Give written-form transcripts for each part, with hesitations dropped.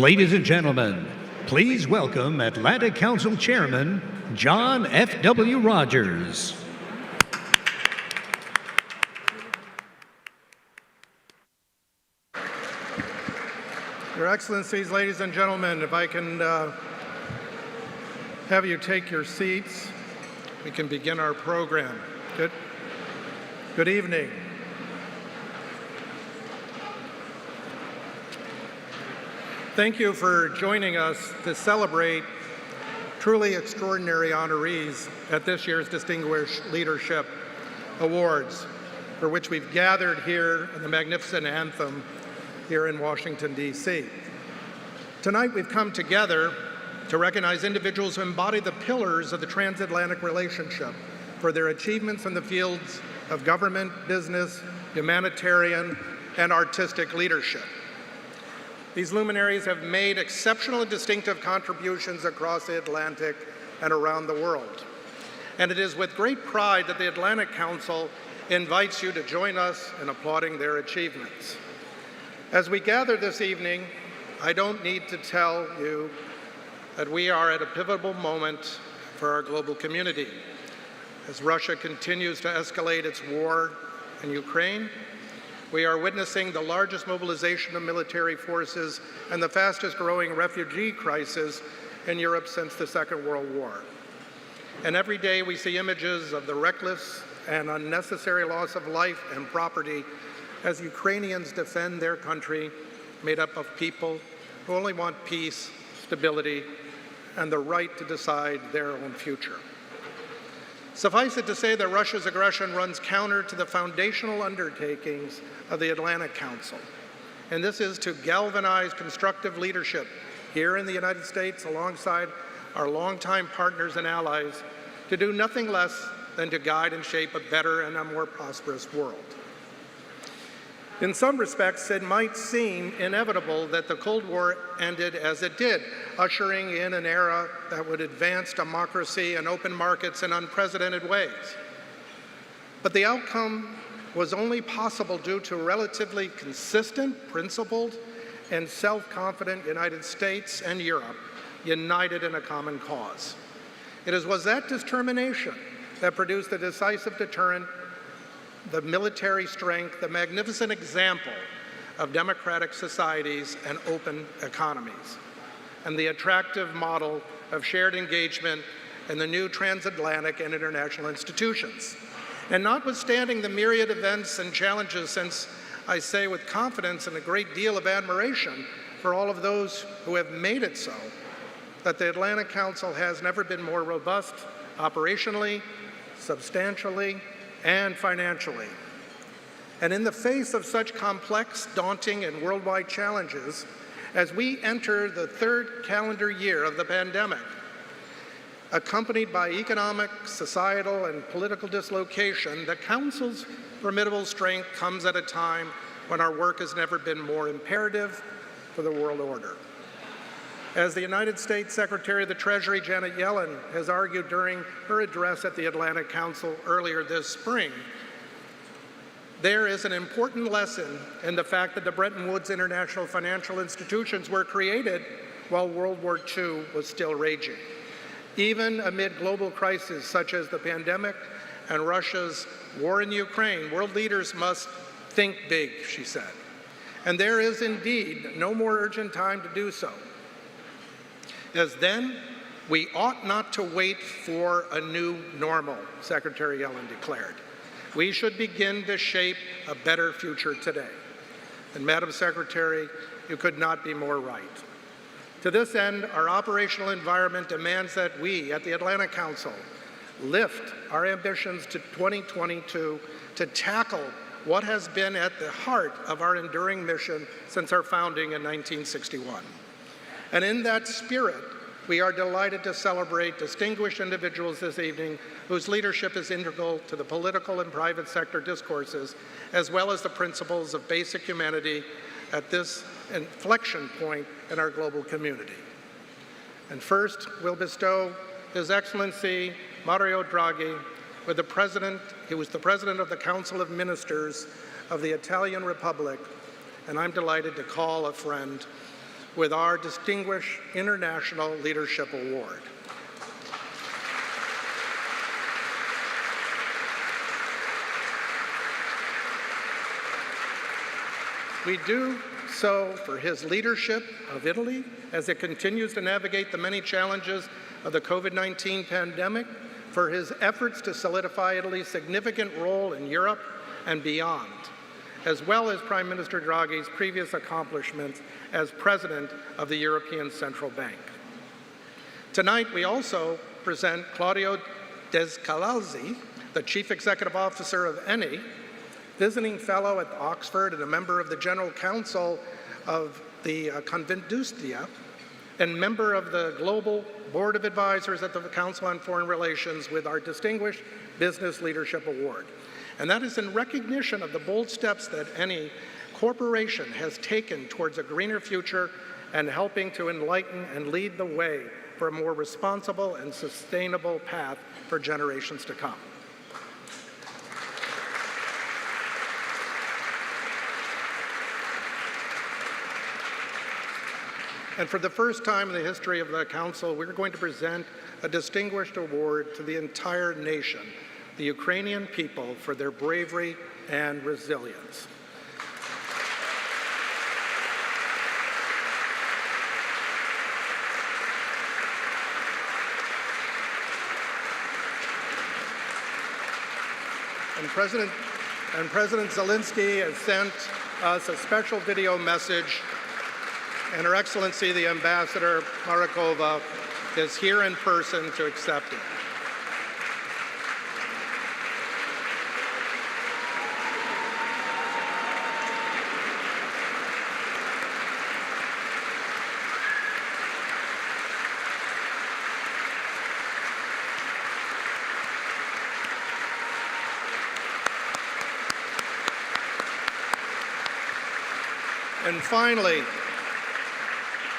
Ladies and gentlemen, please welcome Atlantic Council Chairman John F.W. Rogers. Your Excellencies, ladies and gentlemen, if I can have you take your seats, we can begin our program. Good evening. Thank you for joining us to celebrate truly extraordinary honorees at this year's Distinguished Leadership Awards, for which we've gathered here in the magnificent anthem here in Washington, D.C. Tonight we've come together to recognize individuals who embody the pillars of the transatlantic relationship for their achievements in the fields of government, business, humanitarian, and artistic leadership. These luminaries have made exceptional and distinctive contributions across the Atlantic and around the world. And it is with great pride that the Atlantic Council invites you to join us in applauding their achievements. As we gather this evening, I don't need to tell you that we are at a pivotal moment for our global community. As Russia continues to escalate its war in Ukraine, we are witnessing the largest mobilization of military forces and the fastest growing refugee crisis in Europe since the Second World War. And every day we see images of the reckless and unnecessary loss of life and property as Ukrainians defend their country, made up of people who only want peace, stability, and the right to decide their own future. Suffice it to say that Russia's aggression runs counter to the foundational undertakings of the Atlantic Council, and this is to galvanize constructive leadership here in the United States alongside our longtime partners and allies to do nothing less than to guide and shape a better and a more prosperous world. In some respects, it might seem inevitable that the Cold War ended as it did, ushering in an era that would advance democracy and open markets in unprecedented ways. But the outcome was only possible due to a relatively consistent, principled, and self-confident United States and Europe united in a common cause. It was that determination that produced the decisive deterrent, the military strength, the magnificent example of democratic societies and open economies, and the attractive model of shared engagement in the new transatlantic and international institutions. And notwithstanding the myriad events and challenges, since I say with confidence and a great deal of admiration for all of those who have made it so, that the Atlantic Council has never been more robust operationally, substantially, and financially. And in the face of such complex, daunting, and worldwide challenges, as we enter the third calendar year of the pandemic, accompanied by economic, societal, and political dislocation, the Council's formidable strength comes at a time when our work has never been more imperative for the world order. As the United States Secretary of the Treasury, Janet Yellen, has argued during her address at the Atlantic Council earlier this spring, there is an important lesson in the fact that the Bretton Woods international financial institutions were created while World War II was still raging. Even amid global crises such as the pandemic and Russia's war in Ukraine, world leaders must think big, she said. And there is indeed no more urgent time to do so. As then, we ought not to wait for a new normal, Secretary Yellen declared. We should begin to shape a better future today. And Madam Secretary, you could not be more right. To this end, our operational environment demands that we, at the Atlantic Council, lift our ambitions to 2022 to tackle what has been at the heart of our enduring mission since our founding in 1961. And in that spirit, we are delighted to celebrate distinguished individuals this evening whose leadership is integral to the political and private sector discourses, as well as the principles of basic humanity at this inflection point in our global community. And first, we'll bestow His Excellency Mario Draghi with the President. He was the President of the Council of Ministers of the Italian Republic, and I'm delighted to call a friend, with our Distinguished International Leadership Award. We do so for his leadership of Italy as it continues to navigate the many challenges of the COVID-19 pandemic, for his efforts to solidify Italy's significant role in Europe and beyond, as well as Prime Minister Draghi's previous accomplishments as President of the European Central Bank. Tonight, we also present Claudio Descalzi, the Chief Executive Officer of ENI, visiting fellow at Oxford and a member of the General Council of the Confindustria, and member of the Global Board of Advisors at the Council on Foreign Relations with our Distinguished Business Leadership Award. And that is in recognition of the bold steps that ENI Corporation has taken towards a greener future and helping to enlighten and lead the way for a more responsible and sustainable path for generations to come. And for the first time in the history of the Council, we're going to present a distinguished award to the entire nation, the Ukrainian people, for their bravery and resilience. And President Zelensky has sent us a special video message, and Her Excellency, the Ambassador Marakova, is here in person to accept it. And finally,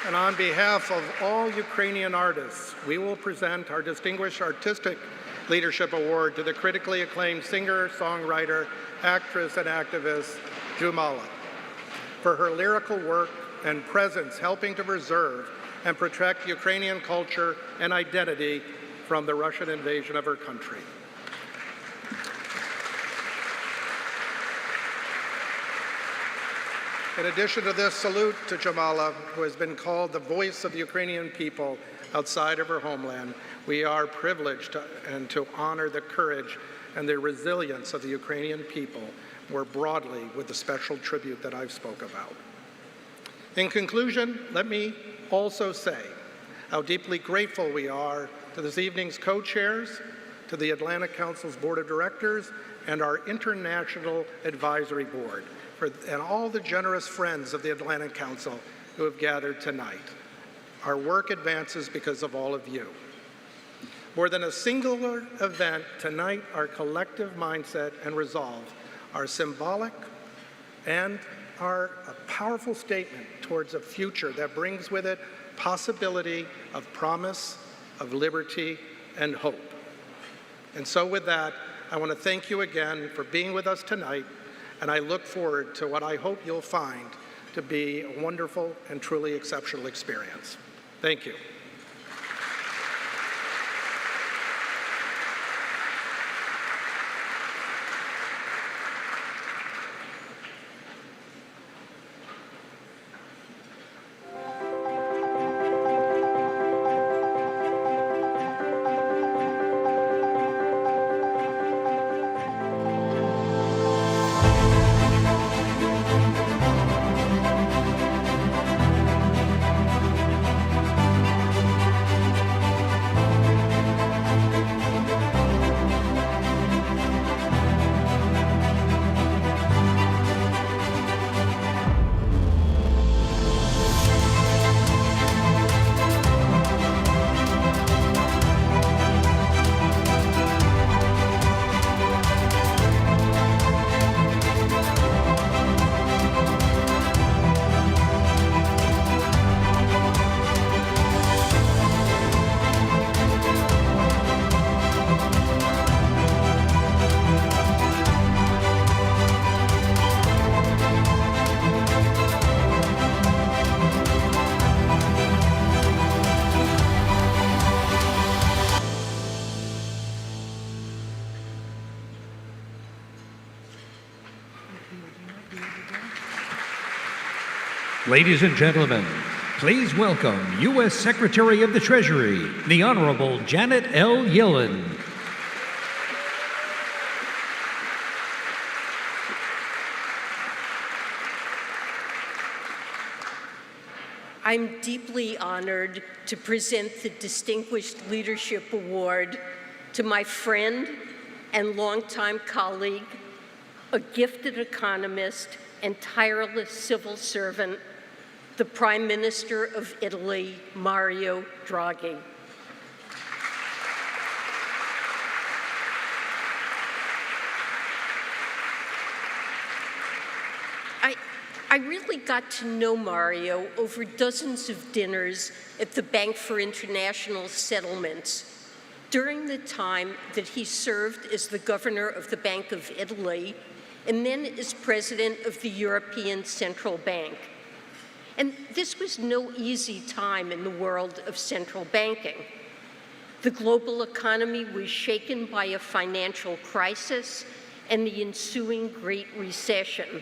and on behalf of all Ukrainian artists, we will present our Distinguished Artistic Leadership Award to the critically acclaimed singer, songwriter, actress, and activist, Jumala, for her lyrical work and presence helping to preserve and protect Ukrainian culture and identity from the Russian invasion of her country. In addition to this salute to Jamala, who has been called the voice of the Ukrainian people outside of her homeland, we are privileged to honor the courage and the resilience of the Ukrainian people more broadly with the special tribute that I've spoke about. In conclusion, let me also say how deeply grateful we are to this evening's co-chairs, to the Atlantic Council's Board of Directors, and our International Advisory Board, and all the generous friends of the Atlantic Council who have gathered tonight. Our work advances because of all of you. More than a singular event, tonight our collective mindset and resolve are symbolic and are a powerful statement towards a future that brings with it possibility of promise, of liberty, and hope. And so with that, I want to thank you again for being with us tonight, and I look forward to what I hope you'll find to be a wonderful and truly exceptional experience. Thank you. Ladies and gentlemen, please welcome U.S. Secretary of the Treasury, the Honorable Janet L. Yellen. I'm deeply honored to present the Distinguished Leadership Award to my friend and longtime colleague, a gifted economist and tireless civil servant, the Prime Minister of Italy, Mario Draghi. I really got to know Mario over dozens of dinners at the Bank for International Settlements during the time that he served as the governor of the Bank of Italy and then as president of the European Central Bank. And this was no easy time in the world of central banking. The global economy was shaken by a financial crisis and the ensuing Great Recession.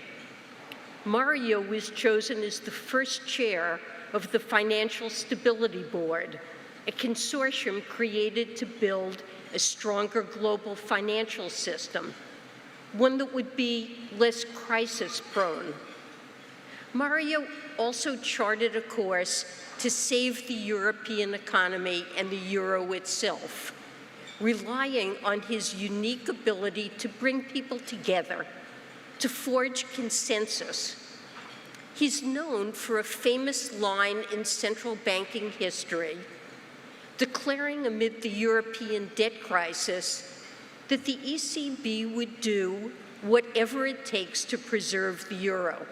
Mario was chosen as the first chair of the Financial Stability Board, a consortium created to build a stronger global financial system, one that would be less crisis-prone. Mario also charted a course to save the European economy and the euro itself, relying on his unique ability to bring people together, to forge consensus. He's known for a famous line in central banking history, declaring amid the European debt crisis that the ECB would do whatever it takes to preserve the euro.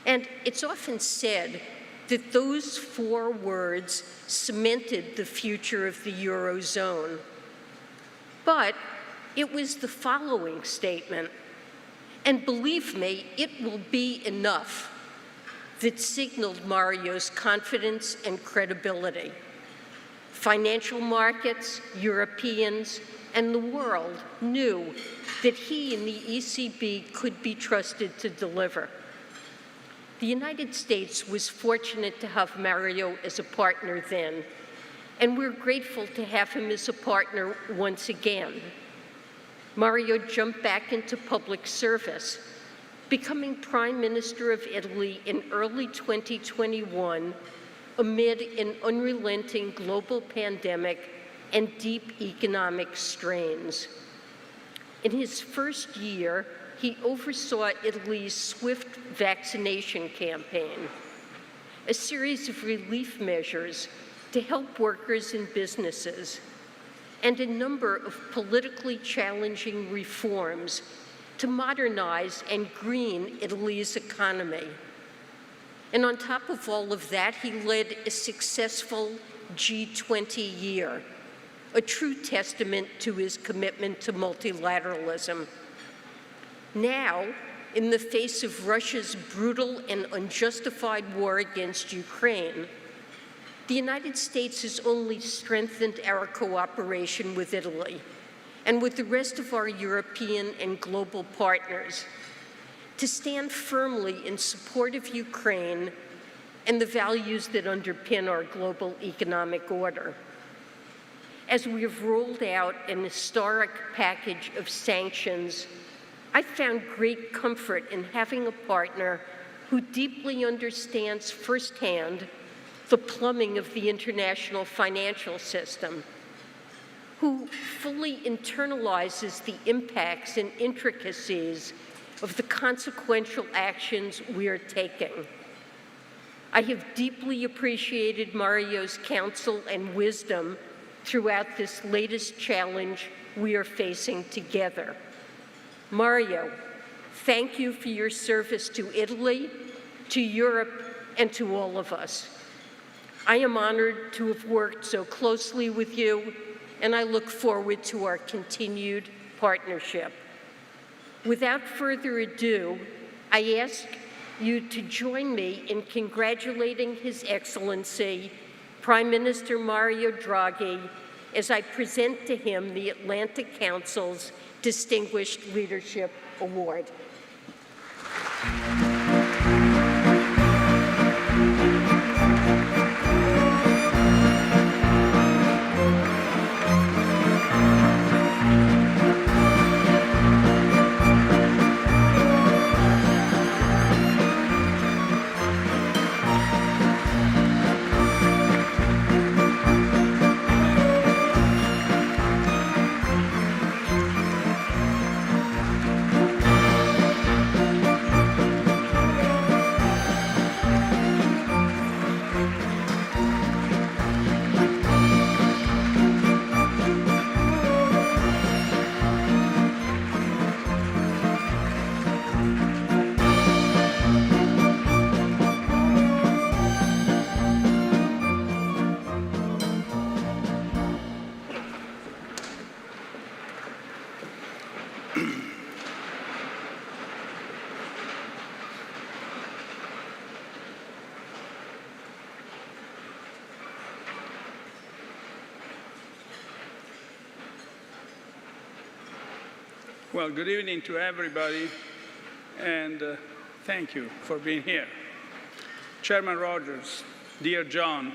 And it's often said that those 4 words cemented the future of the Eurozone. But it was the following statement, and believe me, it will be enough, that signaled Mario's confidence and credibility. Financial markets, Europeans, and the world knew that he and the ECB could be trusted to deliver. The United States was fortunate to have Mario as a partner then, and we're grateful to have him as a partner once again. Mario jumped back into public service, becoming Prime Minister of Italy in early 2021 amid an unrelenting global pandemic and deep economic strains. In his first year, he oversaw Italy's swift vaccination campaign, a series of relief measures to help workers and businesses, and a number of politically challenging reforms to modernize and green Italy's economy. And on top of all of that, he led a successful G20 year, a true testament to his commitment to multilateralism. Now, in the face of Russia's brutal and unjustified war against Ukraine, the United States has only strengthened our cooperation with Italy and with the rest of our European and global partners to stand firmly in support of Ukraine and the values that underpin our global economic order. As we have rolled out an historic package of sanctions, I found great comfort in having a partner who deeply understands firsthand the plumbing of the international financial system, who fully internalizes the impacts and intricacies of the consequential actions we are taking. I have deeply appreciated Mario's counsel and wisdom throughout this latest challenge we are facing together. Mario, thank you for your service to Italy, to Europe, and to all of us. I am honored to have worked so closely with you, and I look forward to our continued partnership. Without further ado, I ask you to join me in congratulating His Excellency, Prime Minister Mario Draghi, as I present to him the Atlantic Council's Distinguished Leadership Award. Well, good evening to everybody, and thank you for being here. Chairman Rogers, dear John,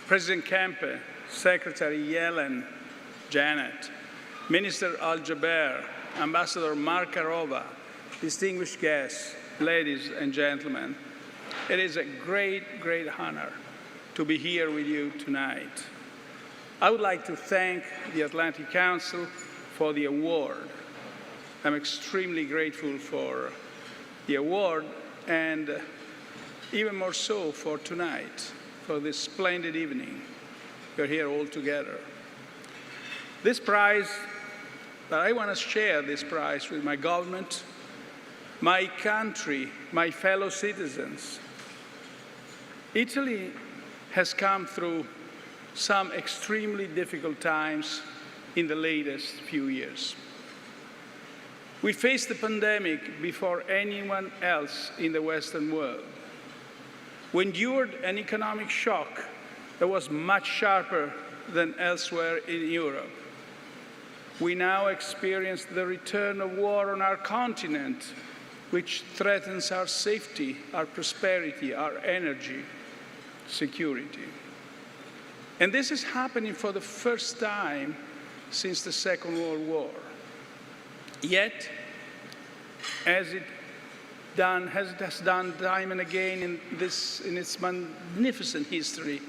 President Kempe, Secretary Yellen, Janet, Minister Al-Jaber, Ambassador Markarova, distinguished guests, ladies and gentlemen, it is a great, great honor to be here with you tonight. I would like to thank the Atlantic Council for the award. I'm extremely grateful for the award, and even more so for tonight, for this splendid evening. We're here all together. This prize, but I want to share this prize with my government, my country, my fellow citizens. Italy has come through some extremely difficult times in the latest few years. We faced the pandemic before anyone else in the Western world. We endured an economic shock that was much sharper than elsewhere in Europe. We now experience the return of war on our continent, which threatens our safety, our prosperity, our energy, security. And this is happening for the first time since the Second World War. Yet, as it has done time and again in its magnificent history,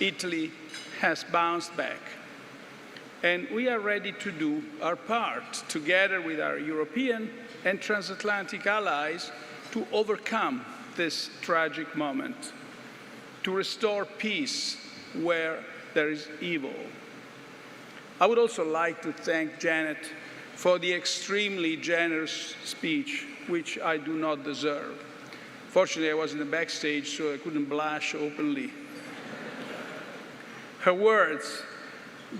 Italy has bounced back. And we are ready to do our part, together with our European and transatlantic allies, to overcome this tragic moment, to restore peace where there is evil. I would also like to thank Janet for the extremely generous speech, which I do not deserve. Fortunately, I was in the backstage, so I couldn't blush openly. Her words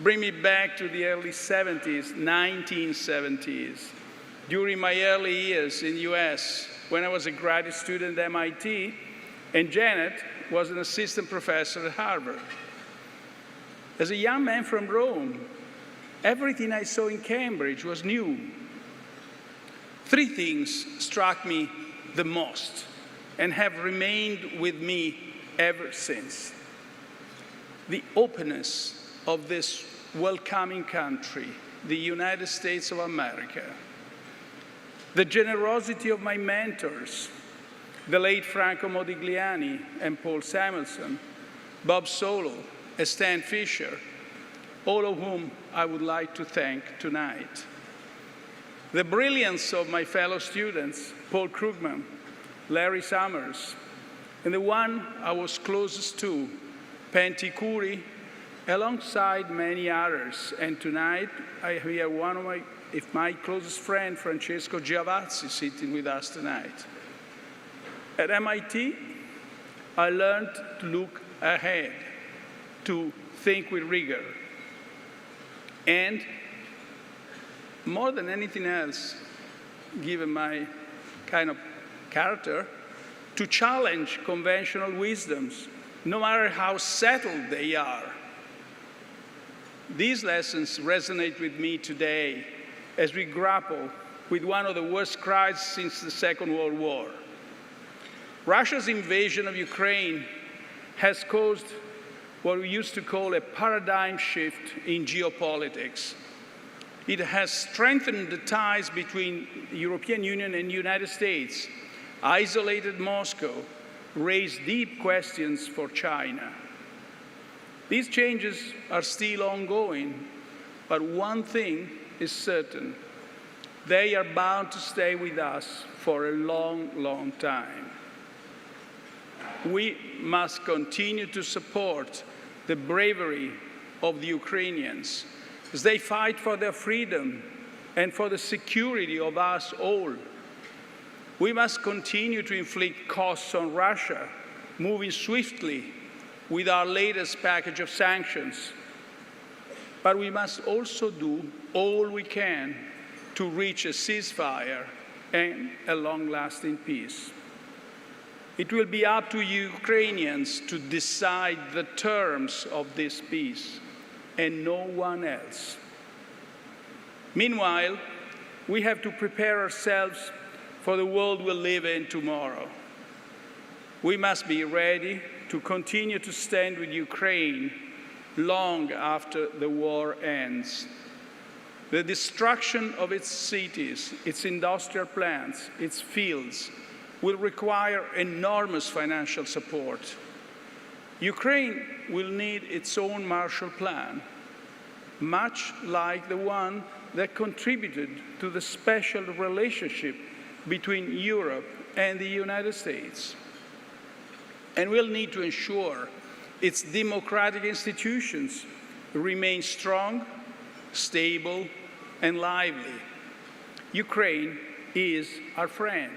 bring me back to the early 70s, 1970s, during my early years in the US, when I was a graduate student at MIT, and Janet was an assistant professor at Harvard. As a young man from Rome, everything I saw in Cambridge was new. Three things struck me the most and have remained with me ever since. The openness of this welcoming country, the United States of America. The generosity of my mentors, the late Franco Modigliani and Paul Samuelson, Bob Solo, and Stan Fisher, all of whom I would like to thank tonight. The brilliance of my fellow students, Paul Krugman, Larry Summers, and the one I was closest to, Pentti Kuri, alongside many others. And tonight, I have here one of my closest friend, Francesco Giavazzi, sitting with us tonight. At MIT, I learned to look ahead, to think with rigor. And more than anything else, given my kind of character, to challenge conventional wisdoms, no matter how settled they are. These lessons resonate with me today as we grapple with one of the worst crises since the Second World War. Russia's invasion of Ukraine has caused what we used to call a paradigm shift in geopolitics. It has strengthened the ties between the European Union and the United States, isolated Moscow, raised deep questions for China. These changes are still ongoing, but one thing is certain. They are bound to stay with us for a long, long time. We must continue to support the bravery of the Ukrainians as they fight for their freedom and for the security of us all. We must continue to inflict costs on Russia, moving swiftly with our latest package of sanctions. But we must also do all we can to reach a ceasefire and a long-lasting peace. It will be up to Ukrainians to decide the terms of this peace, and no one else. Meanwhile, we have to prepare ourselves for the world we'll live in tomorrow. We must be ready to continue to stand with Ukraine long after the war ends. The destruction of its cities, its industrial plants, its fields will require enormous financial support. Ukraine will need its own Marshall Plan, much like the one that contributed to the special relationship between Europe and the United States. And we'll need to ensure its democratic institutions remain strong, stable, and lively. Ukraine is our friend.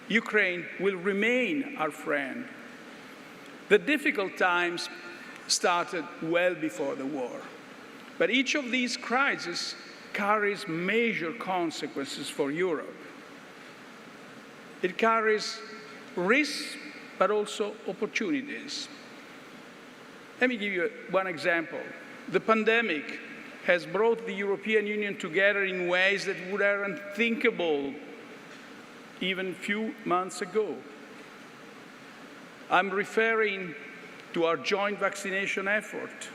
Ukraine will remain our friend. The difficult times started well before the war, but each of these crises carries major consequences for Europe. It carries risks, but also opportunities. Let me give you one example. The pandemic has brought the European Union together in ways that would have been unthinkable even a few months ago. I'm referring to our joint vaccination effort,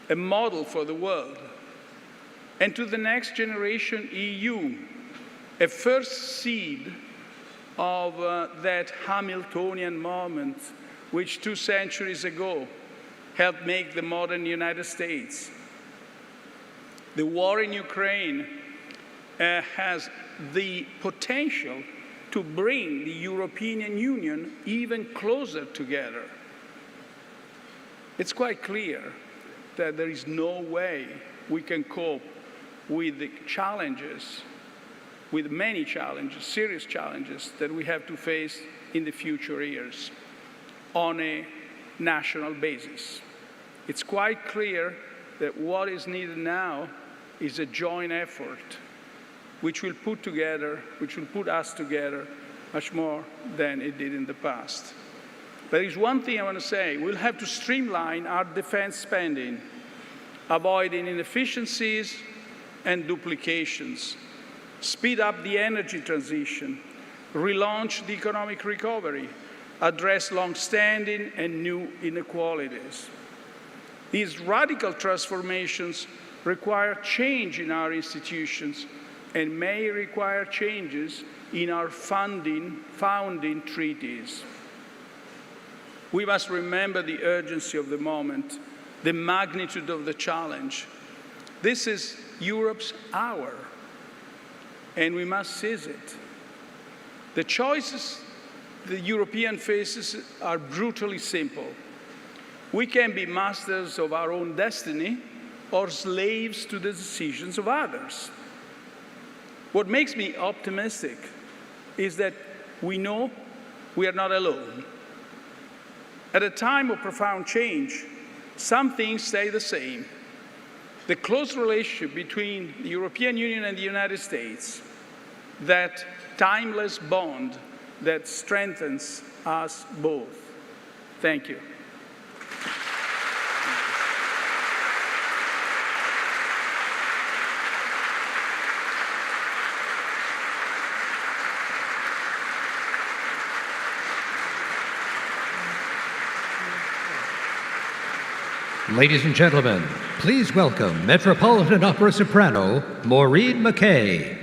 a model for the world, and to the next generation EU, a first seed of that Hamiltonian moment which 2 centuries ago helped make the modern United States. The war in Ukraine has the potential to bring the European Union even closer together. It's quite clear that there is no way we can cope with the challenges, with many challenges, serious challenges that we have to face in the future years on a national basis. It's quite clear that what is needed now is a joint effort which will put us together much more than it did in the past. There is one thing I want to say. We'll have to streamline our defense spending, avoiding inefficiencies and duplications, speed up the energy transition, relaunch the economic recovery, address long-standing and new inequalities. These radical transformations require change in our institutions and may require changes in our founding treaties. We must remember the urgency of the moment, the magnitude of the challenge. This is Europe's hour, and we must seize it. The choices the European faces are brutally simple. We can be masters of our own destiny or slaves to the decisions of others. What makes me optimistic is that we know we are not alone. At a time of profound change, some things stay the same. The close relationship between the European Union and the United States, that timeless bond that strengthens us both. Thank you. Ladies and gentlemen, please welcome Metropolitan Opera soprano Maureen McKay.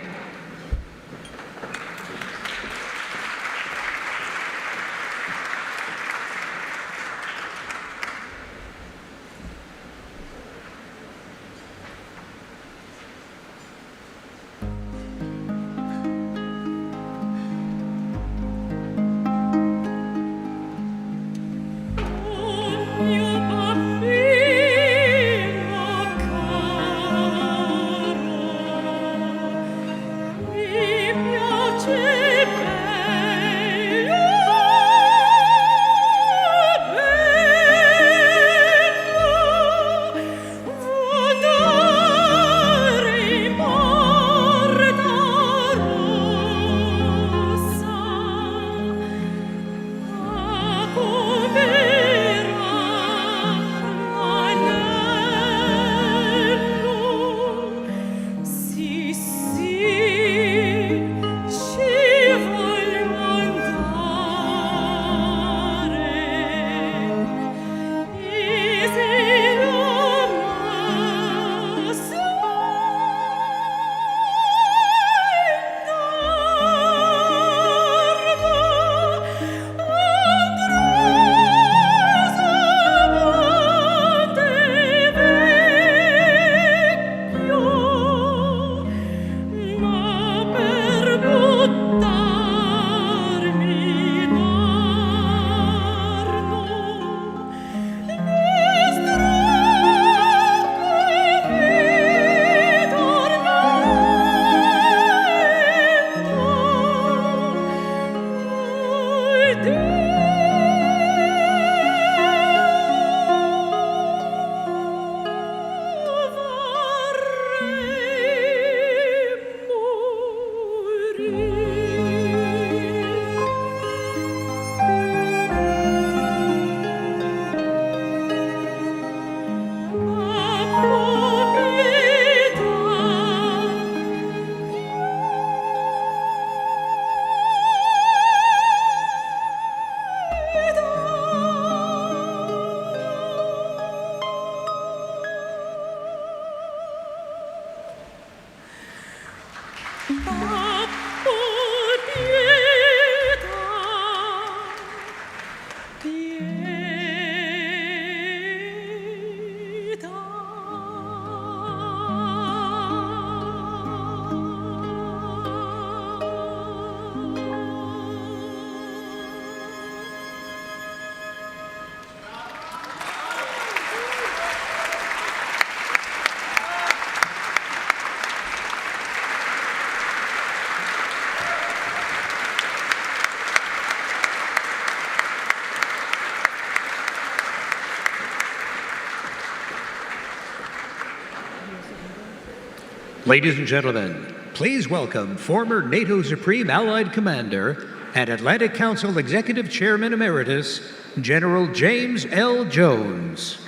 Ladies and gentlemen, please welcome former NATO Supreme Allied Commander and Atlantic Council Executive Chairman Emeritus, General James L. Jones.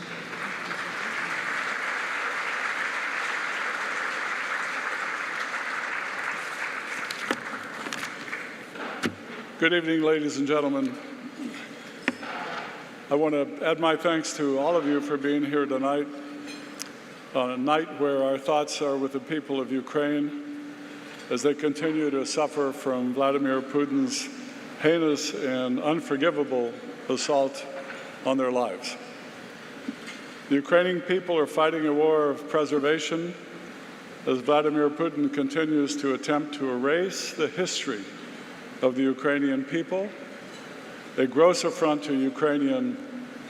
Good evening, ladies and gentlemen. I want to add my thanks to all of you for being here tonight, on a night where our thoughts are with the people of Ukraine as they continue to suffer from Vladimir Putin's heinous and unforgivable assault on their lives. The Ukrainian people are fighting a war of preservation as Vladimir Putin continues to attempt to erase the history of the Ukrainian people, a gross affront to Ukrainian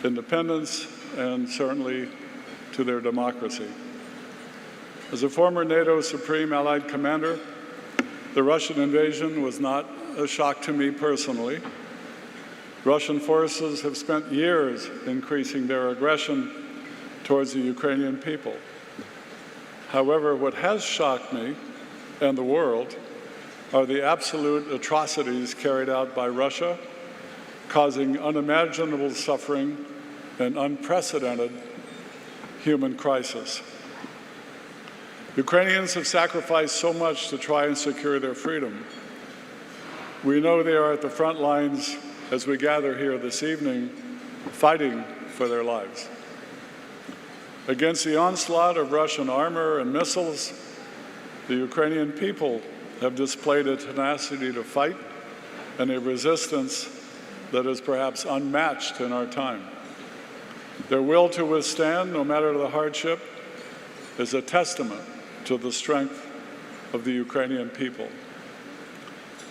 independence and certainly to their democracy. As a former NATO Supreme Allied Commander, the Russian invasion was not a shock to me personally. Russian forces have spent years increasing their aggression towards the Ukrainian people. However, what has shocked me and the world are the absolute atrocities carried out by Russia, causing unimaginable suffering and unprecedented human crisis. Ukrainians have sacrificed so much to try and secure their freedom. We know they are at the front lines as we gather here this evening, fighting for their lives. Against the onslaught of Russian armor and missiles, the Ukrainian people have displayed a tenacity to fight and a resistance that is perhaps unmatched in our time. Their will to withstand, no matter the hardship, is a testament to the strength of the Ukrainian people.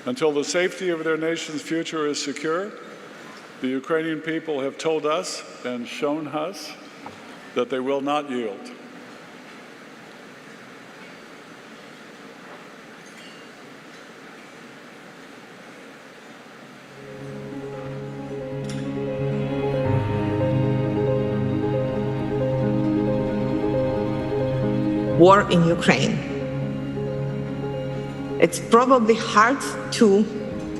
Until the safety of their nation's future is secure, the Ukrainian people have told us and shown us that they will not yield. War in Ukraine. It's probably hard to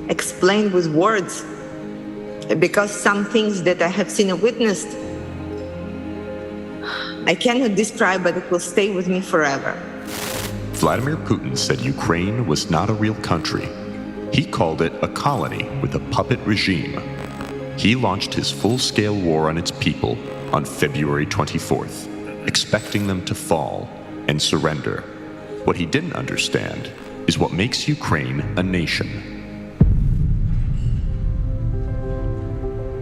explain with words because some things that I have seen and witnessed, I cannot describe, but it will stay with me forever. Vladimir Putin said Ukraine was not a real country. He called it a colony with a puppet regime. He launched his full-scale war on its people on February 24th, expecting them to fall and surrender. What he didn't understand is what makes Ukraine a nation.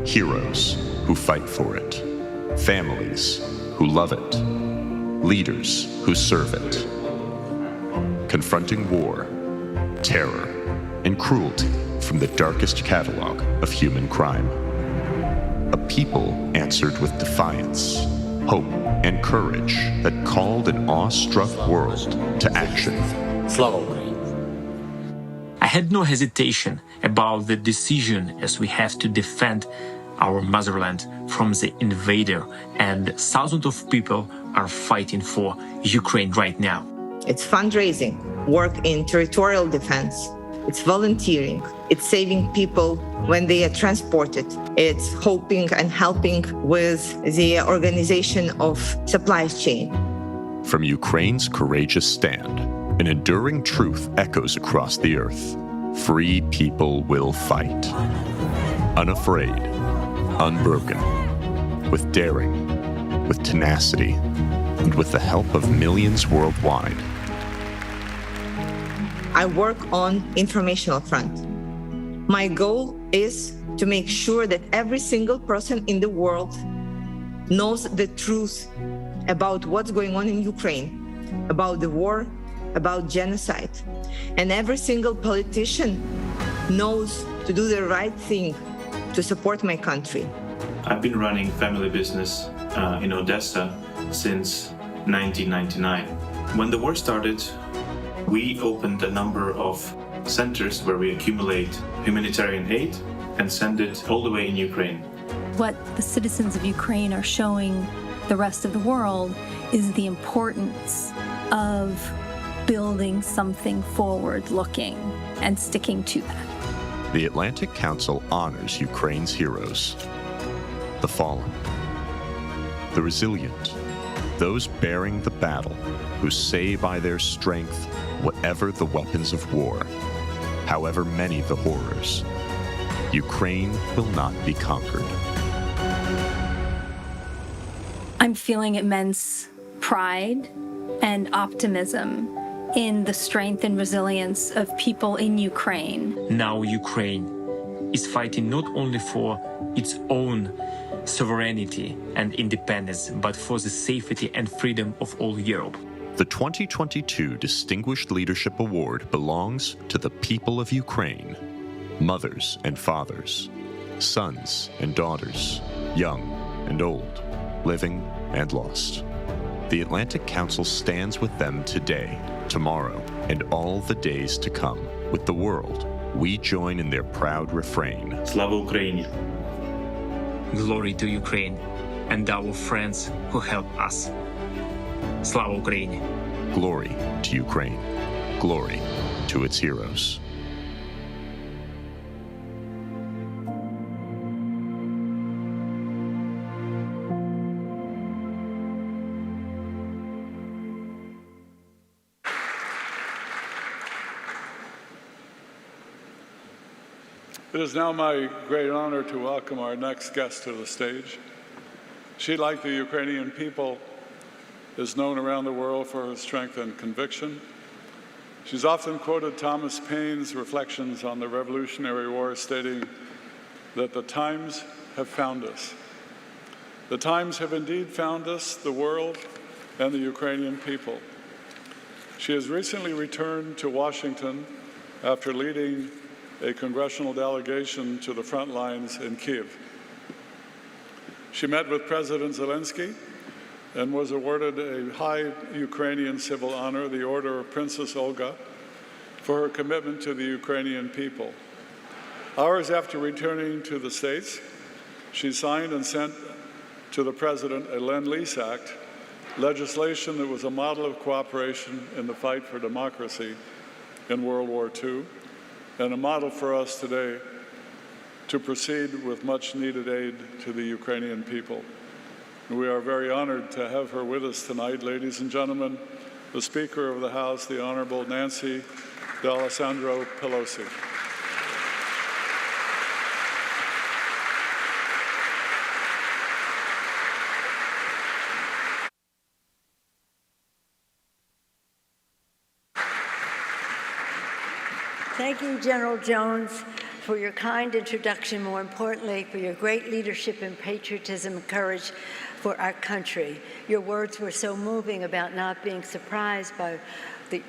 Heroes who fight for it, families who love it, leaders who serve it. Confronting war, terror, and cruelty from the darkest catalog of human crime. A people answered with defiance, hope, and courage that called an awe-struck world to action. I had no hesitation about the decision, as we have to defend our motherland from the invader, and thousands of people are fighting for Ukraine right now. It's fundraising, work in territorial defense, it's volunteering, it's saving people when they are transported, it's hoping and helping with the organization of supply chain. From Ukraine's courageous stand, an enduring truth echoes across the earth. Free people will fight. Unafraid, unbroken, with daring, with tenacity, and with the help of millions worldwide. I work on informational front. My goal is to make sure that every single person in the world knows the truth about what's going on in Ukraine, about the war, about genocide. And every single politician knows to do the right thing to support my country. I've been running family business in Odessa since 1999. When the war started, we opened a number of centers where we accumulate humanitarian aid and send it all the way in Ukraine. What the citizens of Ukraine are showing the rest of the world is the importance of building something forward-looking and sticking to that. The Atlantic Council honors Ukraine's heroes, the fallen, the resilient, those bearing the battle, who say by their strength, whatever the weapons of war, however many the horrors, Ukraine will not be conquered. I'm feeling immense pride and optimism in the strength and resilience of people in Ukraine. Now Ukraine is fighting not only for its own sovereignty and independence, but for the safety and freedom of all Europe. The 2022 Distinguished Leadership Award belongs to the people of Ukraine, mothers and fathers, sons and daughters, young and old, living and lost. The Atlantic Council stands with them today, tomorrow, and all the days to come. With the world, we join in their proud refrain. Slava Ukraini! Glory to Ukraine and our friends who help us. Slava Ukraini! Glory to Ukraine. Glory to its heroes. It is now my great honor to welcome our next guest to the stage. She, like the Ukrainian people, is known around the world for her strength and conviction. She's often quoted Thomas Paine's reflections on the Revolutionary War, stating that the times have found us. The times have indeed found us, the world, and the Ukrainian people. She has recently returned to Washington after leading a congressional delegation to the front lines in Kyiv. She met with President Zelensky and was awarded a high Ukrainian civil honor, the Order of Princess Olga, for her commitment to the Ukrainian people. Hours after returning to the States, she signed and sent to the President a Lend-Lease Act, legislation that was a model of cooperation in the fight for democracy in World War II, and a model for us today to proceed with much-needed aid to the Ukrainian people. We are very honored to have her with us tonight. Ladies and gentlemen, the Speaker of the House, the Honorable Nancy D'Alessandro Pelosi. Thank you, General Jones, for your kind introduction, more importantly, for your great leadership and patriotism and courage for our country. Your words were so moving about not being surprised by the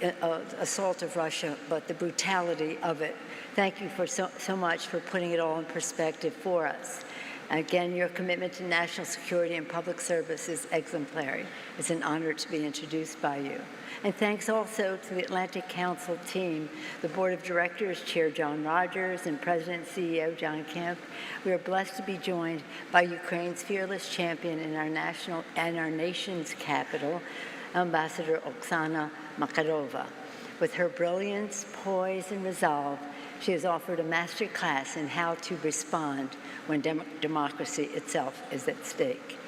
assault of Russia, but the brutality of it. Thank you for so much for putting it all in perspective for us. Again, your commitment to national security and public service is exemplary. It's an honor to be introduced by you. And thanks also to the Atlantic Council team, the Board of Directors, Chair John Rogers, and President and CEO John Kemp. We are blessed to be joined by Ukraine's fearless champion in our nation's capital, Ambassador Oksana Makarova. With her brilliance, poise, and resolve, she has offered a master class in how to respond when democracy itself is at stake.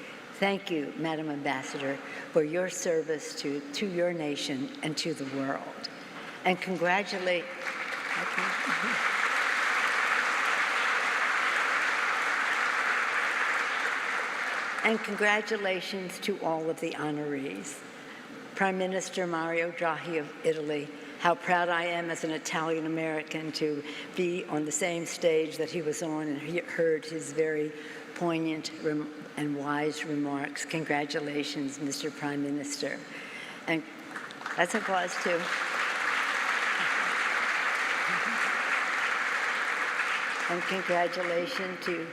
Thank you, Madam Ambassador, for your service to your nation and to the world. And congratulations to all of the honorees. Prime Minister Mario Draghi of Italy, how proud I am as an Italian American to be on the same stage that he was on and heard his very poignant and wise remarks. Congratulations, Mr. Prime Minister. And that's applause too. And congratulations to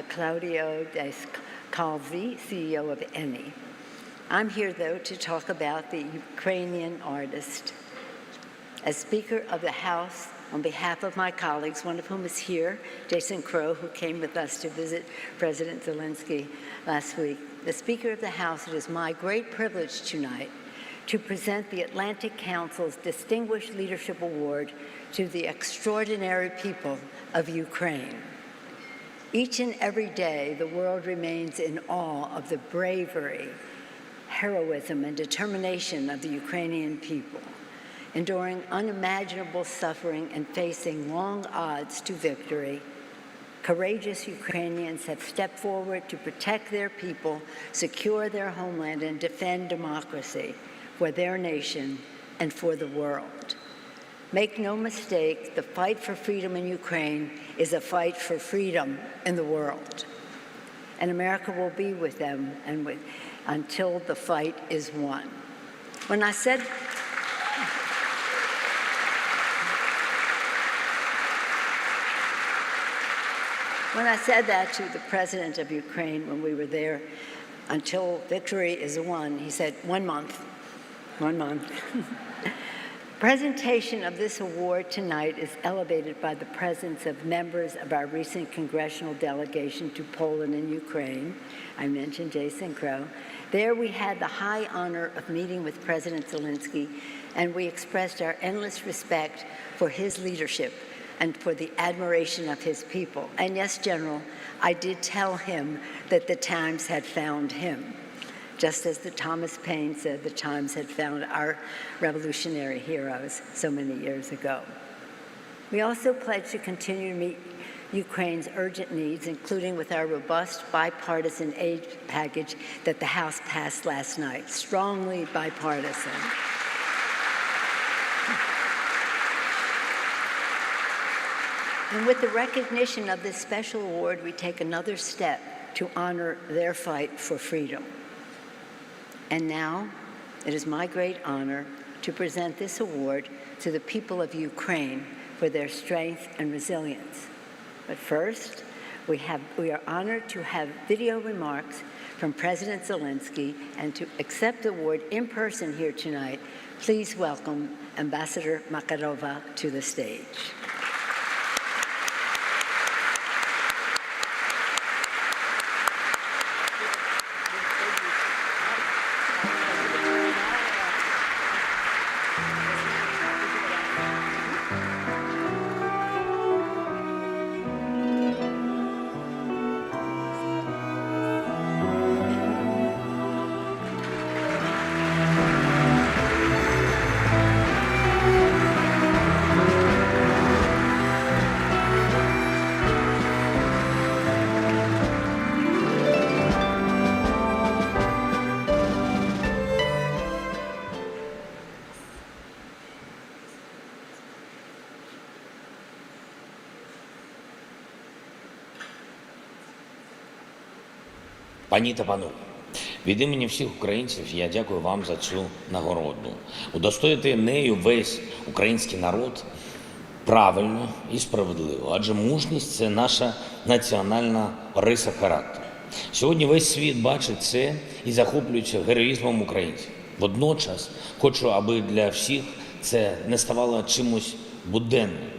Claudio Descalzi, CEO of ENI. I'm here, though, to talk about the Ukrainian artist. As Speaker of the House, on behalf of my colleagues, one of whom is here, Jason Crow, who came with us to visit President Zelensky last week, the Speaker of the House, it is my great privilege tonight to present the Atlantic Council's Distinguished Leadership Award to the extraordinary people of Ukraine. Each and every day, the world remains in awe of the bravery, heroism, and determination of the Ukrainian people, enduring unimaginable suffering and facing long odds to victory. Courageous Ukrainians have stepped forward to protect their people, secure their homeland, and defend democracy for their nation and for the world. Make no mistake, the fight for freedom in Ukraine is a fight for freedom in the world. And America will be with them until the fight is won. When I said that to the president of Ukraine when we were there, until victory is won, he said, 1 month. 1 month. Presentation of this award tonight is elevated by the presence of members of our recent congressional delegation to Poland and Ukraine. I mentioned Jason Crow. There we had the high honor of meeting with President Zelensky, and we expressed our endless respect for his leadership and for the admiration of his people. And yes, General, I did tell him that the times had found him, just as the Thomas Paine said the times had found our revolutionary heroes so many years ago. We also pledged to continue to meet Ukraine's urgent needs, including with our robust bipartisan aid package that the House passed last night, strongly bipartisan. And with the recognition of this special award, we take another step to honor their fight for freedom. And now, it is my great honor to present this award to the people of Ukraine for their strength and resilience. But first, we are honored to have video remarks from President Zelensky, and to accept the award in person here tonight, please welcome Ambassador Makarova to the stage. Пані та панове, від імені всіх українців я дякую вам за цю нагороду. Удостоїти нею весь український народ правильно і справедливо, адже мужність – це наша національна риса характеру. Сьогодні весь світ бачить це і захоплюється героїзмом українців. Водночас хочу, аби для всіх це не ставало чимось буденним.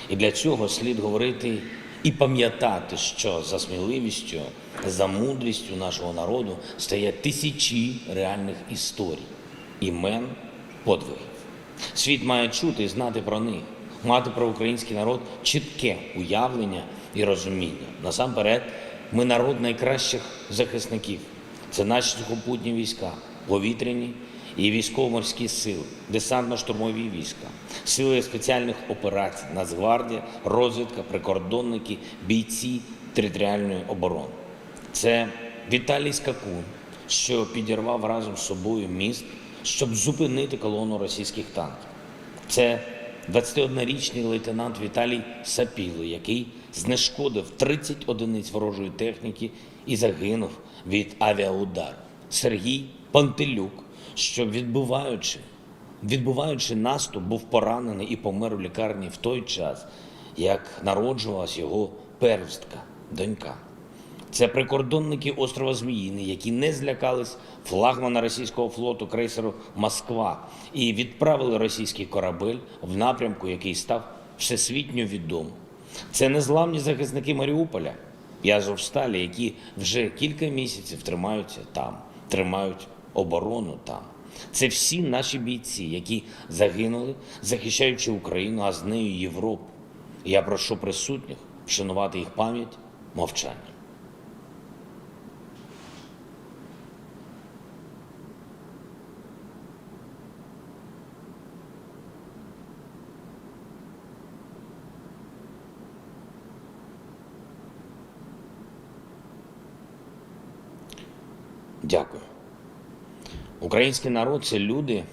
І для цього слід говорити і пам'ятати, що за сміливістю, за мудрістю нашого народу стоять тисячі реальних історій, імен, подвигів. Світ має чути і знати про них, мати про український народ чітке уявлення і розуміння. Насамперед, ми народ найкращих захисників. Це наші сухопутні війська, повітряні і військово-морські сили, десантно-штурмові війська, сили спеціальних операцій, Нацгвардія, розвідка, прикордонники, бійці територіальної оборони. Це Віталій Скакун, що підірвав разом з собою міст, щоб зупинити колону російських танків. Це 21-річний лейтенант Віталій Сапіло, який знешкодив 30 одиниць ворожої техніки і загинув від авіаудару. Сергій Пантелюк, що відбуваючи наступ, був поранений і помер у лікарні в той час, як народжувалась його первістка, донька. Це прикордонники острова Зміїний, які не злякались флагмана російського флоту крейсеру «Москва» і відправили російський корабель в напрямку, який став всесвітньо відомим. Це незламні захисники Маріуполя і Азовсталі, які вже кілька місяців тримаються там, тримають оборону там. Це всі наші бійці, які загинули, захищаючи Україну, а з нею Європу. І я прошу присутніх вшанувати їх пам'ять мовчанням. Дякую. Український народ – це люди,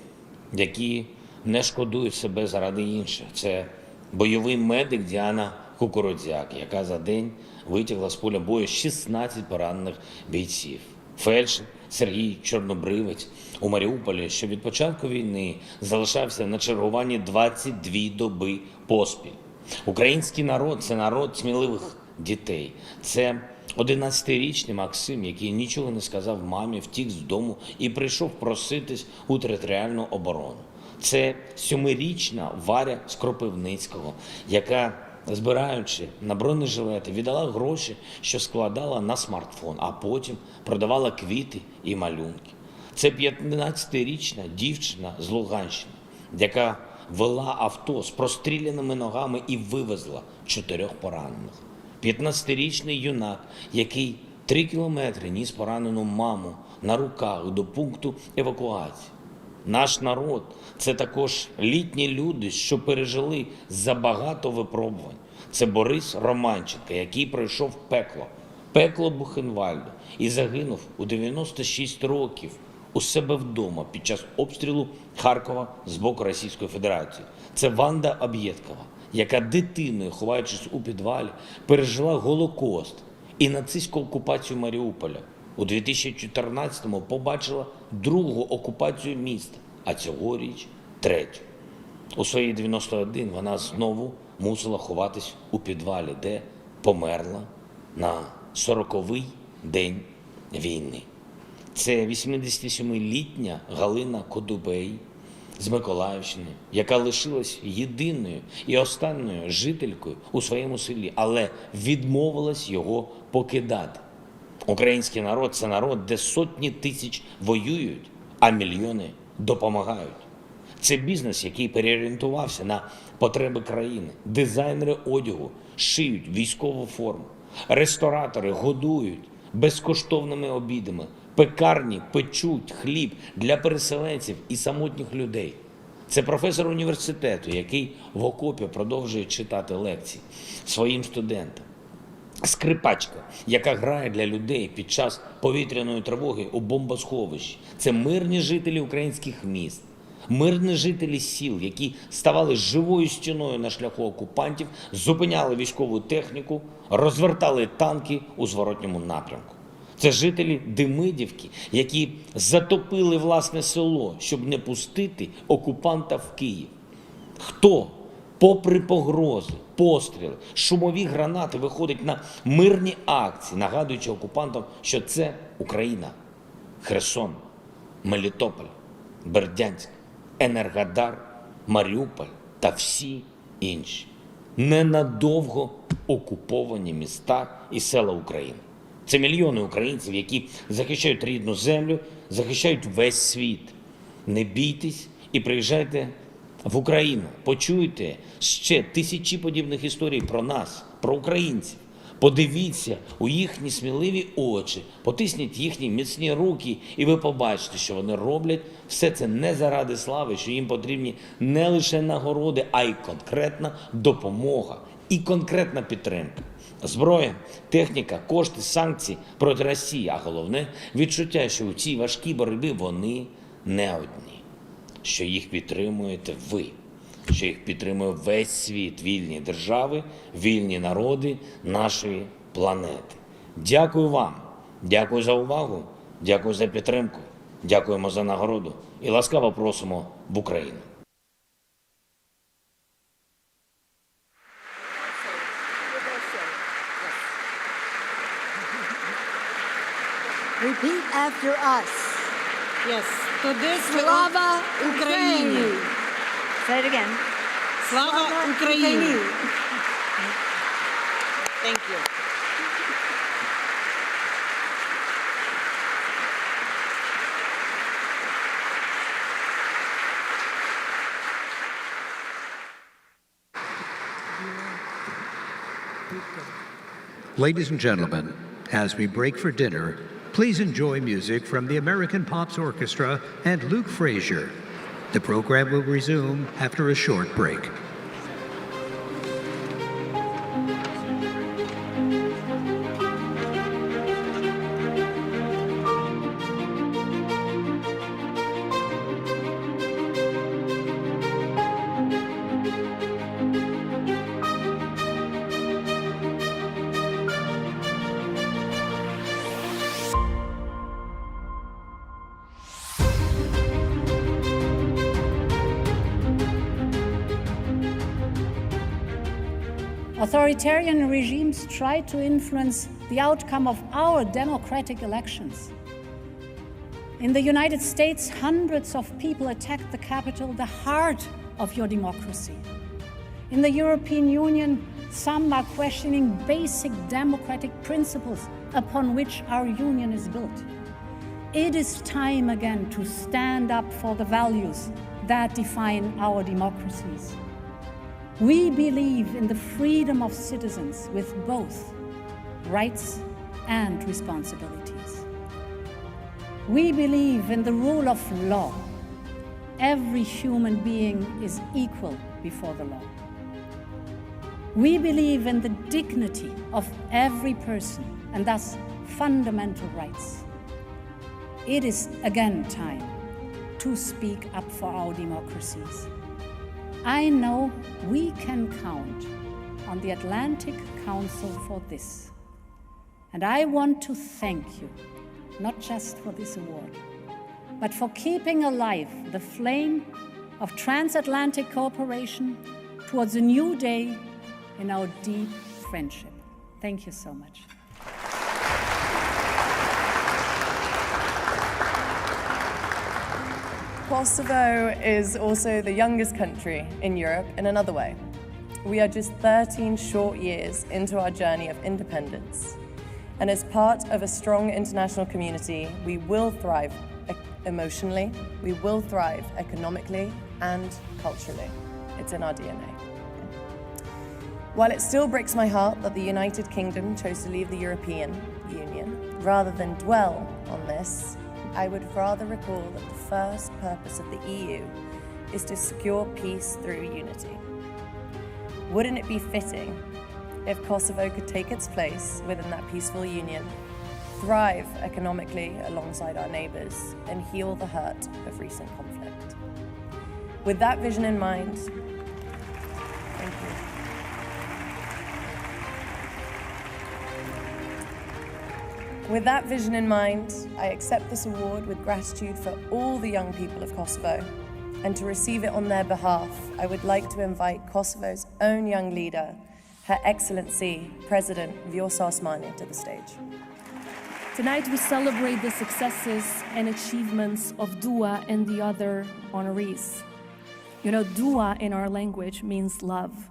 які не шкодують себе заради інших. Це бойовий медик Діана Кукурудзяк, яка за день витягла з поля бою 16 поранених бійців. Фельдшер Сергій Чорнобривець у Маріуполі, що від початку війни залишався на чергуванні 22 доби поспіль. Український народ – це народ сміливих дітей. Це 11-річний Максим, який нічого не сказав мамі, втік з дому і прийшов проситись у територіальну оборону. Це 7-річна Варя з Кропивницького, яка, збираючи на бронежилети, віддала гроші, що складала на смартфон, а потім продавала квіти і малюнки. Це 15-річна дівчина з Луганщини, яка вела авто з простріляними ногами і вивезла 4 поранених. 15-річний юнак, який 3 кілометри ніс поранену маму на руках до пункту евакуації. Наш народ – це також літні люди, що пережили забагато випробувань. Це Борис Романченко, який пройшов пекло Бухенвальду і загинув у 96 років у себе вдома під час обстрілу Харкова з боку Російської Федерації. Це Ванда Об'єдкова, яка дитиною, ховаючись у підвалі, пережила Голокост і нацистську окупацію Маріуполя. У 2014-му побачила другу окупацію міста, а цьогоріч третю. У свої 91 вона знову мусила ховатись у підвалі, де померла на 40-й день війни. Це 87-літня Галина Кодубей з Миколаївщини, яка лишилась єдиною і останньою жителькою у своєму селі, але відмовилась його покидати. Український народ – це народ, де сотні тисяч воюють, а мільйони допомагають. Це бізнес, який переорієнтувався на потреби країни. Дизайнери одягу шиють військову форму. Ресторатори годують безкоштовними обідами. Пекарні печуть хліб для переселенців і самотніх людей. Це професор університету, який в окопі продовжує читати лекції своїм студентам. Скрипачка, яка грає для людей під час повітряної тривоги у бомбосховищі. Це мирні жителі українських міст, мирні жителі сіл, які ставали живою стіною на шляху окупантів, зупиняли військову техніку, розвертали танки у зворотньому напрямку. Це жителі Демидівки, які затопили власне село, щоб не пустити окупанта в Київ. Хто, попри погрози, постріли, шумові гранати, виходить на мирні акції, нагадуючи окупантам, що це Україна, Херсон, Мелітополь, Бердянськ, Енергодар, Маріуполь та всі інші ненадовго окуповані міста і села України. Це мільйони українців, які захищають рідну землю, захищають весь світ. Не бійтесь і приїжджайте в Україну. Почуйте ще тисячі подібних історій про нас, про українців. Подивіться у їхні сміливі очі, потисніть їхні міцні руки, і ви побачите, що вони роблять все це не заради слави, що їм потрібні не лише нагороди, а й конкретна допомога і конкретна підтримка. Зброя, техніка, кошти, санкції проти Росії, а головне – відчуття, що у цій важкій боротьбі вони не одні, що їх підтримуєте ви, що їх підтримує весь світ, вільні держави, вільні народи нашої планети. Дякую вам, дякую за увагу, дякую за підтримку, дякуємо за нагороду і ласкаво просимо в Україну. Repeat after us. Yes. Слава Україні! Say it again. Слава Україні! Thank you. Ladies and gentlemen, as we break for dinner, please enjoy music from the American Pops Orchestra and Luke Frazier. The program will resume after a short break. Authoritarian regimes try to influence the outcome of our democratic elections. In the United States, hundreds of people attacked the Capitol, the heart of your democracy. In the European Union, some are questioning basic democratic principles upon which our union is built. It is time again to stand up for the values that define our democracies. We believe in the freedom of citizens with both rights and responsibilities. We believe in the rule of law. Every human being is equal before the law. We believe in the dignity of every person and thus fundamental rights. It is again time to speak up for our democracies. I know we can count on the Atlantic Council for this. And I want to thank you, not just for this award, but for keeping alive the flame of transatlantic cooperation towards a new day in our deep friendship. Thank you so much. Kosovo is also the youngest country in Europe in another way. We are just 13 short years into our journey of independence. And as part of a strong international community, we will thrive emotionally, we will thrive economically and culturally. It's in our DNA. While it still breaks my heart that the United Kingdom chose to leave the European Union, rather than dwell on this, I would rather recall that the first purpose of the EU is to secure peace through unity. Wouldn't it be fitting if Kosovo could take its place within that peaceful union, thrive economically alongside our neighbours, and heal the hurt of recent conflict? With that vision in mind, thank you. With that vision in mind, I accept this award with gratitude for all the young people of Kosovo. And to receive it on their behalf, I would like to invite Kosovo's own young leader, Her Excellency President Vjosa Osmani, to the stage. Tonight we celebrate the successes and achievements of Dua and the other honorees. You know, Dua in our language means love.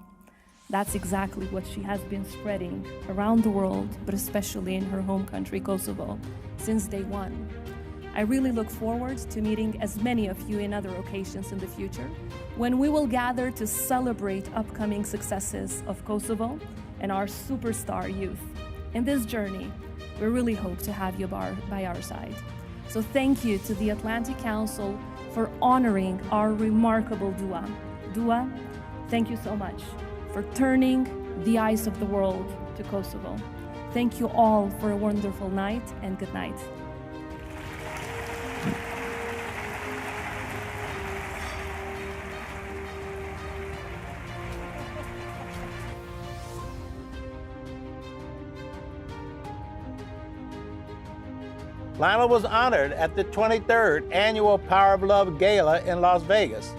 That's exactly what she has been spreading around the world, but especially in her home country, Kosovo, since day one. I really look forward to meeting as many of you in other occasions in the future, when we will gather to celebrate upcoming successes of Kosovo and our superstar youth. In this journey, we really hope to have you by our side. So thank you to the Atlantic Council for honoring our remarkable Dua. Dua, thank you so much for turning the eyes of the world to Kosovo. Thank you all for a wonderful night, and good night. Lionel was honored at the 23rd Annual Power of Love Gala in Las Vegas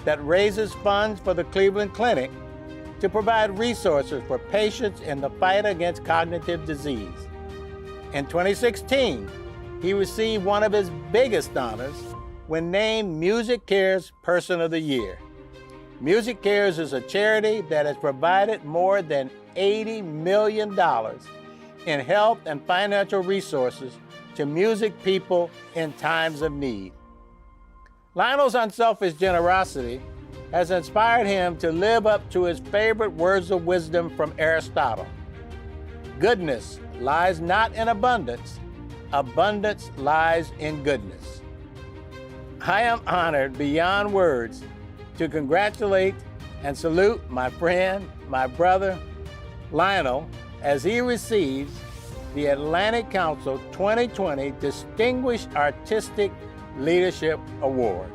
that raises funds for the Cleveland Clinic to provide resources for patients in the fight against cognitive disease. In 2016, he received one of his biggest honors when named Music Cares Person of the Year. Music Cares is a charity that has provided more than $80 million in health and financial resources to music people in times of need. Lionel's unselfish generosity has inspired him to live up to his favorite words of wisdom from Aristotle. Goodness lies not in abundance. Abundance lies in goodness. I am honored beyond words to congratulate and salute my friend, my brother, Lionel, as he receives the Atlantic Council 2020 Distinguished Artistic Leadership Award.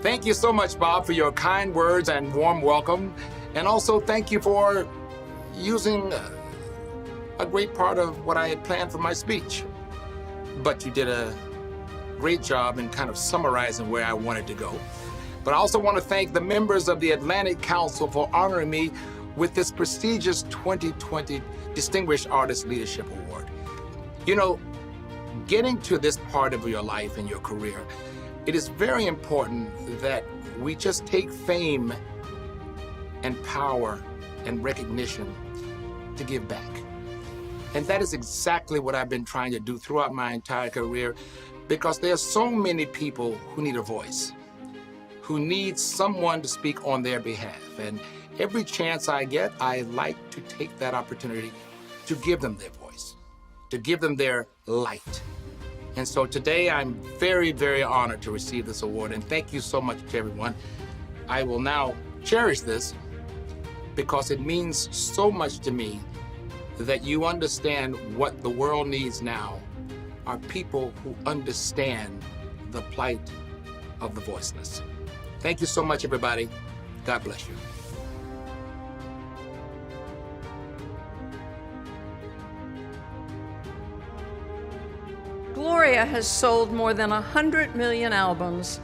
Thank you so much, Bob, for your kind words and warm welcome. And also thank you for using a great part of what I had planned for my speech. But you did a great job in kind of summarizing where I wanted to go. But I also want to thank the members of the Atlantic Council for honoring me with this prestigious 2020 Distinguished Artist Leadership Award. You know, getting to this part of your life and your career, it is very important that we just take fame and power and recognition to give back. And that is exactly what I've been trying to do throughout my entire career, because there are so many people who need a voice, who need someone to speak on their behalf. And every chance I get, I like to take that opportunity to give them their voice, to give them their light. And so today I'm very, very honored to receive this award, and thank you so much to everyone. I will now cherish this because it means so much to me that you understand what the world needs now are people who understand the plight of the voiceless. Thank you so much, everybody. God bless you. Gloria has sold more than 100 million albums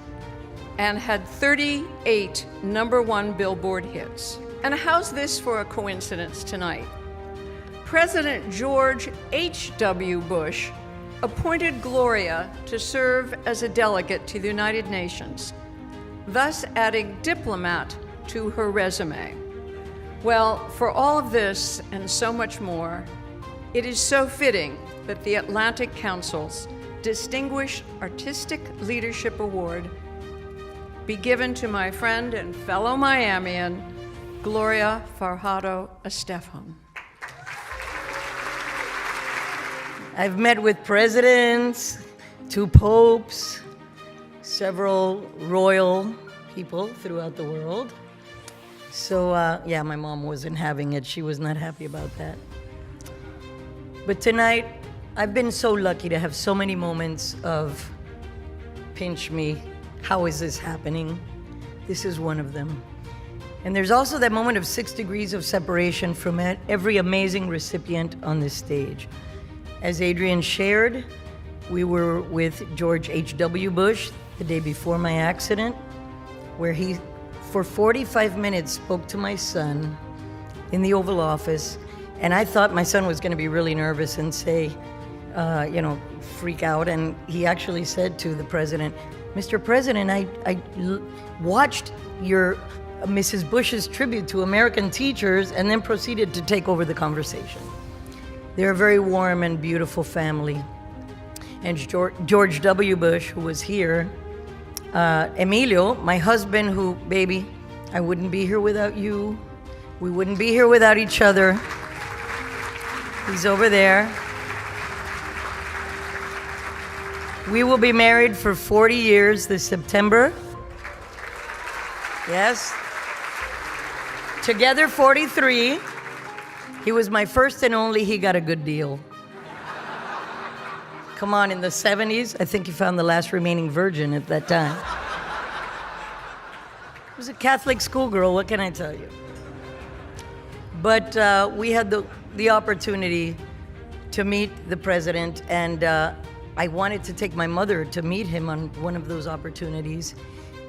and had 38 #1 Billboard hits. And how's this for a coincidence tonight? President George H.W. Bush appointed Gloria to serve as a delegate to the United Nations, thus adding diplomat to her resume. Well, for all of this and so much more, it is so fitting that the Atlantic Council's Distinguished Artistic Leadership Award be given to my friend and fellow Miamian, Gloria Fajardo Estefan. I've met with presidents, 2 popes, several royal people throughout the world. So yeah, my mom wasn't having it. She was not happy about that. But tonight, I've been so lucky to have so many moments of pinch me. How is this happening? This is one of them. And there's also that moment of 6 degrees of separation from every amazing recipient on this stage. As Adrian shared, we were with George H.W. Bush the day before my accident, where he, for 45 minutes, spoke to my son in the Oval Office. And I thought my son was going to be really nervous and say, freak out. And he actually said to the president, Mr. President, I watched your Mrs. Bush's tribute to American teachers and then proceeded to take over the conversation. They're a very warm and beautiful family. And George W. Bush, who was here, Emilio, my husband, who, baby, I wouldn't be here without you. We wouldn't be here without each other. He's over there. We will be married for 40 years this September. Yes. Together 43. He was my first and only. He got a good deal. Come on, in the 70s, I think he found the last remaining virgin at that time. He was a Catholic schoolgirl, what can I tell you? But we had the opportunity to meet the president, and I wanted to take my mother to meet him on one of those opportunities.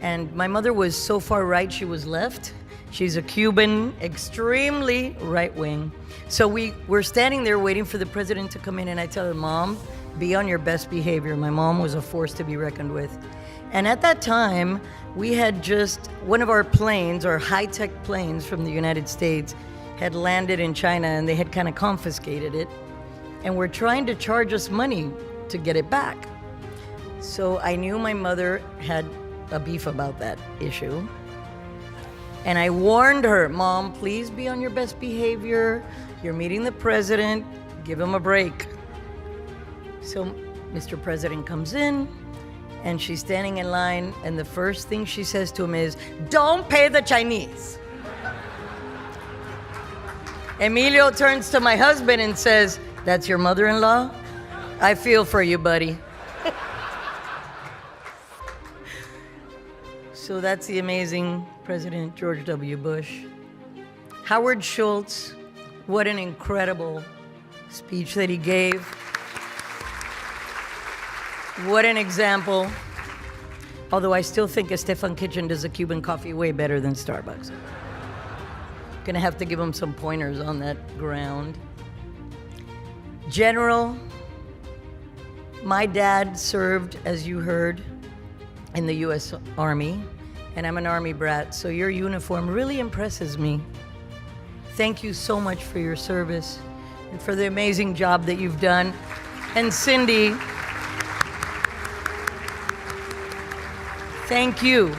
And my mother was so far right, she was left. She's a Cuban, extremely right-wing. So we're standing there waiting for the president to come in, and I tell her, Mom, be on your best behavior. My mom was a force to be reckoned with. And at that time, we had just, one of our planes, our high-tech planes from the United States, had landed in China, and they had kind of confiscated it. And were trying to charge us money to get it back. So I knew my mother had a beef about that issue. And I warned her, Mom, please be on your best behavior. You're meeting the president, give him a break. So Mr. President comes in, and she's standing in line, and the first thing she says to him is, don't pay the Chinese. Emilio turns to my husband and says, that's your mother-in-law? I feel for you, buddy. So that's the amazing President George W. Bush. Howard Schultz, what an incredible speech that he gave. What an example. Although I still think Estefan Kitchen does a Cuban coffee way better than Starbucks. Gonna have to give him some pointers on that ground. General, my dad served, as you heard, in the U.S. Army, and I'm an Army brat, so your uniform really impresses me. Thank you so much for your service and for the amazing job that you've done. And Cindy, thank you,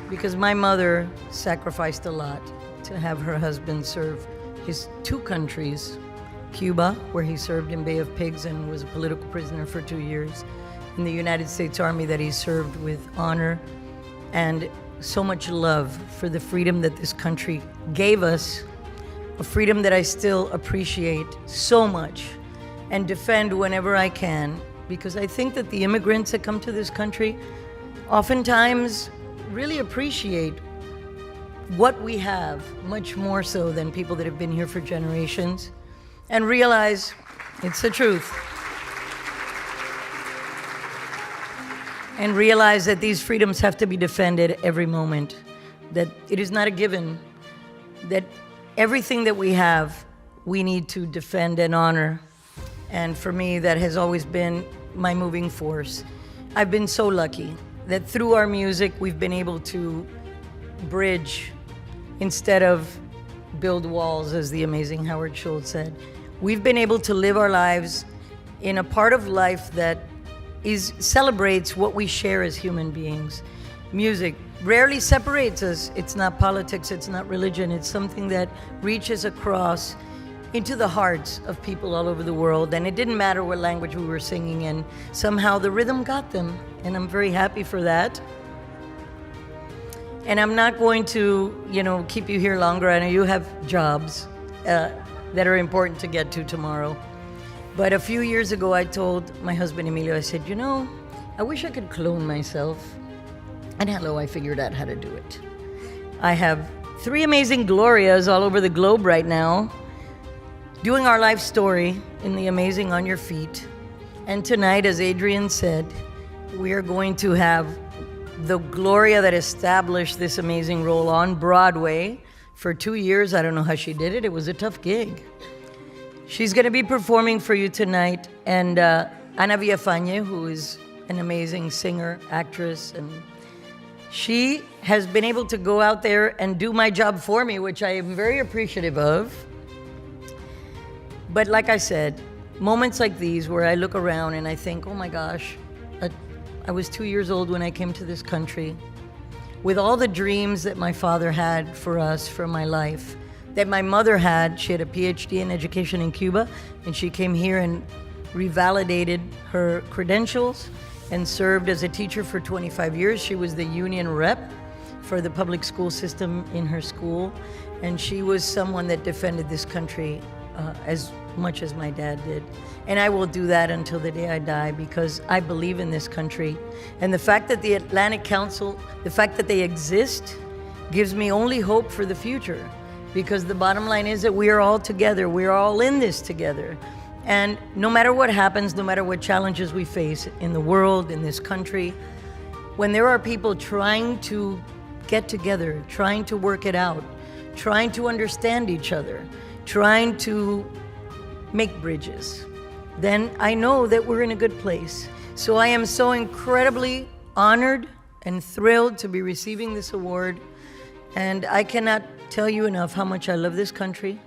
because my mother sacrificed a lot to have her husband serve his two countries, Cuba, where he served in Bay of Pigs and was a political prisoner for 2 years, in the United States Army that he served with honor and so much love for the freedom that this country gave us, a freedom that I still appreciate so much and defend whenever I can, because I think that the immigrants that come to this country oftentimes really appreciate what we have much more so than people that have been here for generations, and realize it's the truth. And realize that these freedoms have to be defended every moment, that it is not a given, that everything that we have, we need to defend and honor. And for me, that has always been my moving force. I've been so lucky that through our music, we've been able to bridge instead of build walls, as the amazing Howard Schultz said. We've been able to live our lives in a part of life that celebrates what we share as human beings. Music rarely separates us. It's not politics, it's not religion. It's something that reaches across into the hearts of people all over the world. And it didn't matter what language we were singing in. Somehow the rhythm got them. And I'm very happy for that. And I'm not going to, keep you here longer. I know you have jobs that are important to get to tomorrow. But a few years ago, I told my husband, Emilio, I said, I wish I could clone myself. And hello, I figured out how to do it. I have 3 amazing Glorias all over the globe right now, doing our life story in the amazing On Your Feet. And tonight, as Adrian said, we are going to have the Gloria that established this amazing role on Broadway for 2 years. I don't know how she did it. It was a tough gig. She's going to be performing for you tonight. And Ana Villafañe, who is an amazing singer, actress, and she has been able to go out there and do my job for me, which I am very appreciative of. But like I said, moments like these where I look around and I think, oh my gosh, I was 2 years old when I came to this country with all the dreams that my father had for us, for my life, that my mother had. She had a PhD in education in Cuba, and she came here and revalidated her credentials and served as a teacher for 25 years. She was the union rep for the public school system in her school, and she was someone that defended this country as much as my dad did. And I will do that until the day I die, because I believe in this country. And the fact that the Atlantic Council, the fact that they exist, gives me only hope for the future, because the bottom line is that we are all together. We are all in this together. And no matter what happens, no matter what challenges we face in the world, in this country, when there are people trying to get together, trying to work it out, trying to understand each other, trying to make bridges, then I know that we're in a good place. So I am so incredibly honored and thrilled to be receiving this award. And I cannot tell you enough how much I love this country,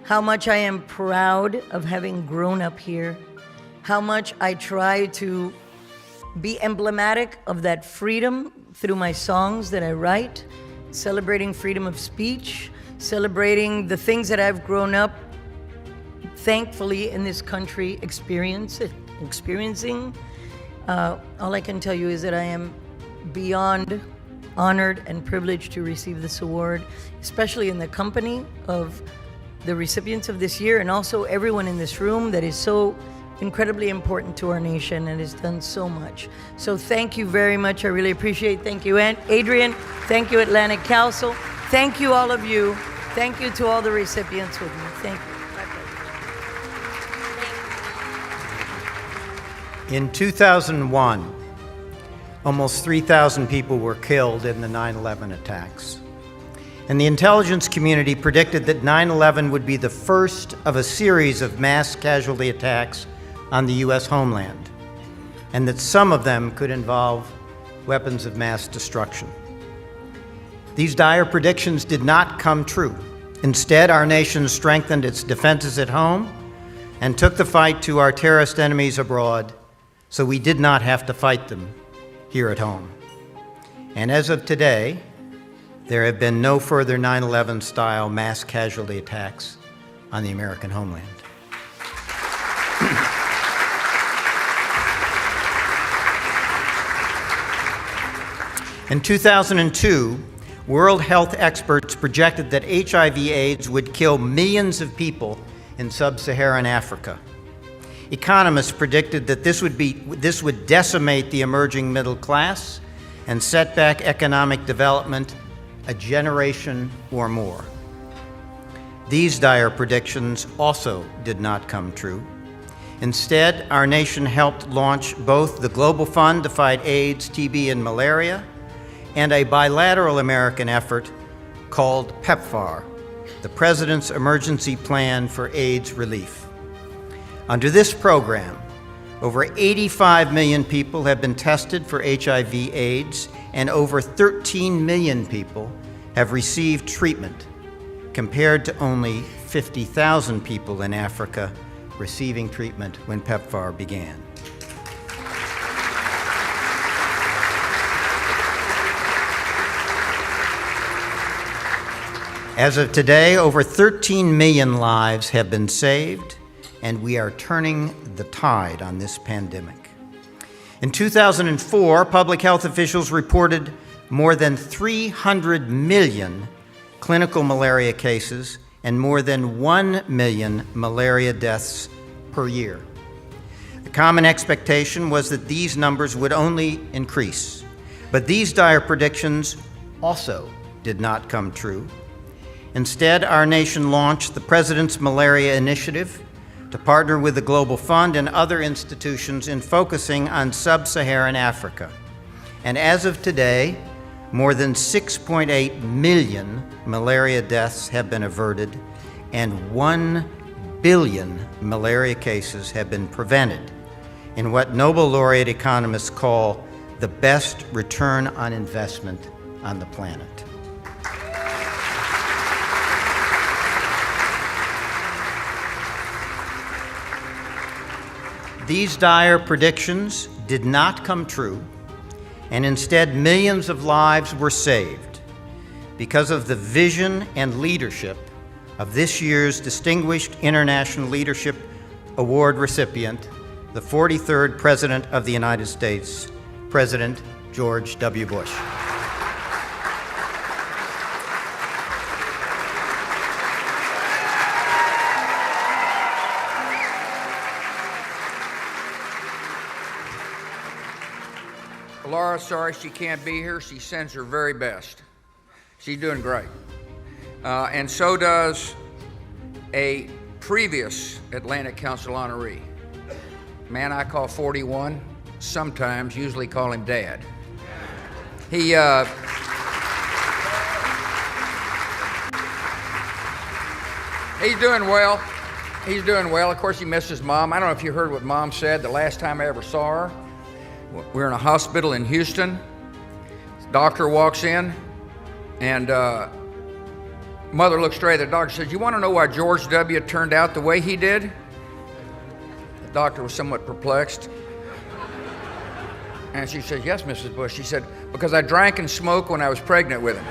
how much I am proud of having grown up here, how much I try to be emblematic of that freedom through my songs that I write, celebrating freedom of speech, celebrating the things that I've grown up, thankfully, in this country experiencing. All I can tell you is that I am beyond honored and privileged to receive this award, especially in the company of the recipients of this year and also everyone in this room that is so incredibly important to our nation and has done so much. So thank you very much. I really appreciate it. Thank you, Adrian. Thank you, Atlantic Council. Thank you, all of you. Thank you to all the recipients with me. Thank you. In 2001, almost 3,000 people were killed in the 9/11 attacks. And the intelligence community predicted that 9/11 would be the first of a series of mass casualty attacks on the U.S. homeland, and that some of them could involve weapons of mass destruction. These dire predictions did not come true. Instead, our nation strengthened its defenses at home and took the fight to our terrorist enemies abroad, so we did not have to fight them here at home. And as of today, there have been no further 9/11 style mass casualty attacks on the American homeland. In 2002, World Health experts projected that HIV/AIDS would kill millions of people in sub-Saharan Africa. Economists predicted that this would decimate the emerging middle class and set back economic development a generation or more. These dire predictions also did not come true. Instead, our nation helped launch both the Global Fund to fight AIDS, TB, and malaria, and a bilateral American effort called PEPFAR, the President's Emergency Plan for AIDS Relief. Under this program, over 85 million people have been tested for HIV/AIDS, and over 13 million people have received treatment, compared to only 50,000 people in Africa receiving treatment when PEPFAR began. As of today, over 13 million lives have been saved, and we are turning the tide on this pandemic. In 2004, public health officials reported more than 300 million clinical malaria cases and more than 1 million malaria deaths per year. The common expectation was that these numbers would only increase, but these dire predictions also did not come true. Instead, our nation launched the President's Malaria Initiative to partner with the Global Fund and other institutions in focusing on sub-Saharan Africa. And as of today, more than 6.8 million malaria deaths have been averted, and 1 billion malaria cases have been prevented in what Nobel laureate economists call the best return on investment on the planet. These dire predictions did not come true, and instead millions of lives were saved because of the vision and leadership of this year's Distinguished International Leadership Award recipient, the 43rd President of the United States, President George W. Bush. Laura, sorry she can't be here. She sends her very best. She's doing great. And so does a previous Atlantic Council honoree, man I call 41, sometimes, usually call him Dad. He's doing well. He's doing well. Of course, he misses Mom. I don't know if you heard what Mom said the last time I ever saw her. We were in a hospital in Houston. The doctor walks in, and Mother looks straight at the doctor and says, "You want to know why George W. turned out the way he did?" The doctor was somewhat perplexed. And she said, "Yes, Mrs. Bush." She said, "Because I drank and smoked when I was pregnant with him."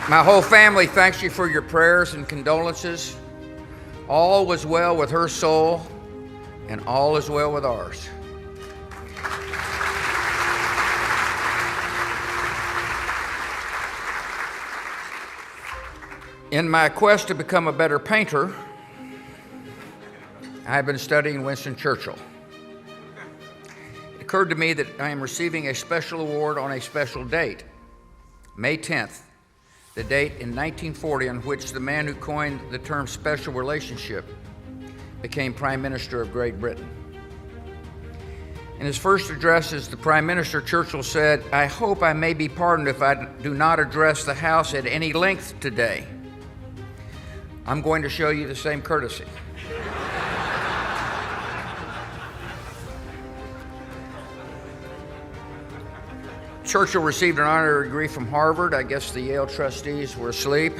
My whole family thanks you for your prayers and condolences. All was well with her soul, and all is well with ours. In my quest to become a better painter, I have been studying Winston Churchill. It occurred to me that I am receiving a special award on a special date, May 10th, the date in 1940 on which the man who coined the term special relationship became Prime Minister of Great Britain. In his first address as the Prime Minister, Churchill said, "I hope I may be pardoned if I do not address the House at any length today. I'm going to show you the same courtesy." Churchill received an honorary degree from Harvard. I guess the Yale trustees were asleep.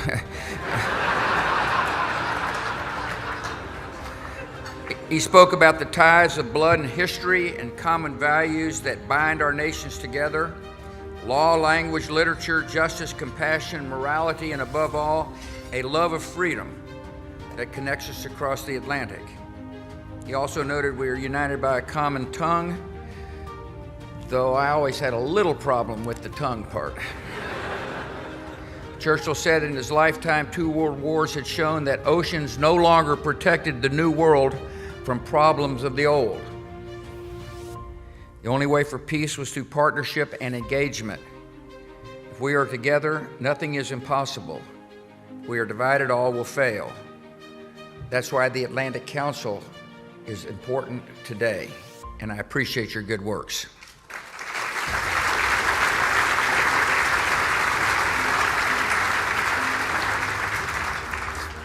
He spoke about the ties of blood and history and common values that bind our nations together: law, language, literature, justice, compassion, morality, and above all, a love of freedom that connects us across the Atlantic. He also noted we are united by a common tongue, though I always had a little problem with the tongue part. Churchill said in his lifetime 2 world wars had shown that oceans no longer protected the new world from problems of the old. The only way for peace was through partnership and engagement. If we are together, nothing is impossible. If we are divided, all will fail. That's why the Atlantic Council is important today, and I appreciate your good works.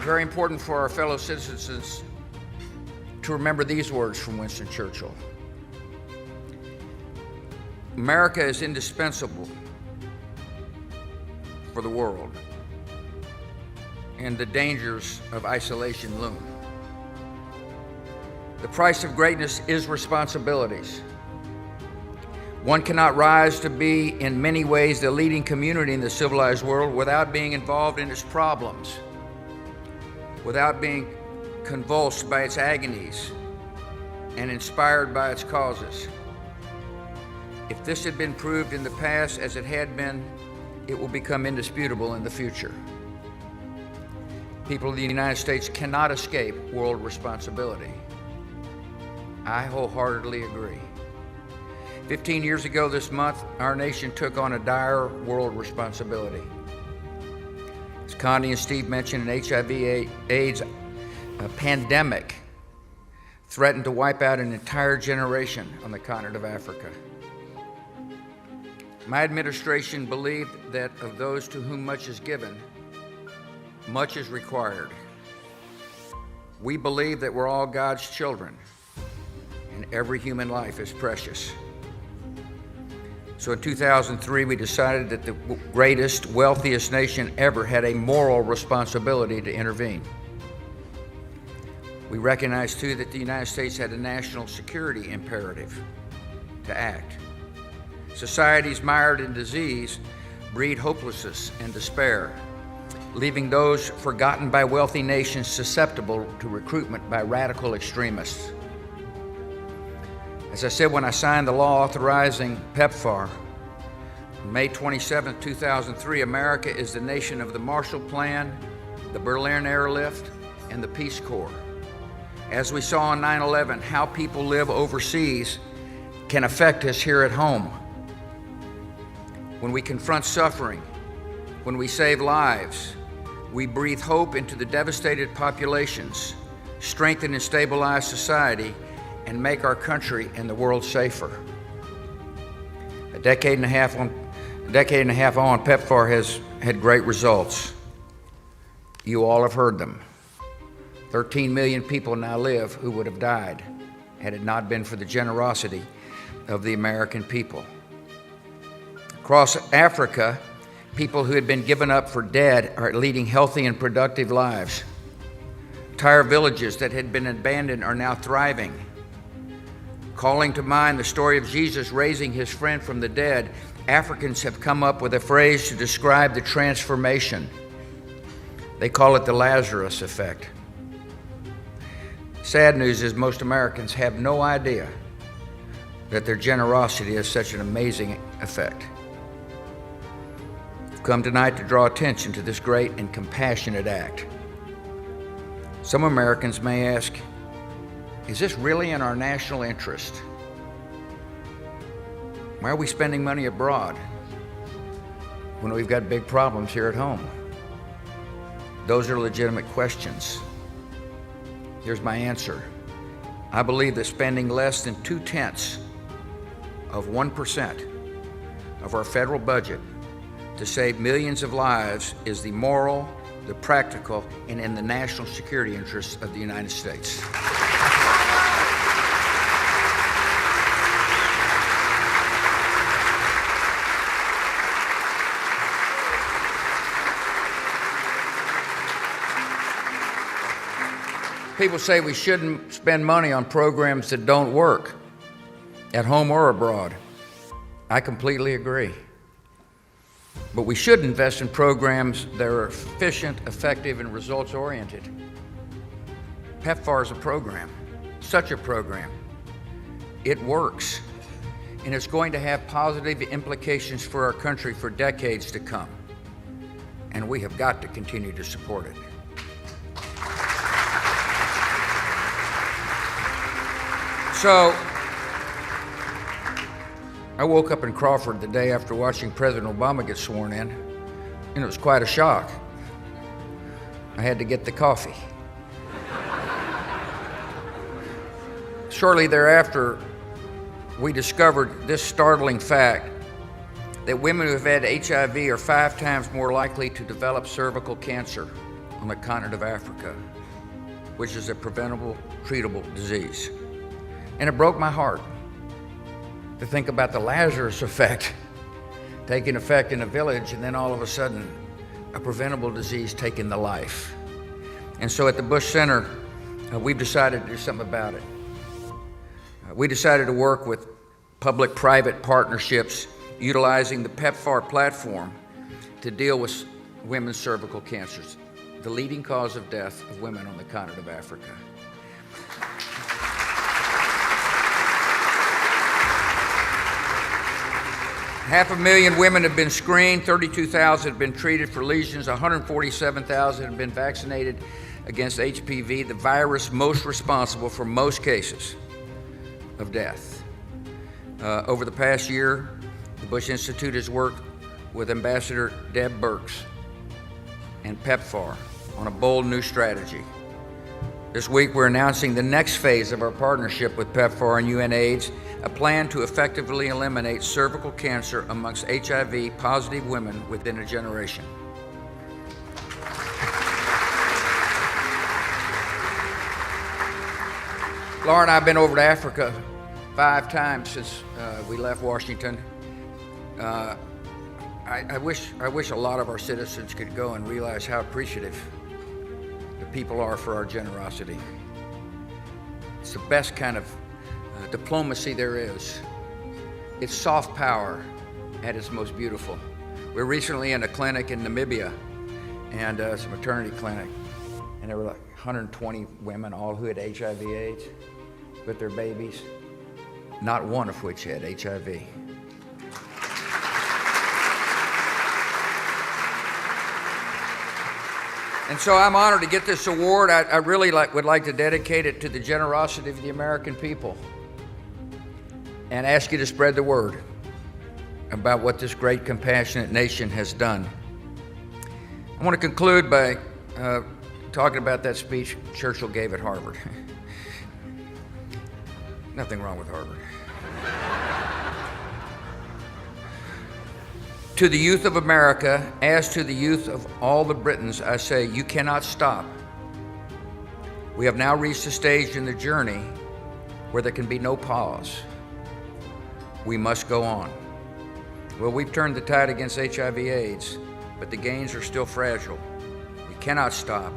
Very important for our fellow citizens to remember these words from Winston Churchill. America is indispensable for the world, and the dangers of isolation loom. The price of greatness is responsibilities. One cannot rise to be, in many ways, the leading community in the civilized world without being involved in its problems, without being convulsed by its agonies and inspired by its causes. If this had been proved in the past as it had been, it will become indisputable in the future. People of the United States cannot escape world responsibility. I wholeheartedly agree. 15 years ago this month, our nation took on a dire world responsibility. As Connie and Steve mentioned, an HIV/AIDS pandemic threatened to wipe out an entire generation on the continent of Africa. My administration believed that of those to whom much is given, much is required. We believe that we're all God's children, and every human life is precious. So in 2003, we decided that the greatest, wealthiest nation ever had a moral responsibility to intervene. We recognized, too, that the United States had a national security imperative to act. Societies mired in disease breed hopelessness and despair, leaving those forgotten by wealthy nations susceptible to recruitment by radical extremists. As I said when I signed the law authorizing PEPFAR, on May 27, 2003, America is the nation of the Marshall Plan, the Berlin Airlift, and the Peace Corps. As we saw on 9/11, how people live overseas can affect us here at home. When we confront suffering, when we save lives, we breathe hope into the devastated populations, strengthen and stabilize society, and make our country and the world safer. A decade and a half on, PEPFAR has had great results. You all have heard them. 13 million people now live who would have died had it not been for the generosity of the American people. Across Africa, people who had been given up for dead are leading healthy and productive lives. Entire villages that had been abandoned are now thriving. Calling to mind the story of Jesus raising his friend from the dead, Africans have come up with a phrase to describe the transformation. They call it the Lazarus effect. Sad news is most Americans have no idea that their generosity has such an amazing effect. I've come tonight to draw attention to this great and compassionate act. Some Americans may ask, is this really in our national interest? Why are we spending money abroad when we've got big problems here at home? Those are legitimate questions. Here's my answer. I believe that spending less than 0.2% of our federal budget to save millions of lives is the moral, the practical, and in the national security interests of the United States. People say we shouldn't spend money on programs that don't work, at home or abroad. I completely agree. But we should invest in programs that are efficient, effective, and results-oriented. PEPFAR is a program, such a program. It works, and it's going to have positive implications for our country for decades to come. And we have got to continue to support it. So, I woke up in Crawford the day after watching President Obama get sworn in, and it was quite a shock. I had to get the coffee. Shortly thereafter, we discovered this startling fact that women who have had HIV are 5 times more likely to develop cervical cancer on the continent of Africa, which is a preventable, treatable disease. And it broke my heart to think about the Lazarus effect taking effect in a village, and then all of a sudden, a preventable disease taking the life. And so at the Bush Center, we've decided to do something about it. We decided to work with public-private partnerships utilizing the PEPFAR platform to deal with women's cervical cancers, the leading cause of death of women on the continent of Africa. 500,000 women have been screened, 32,000 have been treated for lesions, 147,000 have been vaccinated against HPV, the virus most responsible for most cases of death. Over the past year, the Bush Institute has worked with Ambassador Deb Burks and PEPFAR on a bold new strategy. This week, we're announcing the next phase of our partnership with PEPFAR and UNAIDS, a plan to effectively eliminate cervical cancer amongst HIV-positive women within a generation. Laura and I have been over to Africa 5 times since we left Washington. I wish a lot of our citizens could go and realize how appreciative the people are for our generosity. It's the best kind of diplomacy there is. It's soft power at its most beautiful. We were recently in a clinic in Namibia, and it's a maternity clinic, and there were like 120 women, all who had HIV/AIDS, with their babies, not one of which had HIV. And so I'm honored to get this award. I really would like to dedicate it to the generosity of the American people and ask you to spread the word about what this great, compassionate nation has done. I want to conclude by talking about that speech Churchill gave at Harvard. Nothing wrong with Harvard. To the youth of America, as to the youth of all the Britons, I say, you cannot stop. We have now reached a stage in the journey where there can be no pause. We must go on. Well, we've turned the tide against HIV/AIDS, but the gains are still fragile. We cannot stop.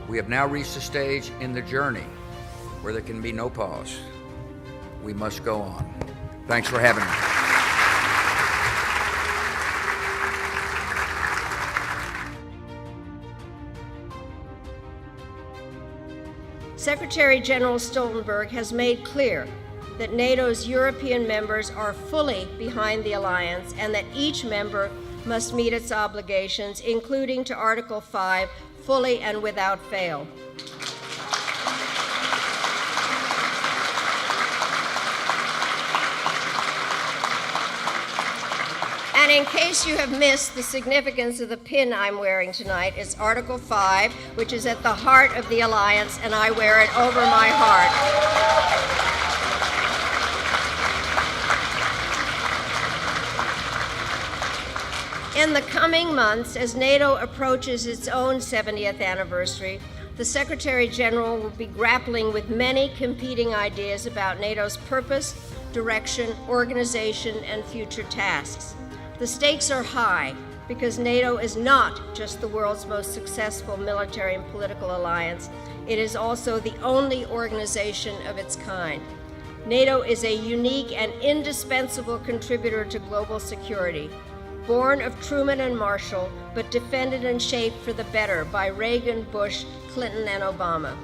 We have now reached a stage in the journey where there can be no pause. we must go on. Thanks for having me. Secretary General Stoltenberg has made clear that NATO's European members are fully behind the alliance and that each member must meet its obligations, including to Article 5, fully and without fail. And in case you have missed the significance of the pin I'm wearing tonight, it's Article 5, which is at the heart of the alliance, and I wear it over my heart. In the coming months, as NATO approaches its own 70th anniversary, the Secretary General will be grappling with many competing ideas about NATO's purpose, direction, organization, and future tasks. The stakes are high because NATO is not just the world's most successful military and political alliance. It is also the only organization of its kind. NATO is a unique and indispensable contributor to global security. Born of Truman and Marshall, but defended and shaped for the better by Reagan, Bush, Clinton, and Obama.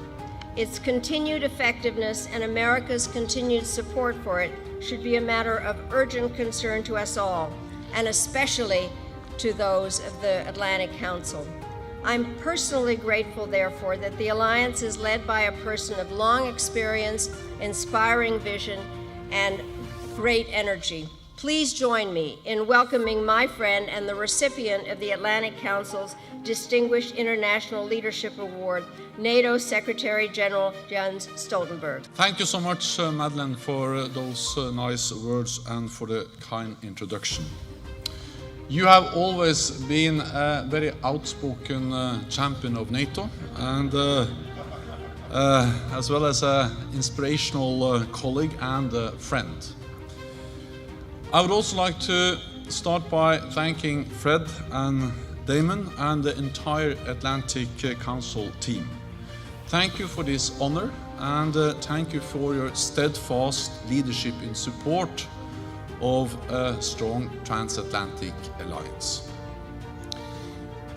Its continued effectiveness and America's continued support for it should be a matter of urgent concern to us all, and especially to those of the Atlantic Council. I'm personally grateful, therefore, that the alliance is led by a person of long experience, inspiring vision, and great energy. Please join me in welcoming my friend and the recipient of the Atlantic Council's Distinguished International Leadership Award, NATO Secretary General Jens Stoltenberg. Thank you so much, Madeleine, for those nice words and for the kind introduction. You have always been a very outspoken champion of NATO, and as well as an inspirational colleague and friend. I would also like to start by thanking Fred and Damon and the entire Atlantic Council team. Thank you for this honor, and thank you for your steadfast leadership in support of a strong transatlantic alliance.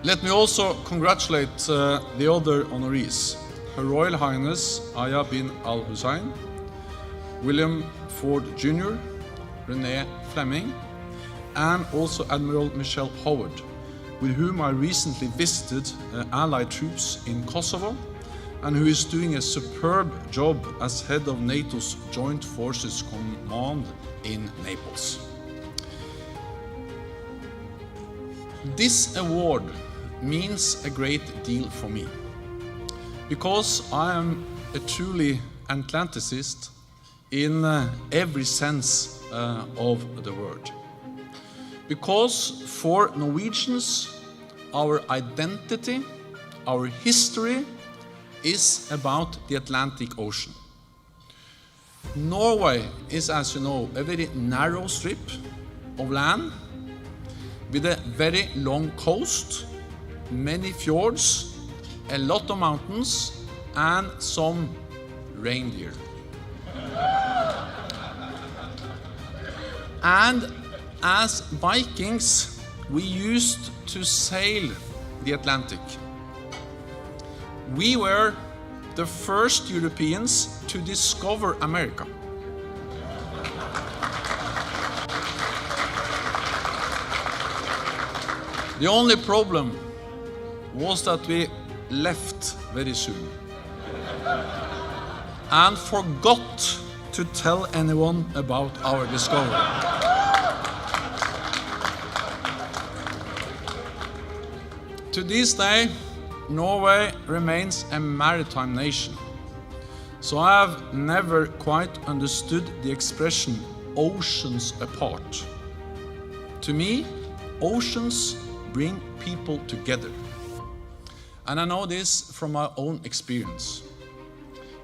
Let me also congratulate the other honorees, Her Royal Highness Aya bin Al Hussein, William Ford Jr., Renee Fleming, and also Admiral Michelle Howard, with whom I recently visited Allied troops in Kosovo, and who is doing a superb job as head of NATO's Joint Forces Command in Naples. This award means a great deal for me, because I am a truly Atlanticist in every sense of the word. Because for Norwegians, our identity, our history is about the Atlantic Ocean. Norway is, as you know, a very narrow strip of land with a very long coast, many fjords, a lot of mountains, and some reindeer. And as Vikings, we used to sail the Atlantic. We were the first Europeans to discover America. The only problem was that we left very soon and forgot to tell anyone about our discovery. To this day, Norway remains a maritime nation, so I have never quite understood the expression oceans apart. To me, oceans bring people together, and I know this from my own experience.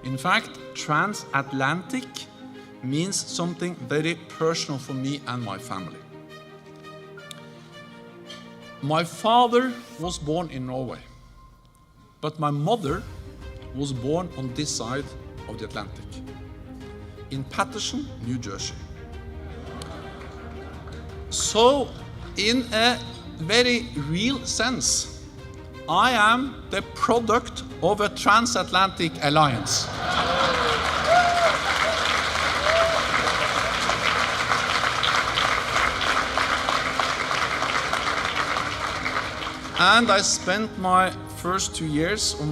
In fact, transatlantic means something very personal for me and my family. My father was born in Norway, but my mother was born on this side of the Atlantic. in Paterson, New Jersey. So, in a very real sense, I am the product of a transatlantic alliance. And I spent my first 2 years of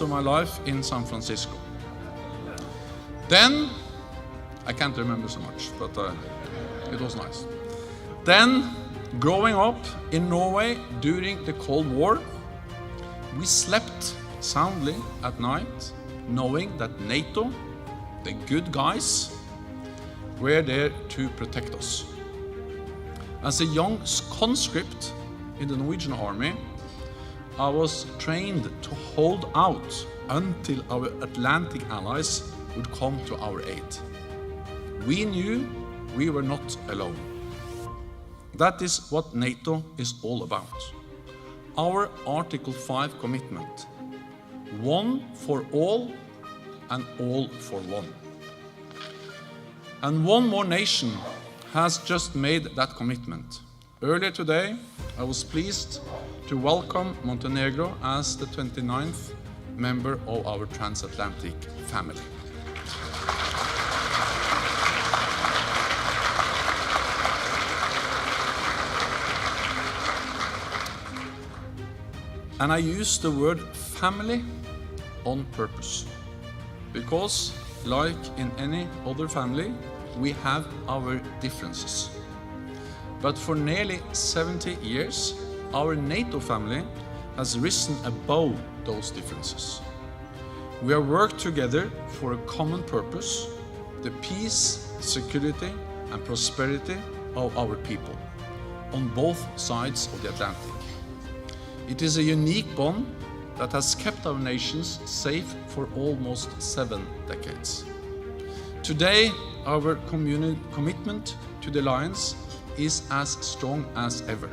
my life in San Francisco. Then, I can't remember so much, but it was nice. Then, growing up in Norway during the Cold War, we slept soundly at night, knowing that NATO, the good guys, were there to protect us. As a young conscript in the Norwegian army, I was trained to hold out until our Atlantic allies would come to our aid. We knew we were not alone. That is what NATO is all about. Our Article 5 commitment, one for all and all for one. And one more nation has just made that commitment. Earlier today, I was pleased to welcome Montenegro as the 29th member of our transatlantic family. And I use the word family on purpose, because like in any other family, we have our differences. But for nearly 70 years, our NATO family has risen above those differences. We have worked together for a common purpose, the peace, security, and prosperity of our people, on both sides of the Atlantic. It is a unique bond that has kept our nations safe for almost 7 decades. Today, our commitment to the alliance is as strong as ever,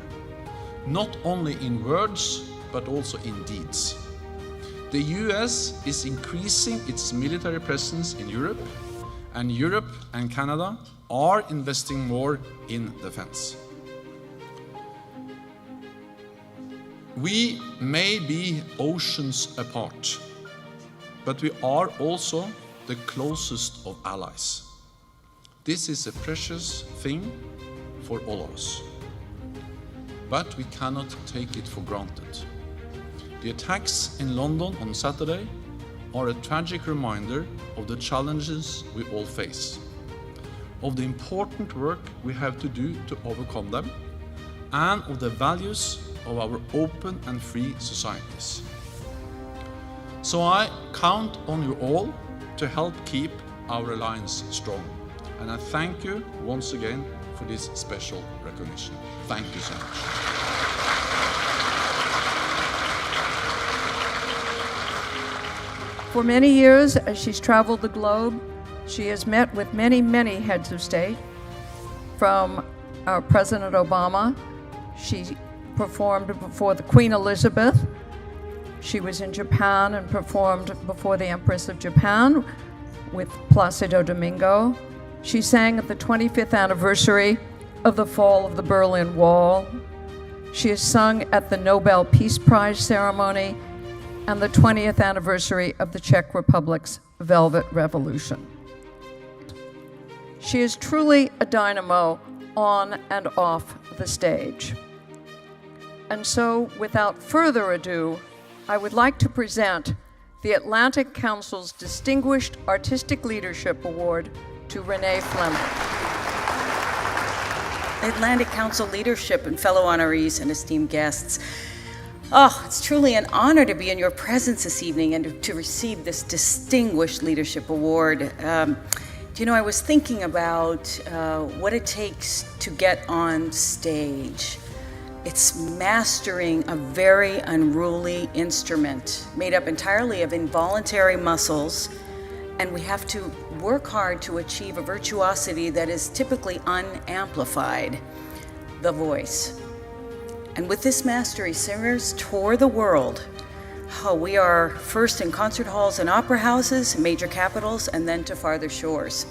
not only in words, but also in deeds. The US is increasing its military presence in Europe, and Europe and Canada are investing more in defense. We may be oceans apart, but we are also the closest of allies. This is a precious thing for all of us, but we cannot take it for granted. The attacks in London on Saturday are a tragic reminder of the challenges we all face, of the important work we have to do to overcome them, and of the values of our open and free societies. So I count on you all to help keep our alliance strong. And I thank you once again for this special recognition. Thank you so much. For many years, as she's traveled the globe, she has met with many, many heads of state. From President Obama, she performed before the Queen Elizabeth. She was in Japan and performed before the Empress of Japan with Placido Domingo. She sang at the 25th anniversary of the fall of the Berlin Wall. She has sung at the Nobel Peace Prize ceremony and the 20th anniversary of the Czech Republic's Velvet Revolution. She is truly a dynamo on and off the stage. And so, without further ado, I would like to present the Atlantic Council's Distinguished Artistic Leadership Award to Renee Fleming. Atlantic Council leadership and fellow honorees and esteemed guests. Oh, it's truly an honor to be in your presence this evening and to receive this Distinguished Leadership Award. I was thinking about what it takes to get on stage. It's mastering a very unruly instrument made up entirely of involuntary muscles, and we have to work hard to achieve a virtuosity that is typically unamplified, the voice. And with this mastery, singers tour the world, We are first in concert halls and opera houses, major capitals, and then to farther shores.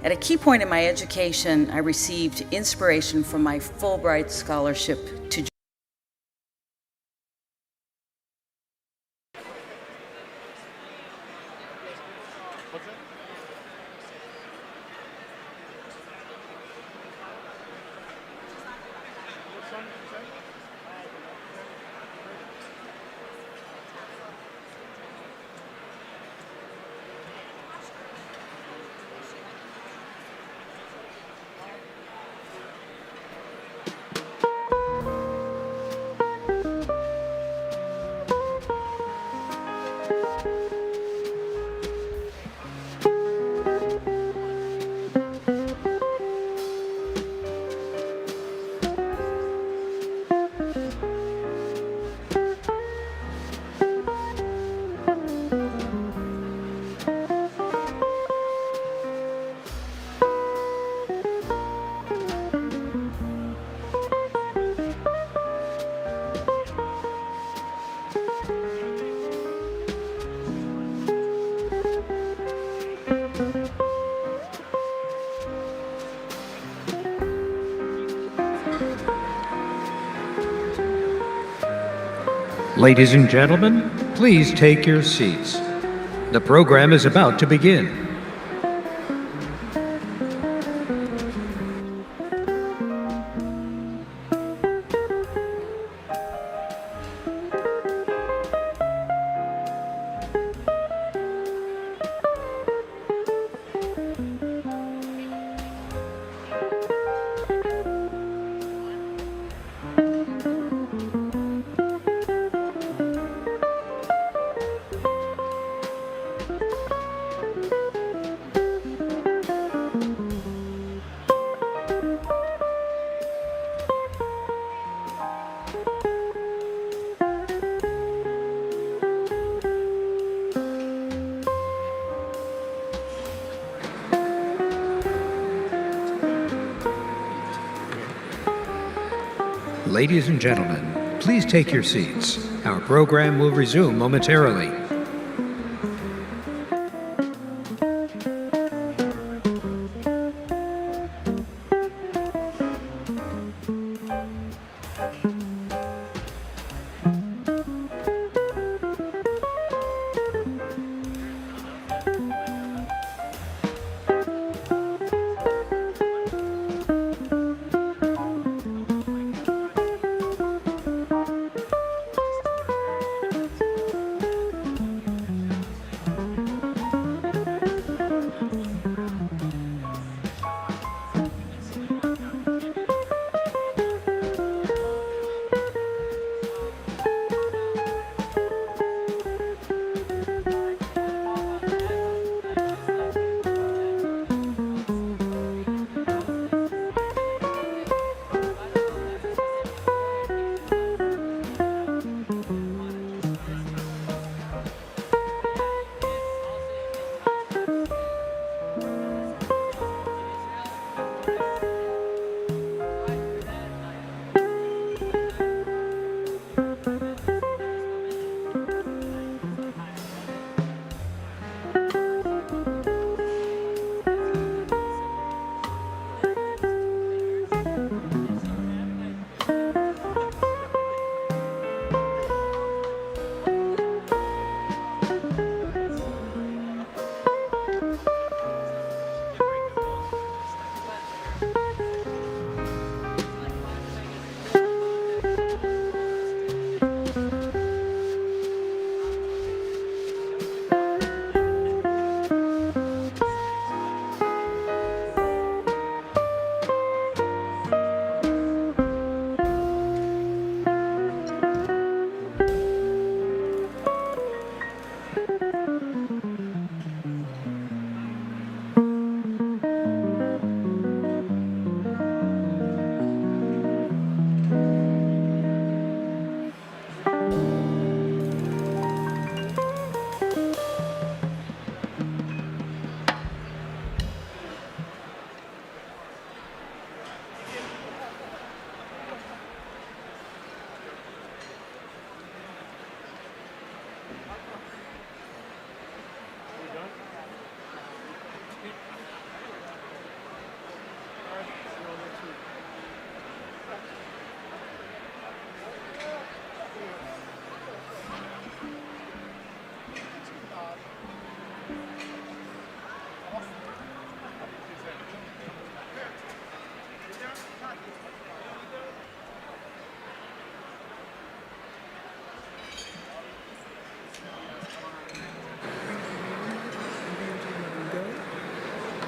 At a key point in my education, I received inspiration from my Fulbright scholarship to Ladies and gentlemen, please take your seats. The program is about to begin. Ladies and gentlemen, please take your seats. Our program will resume momentarily.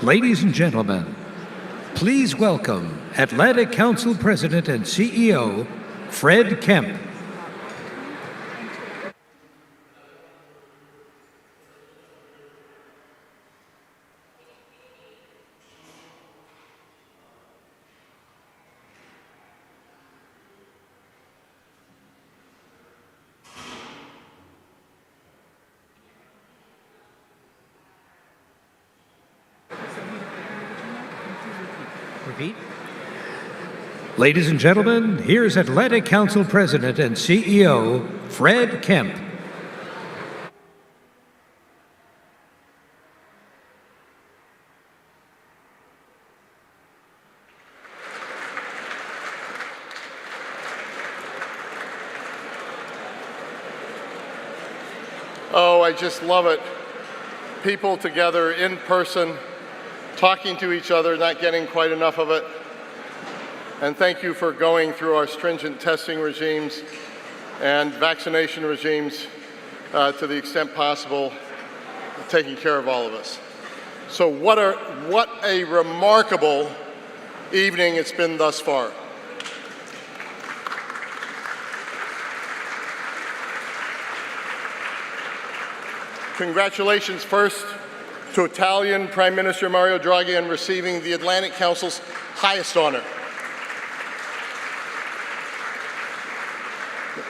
Ladies and gentlemen, please welcome Atlantic Council President and CEO, Fred Kemp. Repeat. Ladies and gentlemen, here's Atlantic Council President and CEO, Fred Kemp. Oh, I just love it. People together in person, talking to each other, not getting quite enough of it. And thank you for going through our stringent testing regimes and vaccination regimes to the extent possible, taking care of all of us. So what a remarkable evening it's been thus far. Congratulations first to Italian Prime Minister Mario Draghi on receiving the Atlantic Council's highest honor.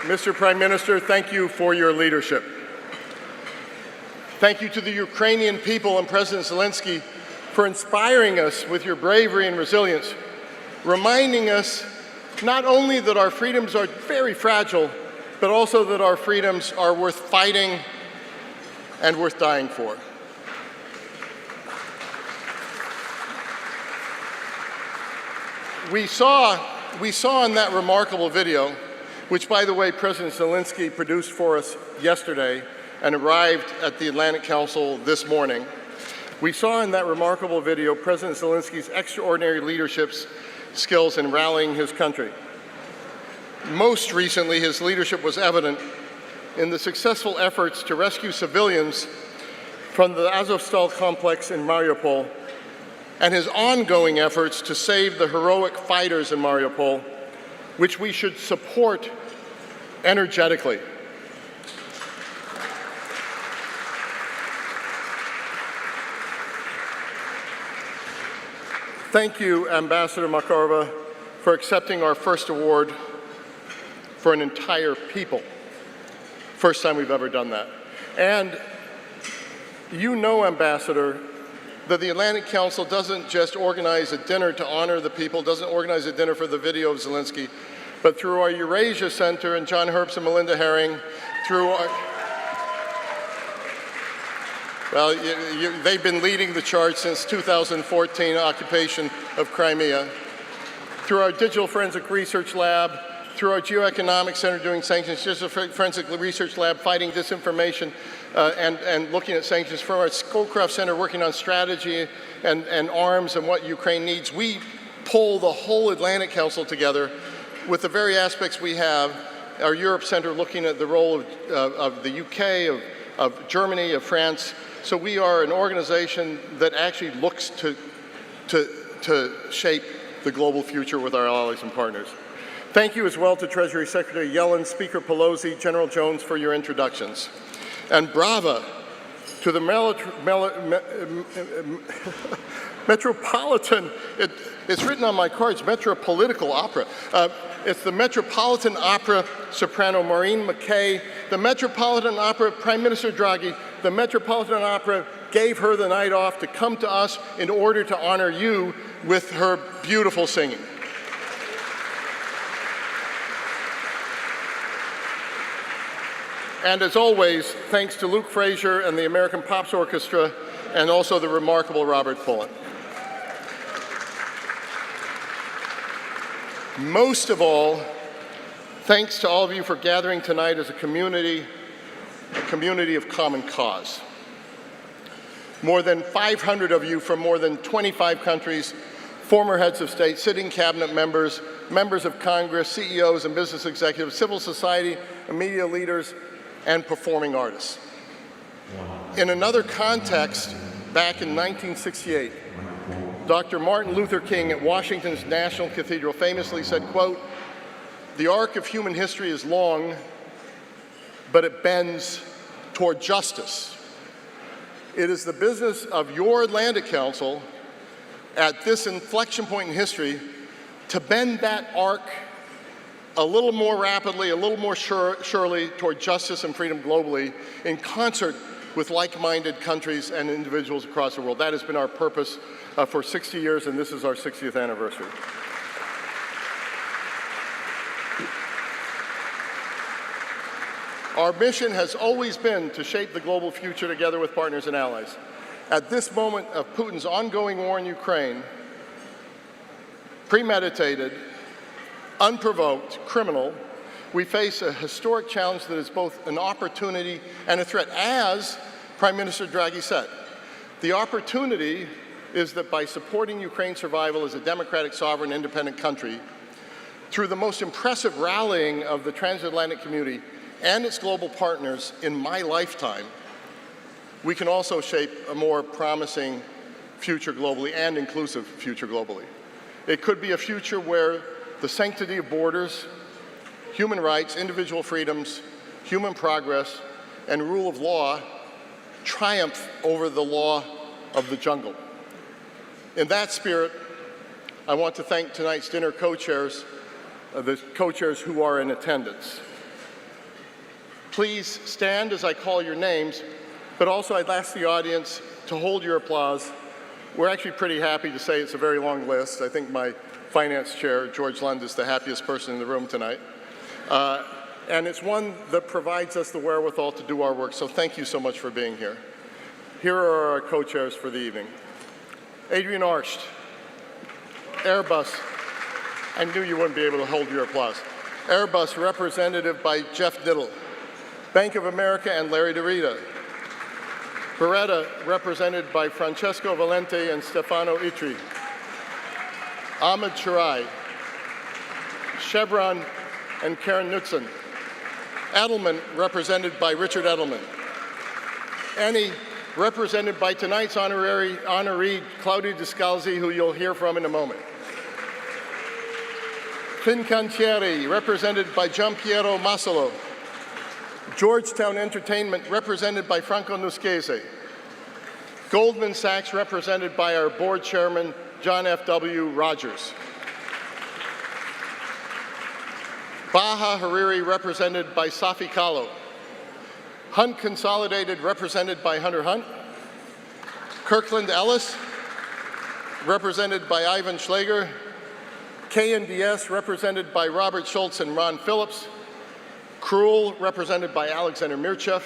Mr. Prime Minister, thank you for your leadership. Thank you to the Ukrainian people and President Zelensky for inspiring us with your bravery and resilience, reminding us not only that our freedoms are very fragile, but also that our freedoms are worth fighting and worth dying for. We saw in that remarkable video, which, by the way, President Zelensky produced for us yesterday and arrived at the Atlantic Council this morning. We saw in that remarkable video President Zelensky's extraordinary leadership skills in rallying his country. Most recently, his leadership was evident in the successful efforts to rescue civilians from the Azovstal complex in Mariupol, and his ongoing efforts to save the heroic fighters in Mariupol, which we should support energetically. Thank you, Ambassador Makarova, for accepting our first award for an entire people. First time we've ever done that. And you know, Ambassador, that the Atlantic Council doesn't just organize a dinner to honor the people, doesn't organize a dinner for the video of Zelensky, but through our Eurasia Center and John Herbst and Melinda Herring, through our, well, they've been leading the charge since 2014 occupation of Crimea, through our Digital Forensic Research Lab, through our Geoeconomic Center doing sanctions, Digital Forensic Research Lab fighting disinformation and looking at sanctions, from our Scowcroft Center working on strategy and arms and what Ukraine needs. We pull the whole Atlantic Council together with the very aspects we have. Our Europe Center looking at the role of the UK, of Germany, of France. So we are an organization that actually looks to shape the global future with our allies and partners. Thank you as well to Treasury Secretary Yellen, Speaker Pelosi, General Jones for your introductions. And brava to the Metropolitan, it's written on my cards, Metropolitical Opera. It's the Metropolitan Opera soprano Maureen McKay, the Metropolitan Opera Prime Minister Draghi. The Metropolitan Opera gave her the night off to come to us in order to honor you with her beautiful singing. And as always, thanks to Luke Frazier and the American Pops Orchestra, and also the remarkable Robert Pullen. Most of all, thanks to all of you for gathering tonight as a community of common cause. More than 500 of you from more than 25 countries, former heads of state, sitting cabinet members, members of Congress, CEOs and business executives, civil society and media leaders, and performing artists. In another context, back in 1968, Dr. Martin Luther King at Washington's National Cathedral famously said, quote, "The arc of human history is long, but it bends toward justice." It is the business of your Atlantic Council at this inflection point in history to bend that arc a little more rapidly, a little more surely toward justice and freedom globally in concert with like-minded countries and individuals across the world. That has been our purpose for 60 years, and this is our 60th anniversary. Our mission has always been to shape the global future together with partners and allies. At this moment of Putin's ongoing war in Ukraine, premeditated, unprovoked, criminal, we face a historic challenge that is both an opportunity and a threat. As Prime Minister Draghi said, the opportunity is that by supporting Ukraine's survival as a democratic, sovereign, independent country, through the most impressive rallying of the transatlantic community and its global partners in my lifetime, we can also shape a more promising future globally and inclusive future globally. It could be a future where the sanctity of borders, human rights, individual freedoms, human progress, and rule of law triumph over the law of the jungle. In that spirit, I want to thank tonight's dinner co-chairs, the co-chairs who are in attendance. Please stand as I call your names, but also I'd ask the audience to hold your applause. We're actually pretty happy to say it's a very long list. I think my finance chair, George Lund, is the happiest person in the room tonight. And it's one that provides us the wherewithal to do our work, so thank you so much for being here. Here are our co-chairs for the evening. Adrian Arsht, Airbus. I knew you wouldn't be able to hold your applause. Airbus, represented by Jeff Diddle. Bank of America and Larry DeRita. Beretta, represented by Francesco Valente and Stefano Itri. Ahmed Shirai. Chevron and Karen Knutson. Edelman, represented by Richard Edelman. Eni, represented by tonight's honoree, Claudia Descalzi, who you'll hear from in a moment. Fincantieri, represented by Giampiero Massolo. Georgetown Entertainment, represented by Franco Nuschese. Goldman Sachs, represented by our board chairman, John F.W. Rogers. Baha Hariri, represented by Safi Kahlo. Hunt Consolidated, represented by Hunter Hunt. Kirkland Ellis, represented by Ivan Schleger. K&DS, represented by Robert Schultz and Ron Phillips. Cruel, represented by Alexander Mirchev.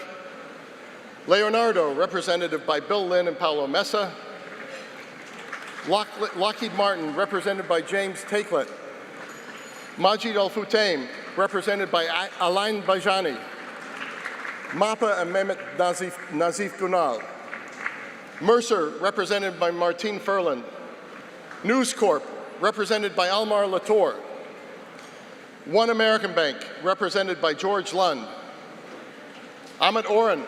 Leonardo, represented by Bill Lynn and Paolo Mesa. Lockheed Martin, represented by James Takelet. Majid Al Futtaim, represented by Alain Bajani. MAPA and Mehmet Nazif Gunal. Mercer, represented by Martine Ferland. News Corp, represented by Almar Latour. One American Bank, represented by George Lund. Amit Oren.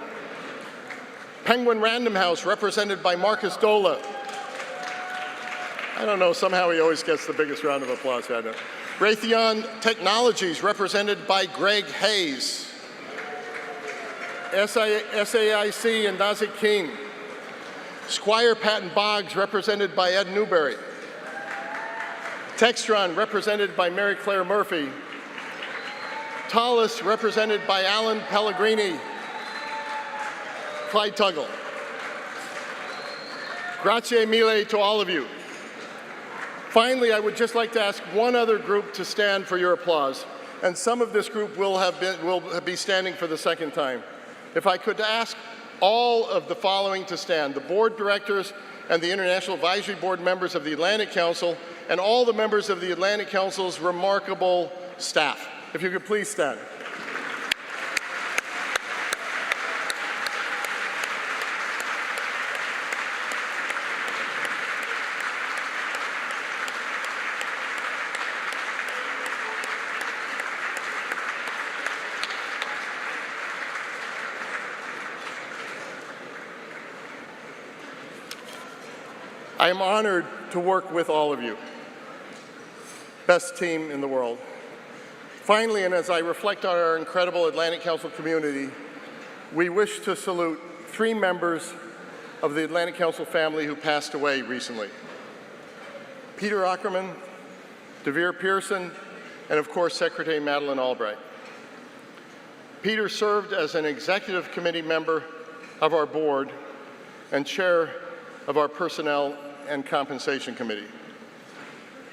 Penguin Random House, represented by Marcus Dola. I don't know, somehow he always gets the biggest round of applause. I know. Raytheon Technologies, represented by Greg Hayes. SAIC and Nazik King. Squire Patton Boggs, represented by Ed Newberry. Textron, represented by Mary Claire Murphy. Thales, represented by Alan Pellegrini. Clyde Tuggle. Grazie mille to all of you. Finally, I would just like to ask one other group to stand for your applause, and some of this group will be standing for the second time. If I could ask all of the following to stand: the board directors and the International Advisory Board members of the Atlantic Council, and all the members of the Atlantic Council's remarkable staff. If you could please stand. I am honored to work with all of you. Best team in the world. Finally, and as I reflect on our incredible Atlantic Council community, we wish to salute 3 members of the Atlantic Council family who passed away recently. Peter Ackerman, DeVere Pearson, and of course, Secretary Madeleine Albright. Peter served as an executive committee member of our board and chair of our Personnel and Compensation Committee.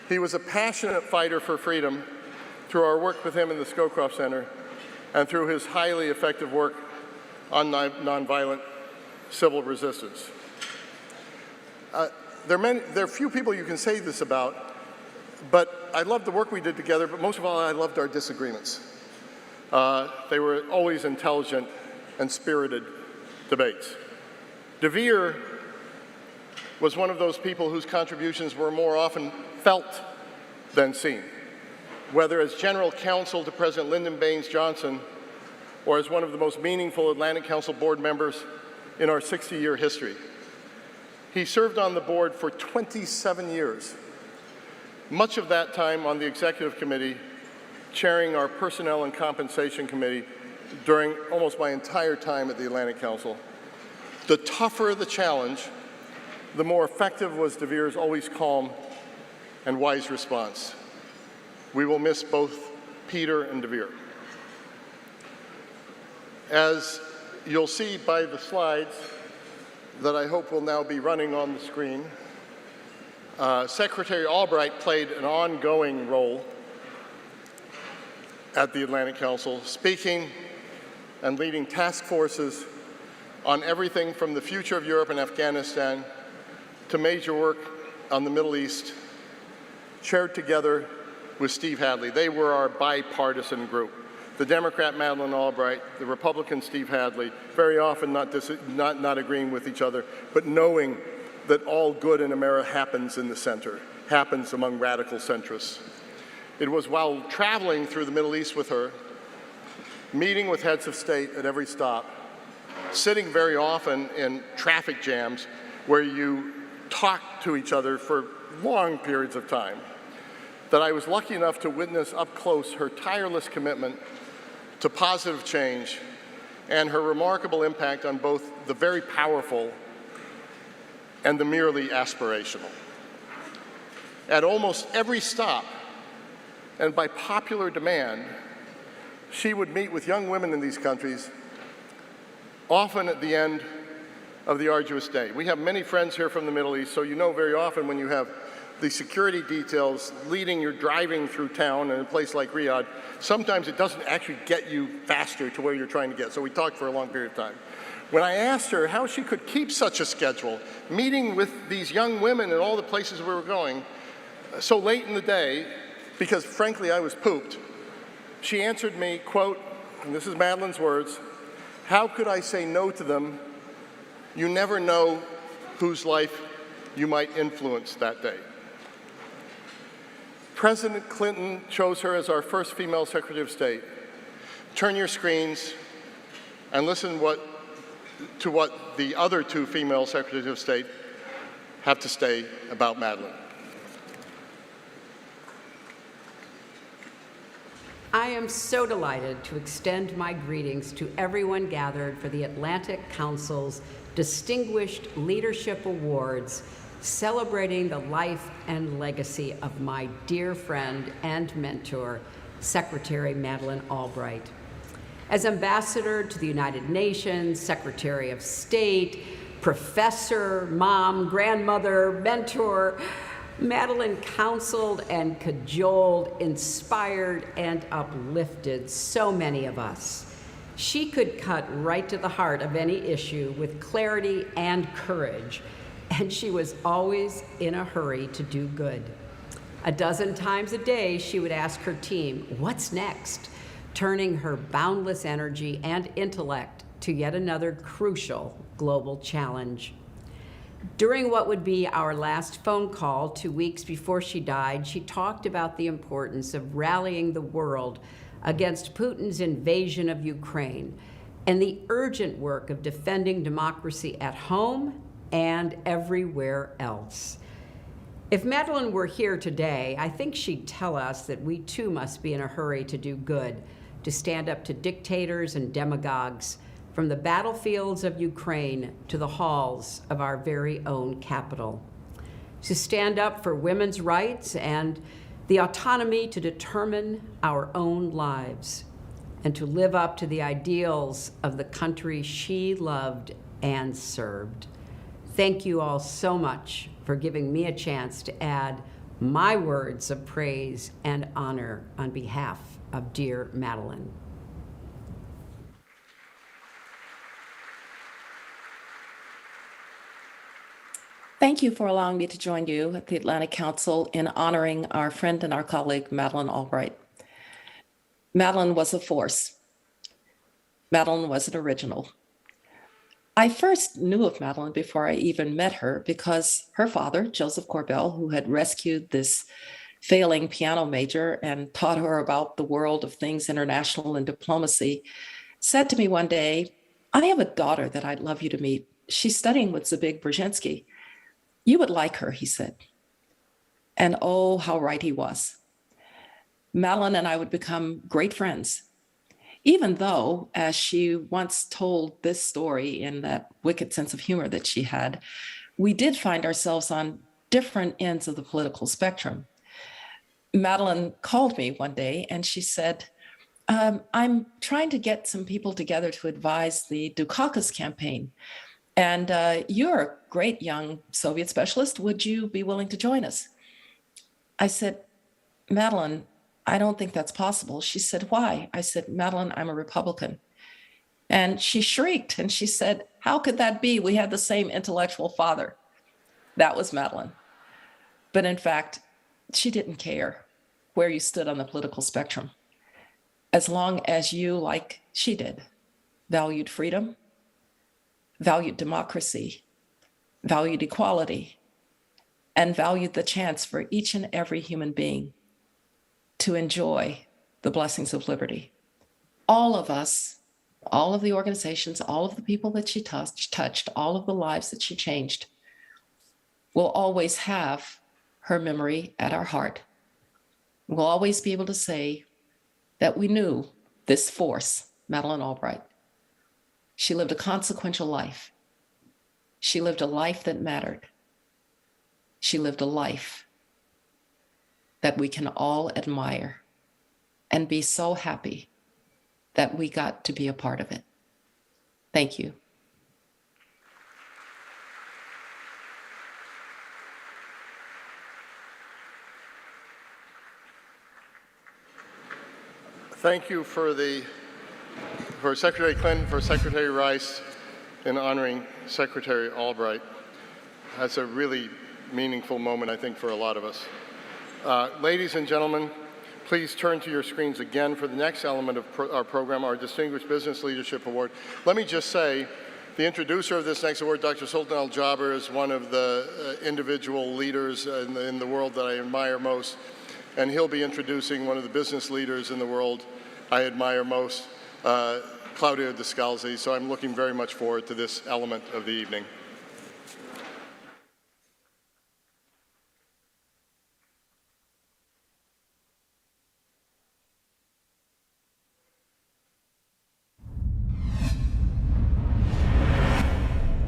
He was a passionate fighter for freedom through our work with him in the Scowcroft Center and through his highly effective work on nonviolent civil resistance. There are few people you can say this about, but I loved the work we did together, but most of all, I loved our disagreements. They were always intelligent and spirited debates. DeVere was one of those people whose contributions were more often felt than seen, whether as general counsel to President Lyndon Baines Johnson or as one of the most meaningful Atlantic Council board members in our 60-year history. He served on the board for 27 years, much of that time on the executive committee, chairing our Personnel and Compensation Committee during almost my entire time at the Atlantic Council. The tougher the challenge, the more effective was DeVere's always calm and wise response. We will miss both Peter and DeVere. As you'll see by the slides that I hope will now be running on the screen, Secretary Albright played an ongoing role at the Atlantic Council, speaking and leading task forces on everything from the future of Europe and Afghanistan to major work on the Middle East, chaired together with Steve Hadley. They were our bipartisan group. The Democrat Madeleine Albright, the Republican Steve Hadley, very often not agreeing with each other, but knowing that all good in America happens in the center, happens among radical centrists. It was while traveling through the Middle East with her, meeting with heads of state at every stop, sitting very often in traffic jams where you talk to each other for long periods of time, that I was lucky enough to witness up close her tireless commitment to positive change and her remarkable impact on both the very powerful and the merely aspirational. At almost every stop, and by popular demand, she would meet with young women in these countries, often at the end of the arduous day. We have many friends here from the Middle East, so you know very often when you have the security details leading your driving through town in a place like Riyadh, sometimes it doesn't actually get you faster to where you're trying to get. So we talked for a long period of time. When I asked her how she could keep such a schedule, meeting with these young women in all the places we were going so late in the day, because frankly I was pooped, she answered me, quote, and this is Madeleine's words, "How could I say no to them? You never know whose life you might influence that day." President Clinton chose her as our first female Secretary of State. Turn your screens and listen to what the other 2 female Secretaries of State have to say about Madeleine. I am so delighted to extend my greetings to everyone gathered for the Atlantic Council's Distinguished Leadership Awards, celebrating the life and legacy of my dear friend and mentor, Secretary Madeleine Albright. As Ambassador to the United Nations, Secretary of State, professor, mom, grandmother, mentor, Madeleine counseled and cajoled, inspired and uplifted so many of us. She could cut right to the heart of any issue with clarity and courage, and she was always in a hurry to do good. A dozen times a day, she would ask her team, "What's next?" turning her boundless energy and intellect to yet another crucial global challenge. During what would be our last phone call 2 weeks before she died, she talked about the importance of rallying the world against Putin's invasion of Ukraine and the urgent work of defending democracy at home and everywhere else. If Madeline were here today, I think she'd tell us that we too must be in a hurry to do good, to stand up to dictators and demagogues, from the battlefields of Ukraine to the halls of our very own capital, to stand up for women's rights and the autonomy to determine our own lives, and to live up to the ideals of the country she loved and served. Thank you all so much for giving me a chance to add my words of praise and honor on behalf of dear Madeline. Thank you for allowing me to join you at the Atlantic Council in honoring our friend and our colleague, Madeleine Albright. Madeline was a force. Madeline was an original. I first knew of Madeline before I even met her because her father, Joseph Corbell, who had rescued this failing piano major and taught her about the world of things international and diplomacy, said to me one day, "I have a daughter that I'd love you to meet. She's studying with Zbig Brzezinski. You would like her," he said. And oh, how right he was. Madeline and I would become great friends, even though, as she once told this story in that wicked sense of humor that she had, we did find ourselves on different ends of the political spectrum. Madeline called me one day and she said, I'm trying to get some people together to advise the Dukakis campaign. And you're a great young Soviet specialist. Would you be willing to join us? I said, Madeline, I don't think that's possible. She said, why? I said, Madeline, I'm a Republican. And she shrieked and she said, how could that be? We had the same intellectual father. That was Madeline. But in fact, she didn't care where you stood on the political spectrum, as long as you, like she did, valued freedom, valued democracy, valued equality, and valued the chance for each and every human being to enjoy the blessings of liberty. All of us, all of the organizations, all of the people that she touched, all of the lives that she changed, will always have her memory at our heart. We'll always be able to say that we knew this force, Madeleine Albright. She lived a consequential life. She lived a life that mattered. She lived a life that we can all admire and be so happy that we got to be a part of it. Thank you. Thank you for Secretary Clinton, for Secretary Rice, in honoring Secretary Albright. That's a really meaningful moment, I think, for a lot of us. Ladies and gentlemen, please turn to your screens again for the next element of our program, our Distinguished Business Leadership Award. Let me just say, the introducer of this next award, Dr. Sultan Al-Jaber, is one of the individual leaders in the world that I admire most, and he'll be introducing one of the business leaders in the world I admire most, Claudio Descalzi. So I'm looking very much forward to this element of the evening.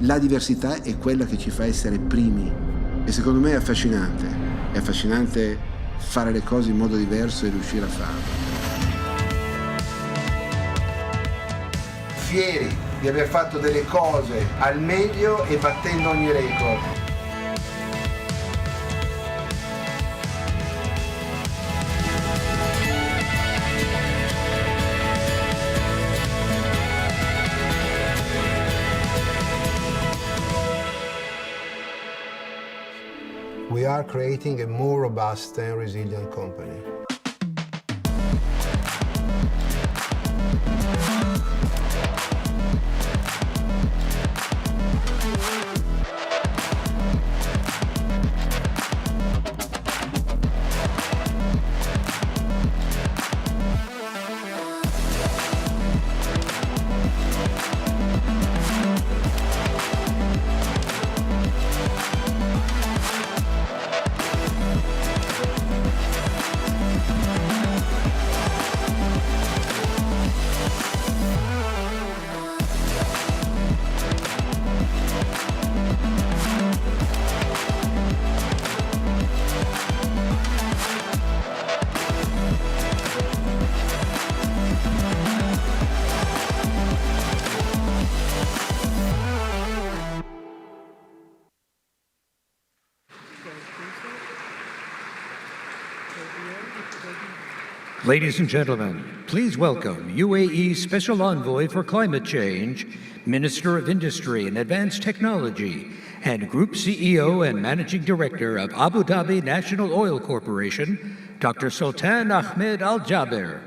La diversità è quella che ci fa essere primi e secondo me è affascinante fare le cose in modo diverso e riuscire a farlo. Fieri di aver fatto delle cose al meglio e battendo ogni record. We are creating a more robust and resilient company. Ladies and gentlemen, please welcome UAE Special Envoy for Climate Change, Minister of Industry and Advanced Technology, and Group CEO and Managing Director of Abu Dhabi National Oil Corporation, Dr. Sultan Ahmed Al Jaber.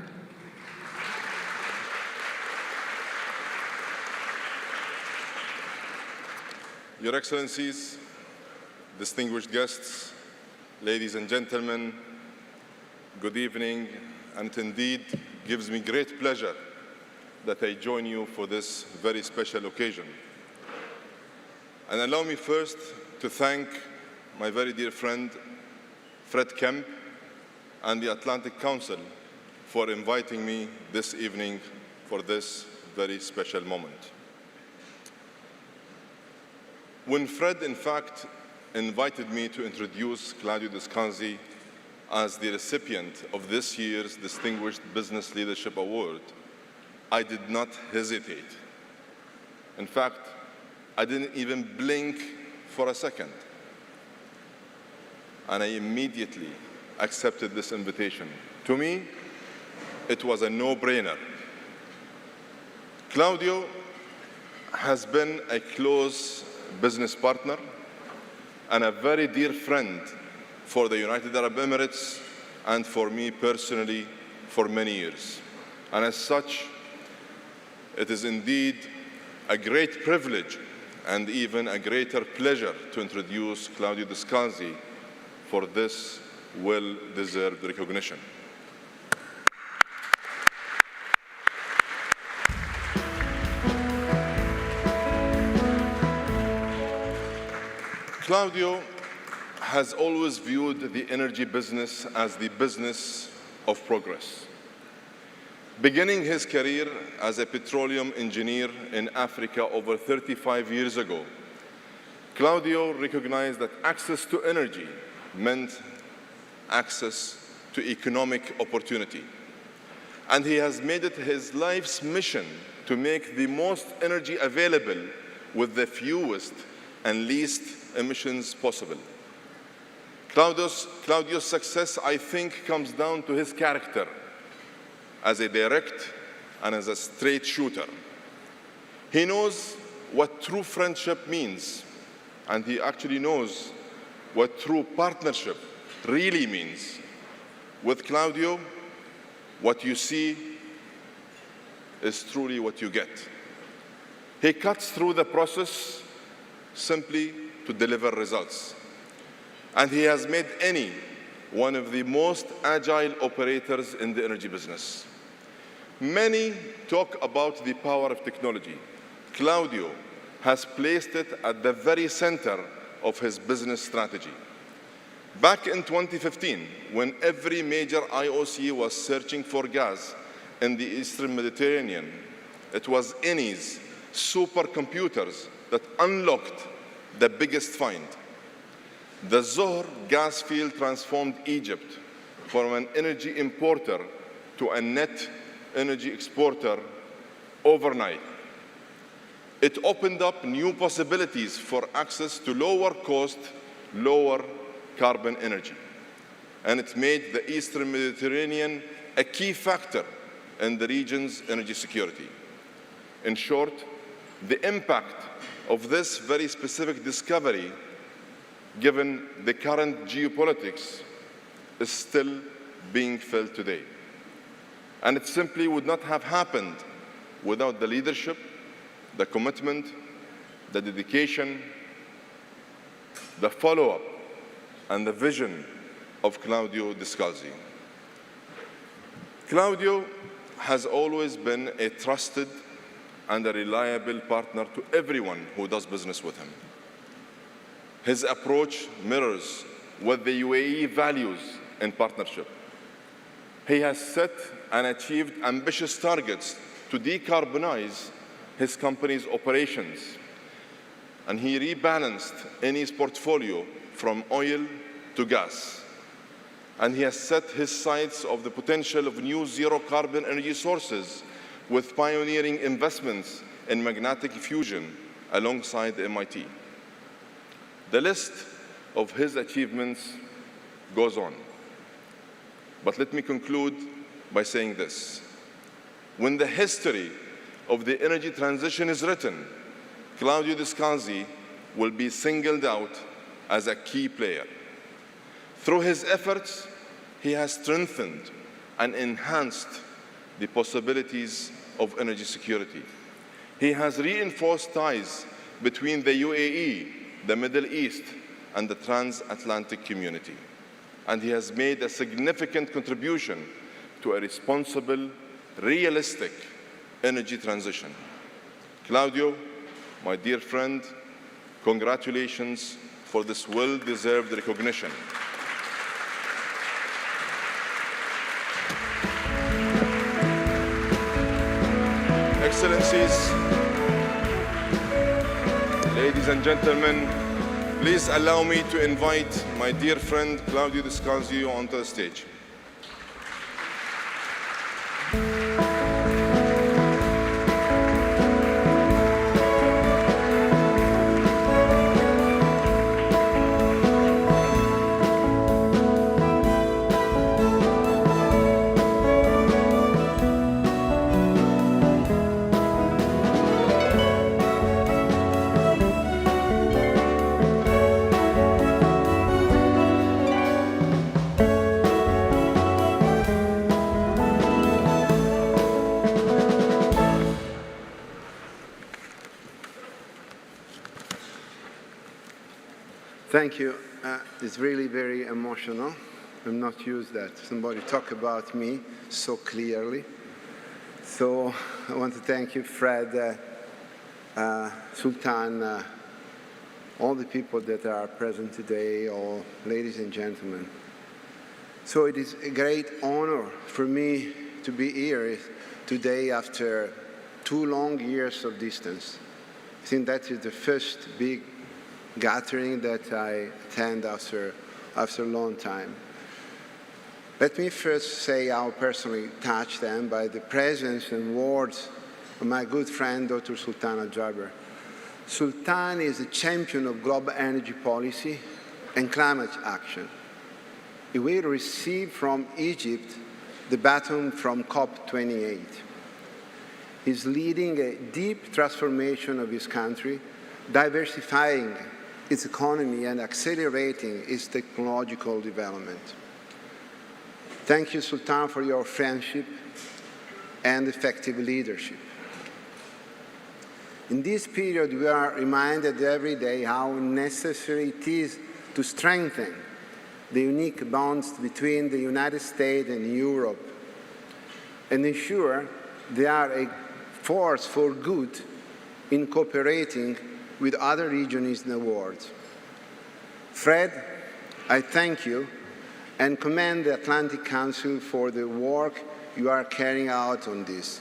Your Excellencies, distinguished guests, ladies and gentlemen, good evening, and it indeed gives me great pleasure that I join you for this very special occasion. And allow me first to thank my very dear friend, Fred Kemp, and the Atlantic Council for inviting me this evening for this very special moment. When Fred, in fact, invited me to introduce Claudio Descanzi as the recipient of this year's Distinguished Business Leadership Award, I did not hesitate. In fact, I didn't even blink for a second. And I immediately accepted this invitation. To me, it was a no-brainer. Claudio has been a close business partner and a very dear friend for the United Arab Emirates and for me personally for many years. And as such, it is indeed a great privilege and even a greater pleasure to introduce Claudio Descanzi for this well-deserved recognition. Claudio has always viewed the energy business as the business of progress. Beginning his career as a petroleum engineer in Africa over 35 years ago, Claudio recognized that access to energy meant access to economic opportunity. And he has made it his life's mission to make the most energy available with the fewest and least emissions possible. Claudio's success, I think, comes down to his character as a direct and as a straight shooter. He knows what true friendship means, and he actually knows what true partnership really means. With Claudio, what you see is truly what you get. He cuts through the process simply to deliver results. And he has made Eni one of the most agile operators in the energy business. Many talk about the power of technology. Claudio has placed it at the very center of his business strategy. Back in 2015, when every major IOC was searching for gas in the Eastern Mediterranean, it was Eni's supercomputers that unlocked the biggest find. The Zohr gas field transformed Egypt from an energy importer to a net energy exporter overnight. It opened up new possibilities for access to lower cost, lower carbon energy. And it made the Eastern Mediterranean a key factor in the region's energy security. In short, the impact of this very specific discovery, given the current geopolitics, is still being felt today. And it simply would not have happened without the leadership, the commitment, the dedication, the follow-up, and the vision of Claudio Descanzi. Claudio has always been a trusted and a reliable partner to everyone who does business with him. His approach mirrors what the UAE values in partnership. He has set and achieved ambitious targets to decarbonize his company's operations, and he rebalanced Eni's portfolio from oil to gas. And he has set his sights on the potential of new zero-carbon energy sources with pioneering investments in magnetic fusion alongside MIT. The list of his achievements goes on. But let me conclude by saying this. When the history of the energy transition is written, Claudio Descalzi will be singled out as a key player. Through his efforts, he has strengthened and enhanced the possibilities of energy security. He has reinforced ties between the UAE, the Middle East, and the transatlantic community. And he has made a significant contribution to a responsible, realistic energy transition. Claudio, my dear friend, congratulations for this well-deserved recognition. Excellencies, ladies and gentlemen, please allow me to invite my dear friend Claudio Descalzi onto the stage. Thank you. It's really very emotional. I'm not used that somebody talk about me so clearly. So I want to thank you, Fred, Sultan, all the people that are present today, all ladies and gentlemen. So it is a great honor for me to be here today after 2 long years of distance. I think that is the first big gathering that I attend after a long time. Let me first say how personally touched I am by the presence and words of my good friend, Dr. Sultan Al-Jaber. Sultan is a champion of global energy policy and climate action. He will receive from Egypt the baton from COP28. He's leading a deep transformation of his country, diversifying its economy and accelerating its technological development. Thank you, Sultan, for your friendship and effective leadership. In this period, we are reminded every day how necessary it is to strengthen the unique bonds between the United States and Europe and ensure they are a force for good in cooperating with other regions in the world. Fred, I thank you and commend the Atlantic Council for the work you are carrying out on this.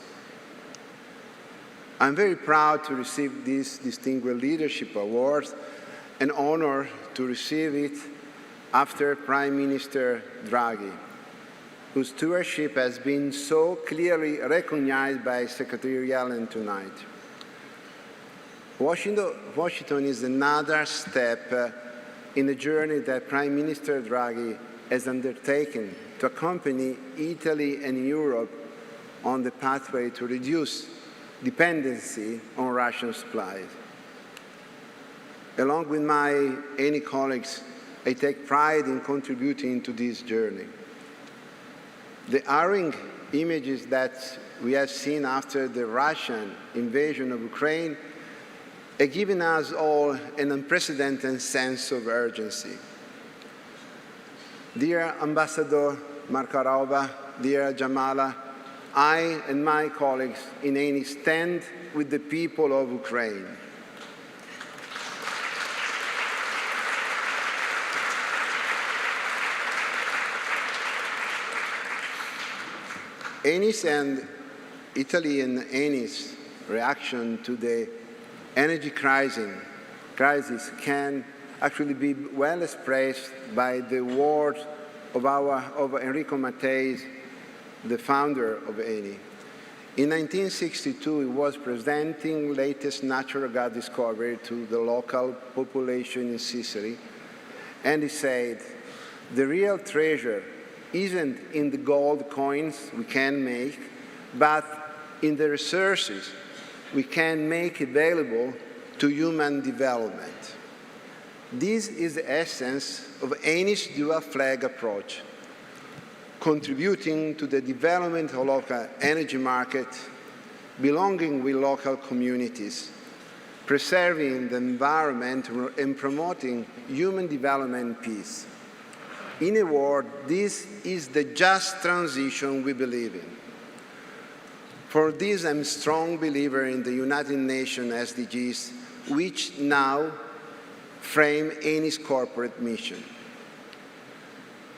I'm very proud to receive this Distinguished Leadership Award, an honor to receive it after Prime Minister Draghi, whose stewardship has been so clearly recognized by Secretary Yellen tonight. Washington is another step in the journey that Prime Minister Draghi has undertaken to accompany Italy and Europe on the pathway to reduce dependency on Russian supplies. Along with my Eni colleagues, I take pride in contributing to this journey. The harrowing images that we have seen after the Russian invasion of Ukraine have given us all an unprecedented sense of urgency. Dear Ambassador Markarova, dear Jamala, I and my colleagues in Eni stand with the people of Ukraine. Eni's and Italy and Eni's reaction to the energy crisis can actually be well expressed by the words of Enrico Mattei, the founder of Eni. In 1962, he was presenting latest natural gas discovery to the local population in Sicily, and he said, "The real treasure isn't in the gold coins we can make, but in the resources we can make available to human development. This is the essence of any dual flag approach, contributing to the development of local energy market, belonging with local communities, preserving the environment and promoting human development and peace. In a word, this is the just transition we believe in. For this, I'm a strong believer in the United Nations SDGs, which now frame any corporate mission.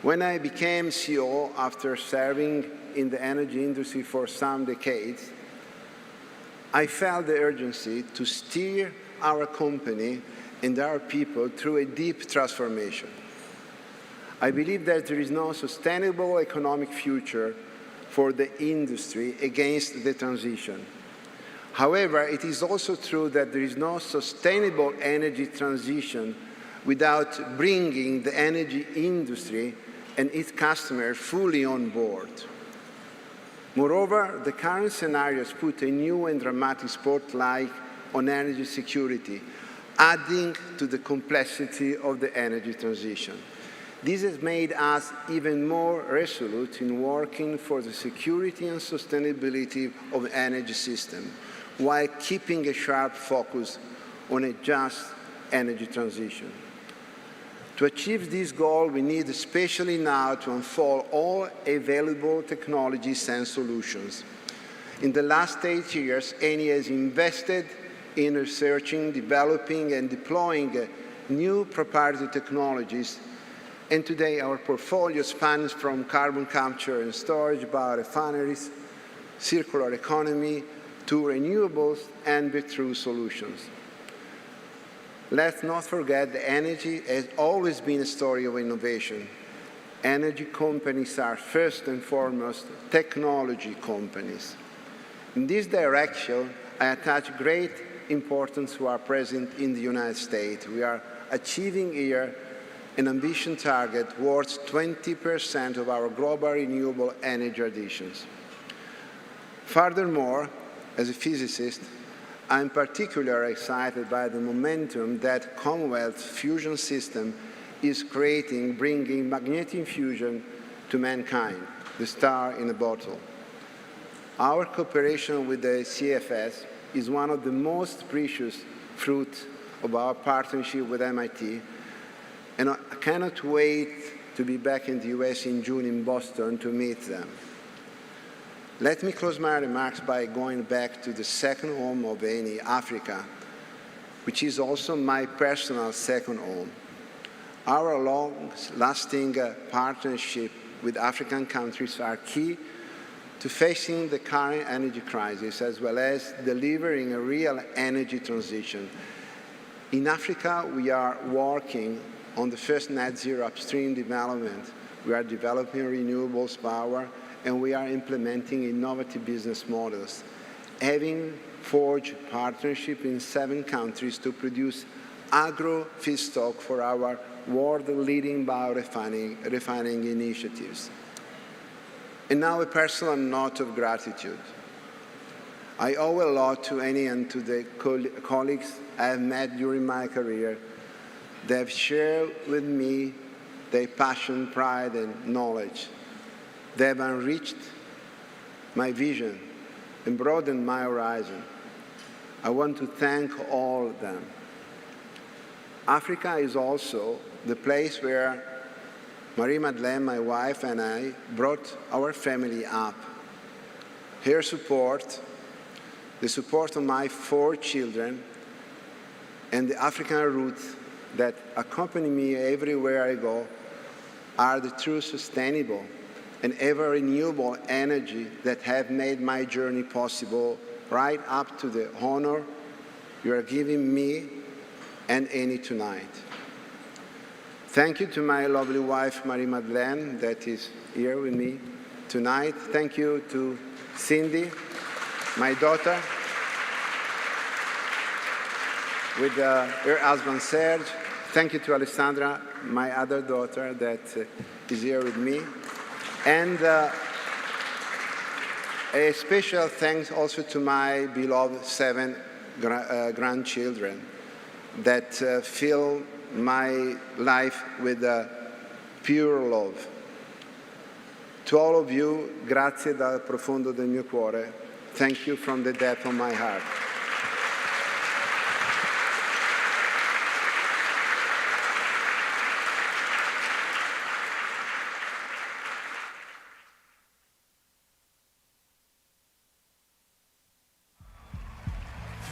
When I became CEO after serving in the energy industry for some decades, I felt the urgency to steer our company and our people through a deep transformation. I believe that there is no sustainable economic future for the industry against the transition. However, it is also true that there is no sustainable energy transition without bringing the energy industry and its customers fully on board. Moreover, the current scenarios put a new and dramatic spotlight on energy security, adding to the complexity of the energy transition. This has made us even more resolute in working for the security and sustainability of the energy system, while keeping a sharp focus on a just energy transition. To achieve this goal, we need, especially now, to unfold all available technologies and solutions. In the last 8 years, Eni has invested in researching, developing, and deploying new proprietary technologies, and today our portfolio spans from carbon capture and storage, biorefineries, circular economy, to renewables and breakthrough solutions. Let's not forget that energy has always been a story of innovation. Energy companies are first and foremost technology companies. In this direction, I attach great importance to our presence in the United States. We are achieving here an ambition target worth 20% of our global renewable energy additions. Furthermore, as a physicist, I'm particularly excited by the momentum that Commonwealth's fusion system is creating, bringing magnetic fusion to mankind, the star in a bottle. Our cooperation with the CFS is one of the most precious fruits of our partnership with MIT, and I cannot wait to be back in the US in June in Boston to meet them. Let me close my remarks by going back to the second home of Eni, Africa, which is also my personal second home. Our long-lasting partnership with African countries are key to facing the current energy crisis, as well as delivering a real energy transition. In Africa, we are working on the first net zero upstream development. We are developing renewables power, and we are implementing innovative business models, having forged partnerships in 7 countries to produce agro feedstock for our world-leading biorefining initiatives. And now a personal note of gratitude. I owe a lot to Eni and to the colleagues I have met during my career. They have shared with me their passion, pride, and knowledge. They have enriched my vision and broadened my horizon. I want to thank all of them. Africa is also the place where Marie-Madeleine, my wife, and I brought our family up. Her support, the support of my 4 children, and the African roots that accompany me everywhere I go are the true sustainable and ever renewable energy that have made my journey possible, right up to the honor you are giving me and Eni tonight. Thank you to my lovely wife, Marie-Madeleine, that is here with me tonight. Thank you to Cindy, my daughter, with her husband, Serge. Thank you to Alessandra, my other daughter, that is here with me. And a special thanks also to my beloved 7 grandchildren that fill my life with pure love. To all of you, grazie dal profondo del mio cuore. Thank you from the depth of my heart.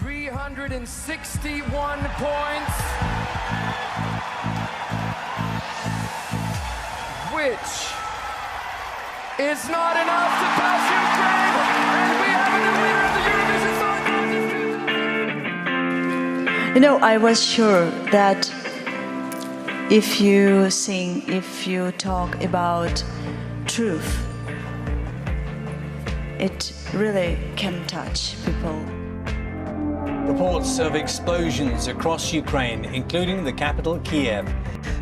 $361 points, which is not enough to pass Ukraine, and we have a new winner of the Eurovision Song Contest. You know, I was sure that if you sing, if you talk about truth, it really can touch people. Reports of explosions across Ukraine, including the capital, Kiev.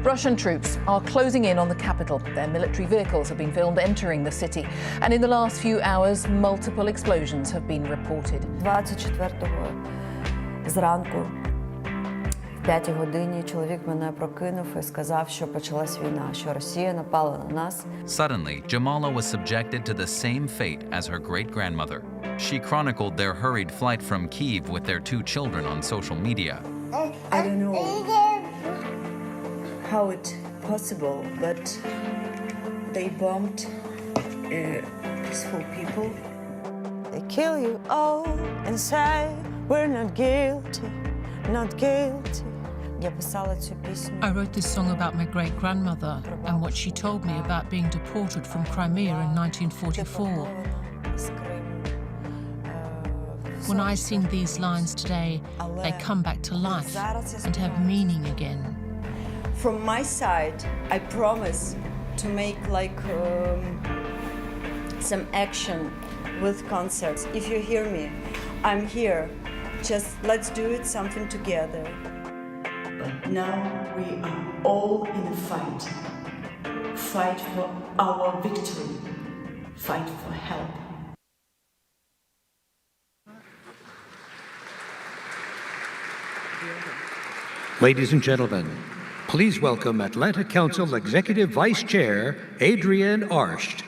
Russian troops are closing in on the capital. Their military vehicles have been filmed entering the city. And in the last few hours, multiple explosions have been reported. 24-го зранку, в 5-й годині, чоловік мене прокинув і сказав, що почалась війна, що Росія напала на нас. Suddenly, Jamala was subjected to the same fate as her great-grandmother. She chronicled their hurried flight from Kyiv with their 2 children on social media. I don't know how it's possible, but they bombed peaceful people. They kill you all and say we're not guilty, not guilty. Я писала цю пісню. I wrote this song about my great-grandmother and what she told me about being deported from Crimea in 1944. When I sing these lines today, they come back to life and have meaning again. From my side, I promise to make like some action with concerts. If you hear me, I'm here. Just let's do it something together. But now we are all in a fight. Fight for our victory. Fight for help. Ladies and gentlemen, please welcome Atlanta Council Executive Vice Chair Adrienne Arsht.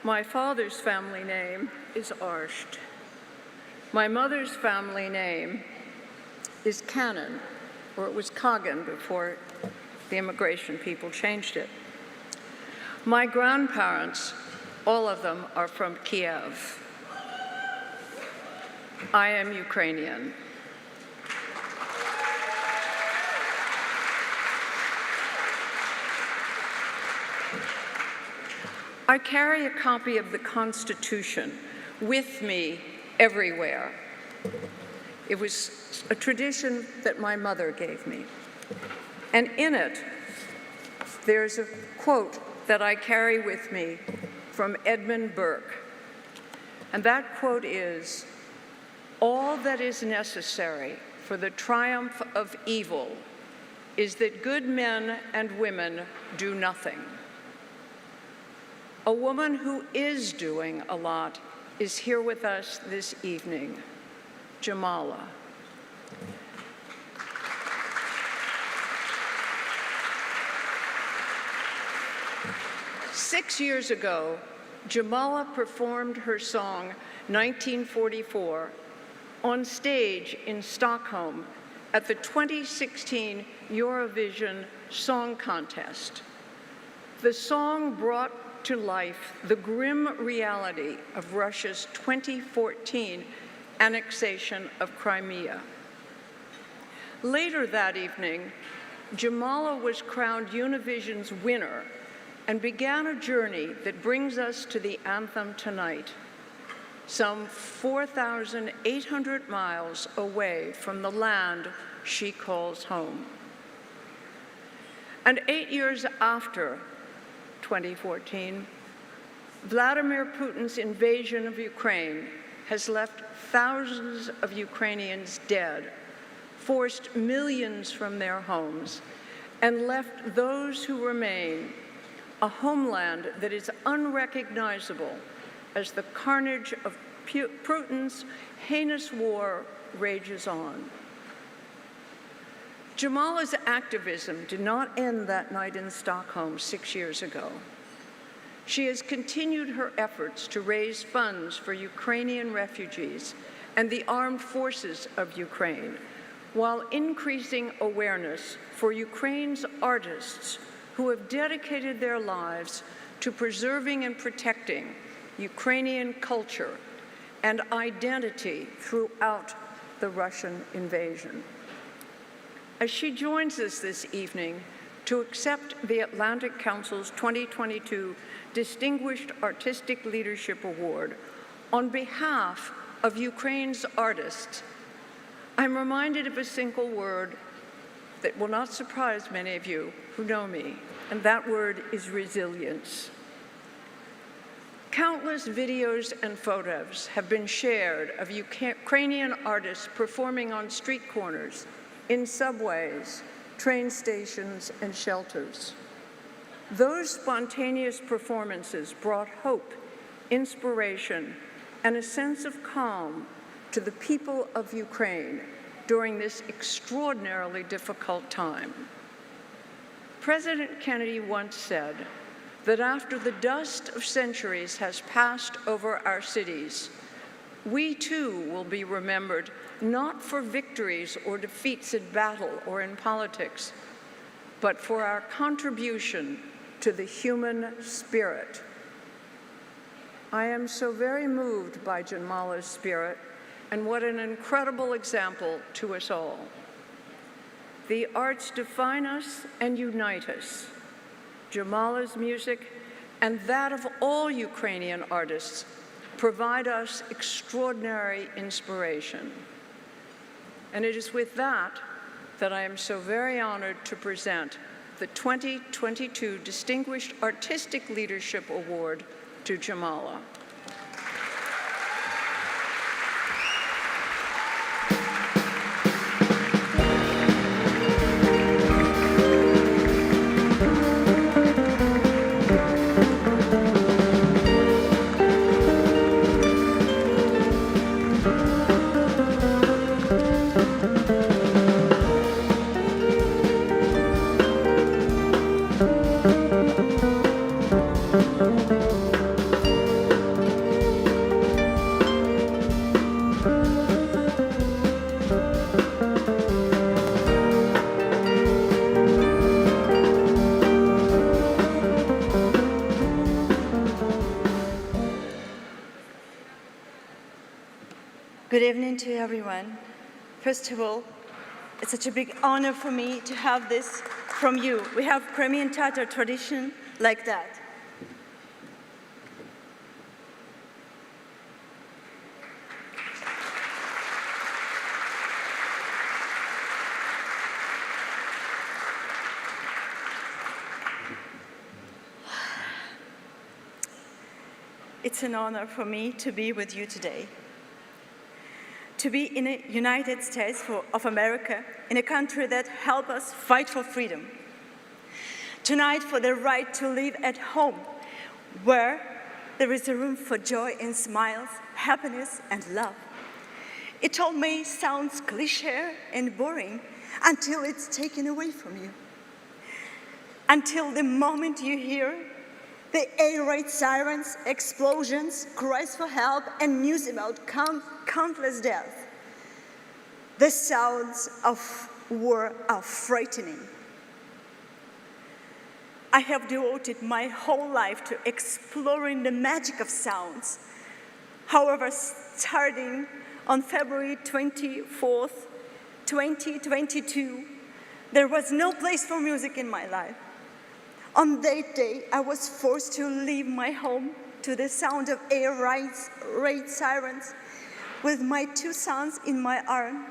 My father's family name is Arsht. My mother's family name is Cannon, or it was Kagan before the immigration people changed it. My grandparents, all of them are from Kiev. I am Ukrainian. I carry a copy of the Constitution with me everywhere. It was a tradition that my mother gave me. And in it, there's a quote that I carry with me from Edmund Burke. And that quote is, "All that is necessary for the triumph of evil is that good men and women do nothing." A woman who is doing a lot is here with us this evening, Jamala. Six years ago, Jamala performed her song 1944 on stage in Stockholm at the 2016 Eurovision Song Contest. The song brought to life the grim reality of Russia's 2014 annexation of Crimea. Later that evening, Jamala was crowned Univision's winner and began a journey that brings us to the anthem tonight, some 4,800 miles away from the land she calls home. And 8 years after 2014, Vladimir Putin's invasion of Ukraine has left thousands of Ukrainians dead, forced millions from their homes, and left those who remain a homeland that is unrecognizable as the carnage of Putin's heinous war rages on. Jamala's activism did not end that night in Stockholm 6 years ago. She has continued her efforts to raise funds for Ukrainian refugees and the armed forces of Ukraine, while increasing awareness for Ukraine's artists who have dedicated their lives to preserving and protecting Ukrainian culture and identity throughout the Russian invasion. As she joins us this evening to accept the Atlantic Council's 2022 Distinguished Artistic Leadership Award on behalf of Ukraine's artists, I'm reminded of a single word that will not surprise many of you who know me, and that word is resilience. Countless videos and photos have been shared of Ukrainian artists performing on street corners, in subways, train stations, and shelters. Those spontaneous performances brought hope, inspiration, and a sense of calm to the people of Ukraine during this extraordinarily difficult time. President Kennedy once said that after the dust of centuries has passed over our cities, we too will be remembered not for victories or defeats in battle or in politics, but for our contribution to the human spirit. I am so very moved by Jamala's spirit, and what an incredible example to us all. The arts define us and unite us. Jamala's music and that of all Ukrainian artists provide us extraordinary inspiration. And it is with that that I am so very honored to present the 2022 Distinguished Artistic Leadership Award to Jamala. Good evening to everyone. First of all, it's such a big honor for me to have this from you. We have Crimean Tatar tradition like that. It's an honor for me to be with you today. To be in the United States of America, in a country that helped us fight for freedom. Tonight, for the right to live at home, where there is a room for joy and smiles, happiness and love. It all may sound cliché and boring until it's taken away from you. Until the moment you hear the air raid sirens, explosions, cries for help, and news about countless deaths. The sounds of war are frightening. I have devoted my whole life to exploring the magic of sounds. However, starting on February 24th, 2022, there was no place for music in my life. On that day, I was forced to leave my home to the sound of air raid sirens with my two sons in my arms,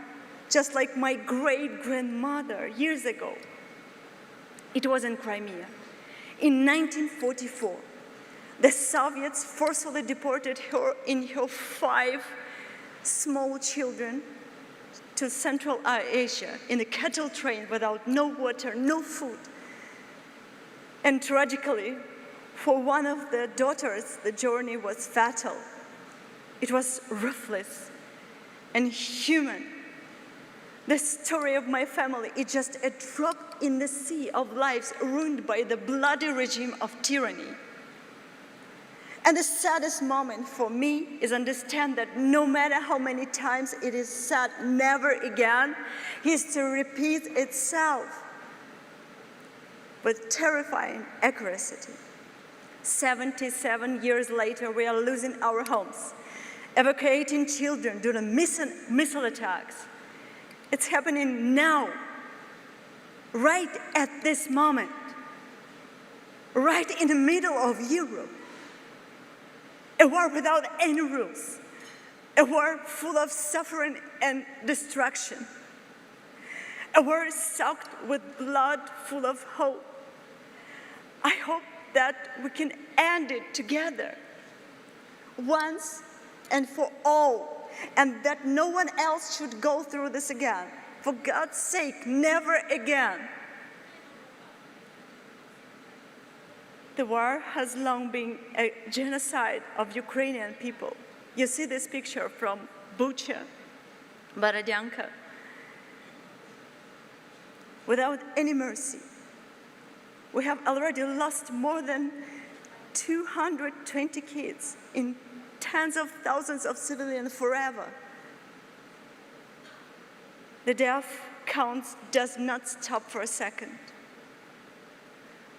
just like my great-grandmother years ago. It was in Crimea. In 1944, the Soviets forcibly deported her and her 5 small children to Central Asia in a cattle train without no water, no food. And tragically, for one of the daughters, the journey was fatal. It was ruthless and human. The story of my family is just a drop in the sea of lives ruined by the bloody regime of tyranny. And the saddest moment for me is understand that no matter how many times it is said never again, history repeats itself with terrifying accuracy. 77 years later, we are losing our homes, evacuating children due to missile attacks. It's happening now, right at this moment, right in the middle of Europe. A war without any rules, a war full of suffering and destruction, a war soaked with blood, full of hope. I hope that we can end it together, once and for all, and that no one else should go through this again. For God's sake, never again. The war has long been a genocide of Ukrainian people. You see this picture from Bucha, Borodyanka, without any mercy. We have already lost more than 220 kids in tens of thousands of civilians forever. The death count does not stop for a second.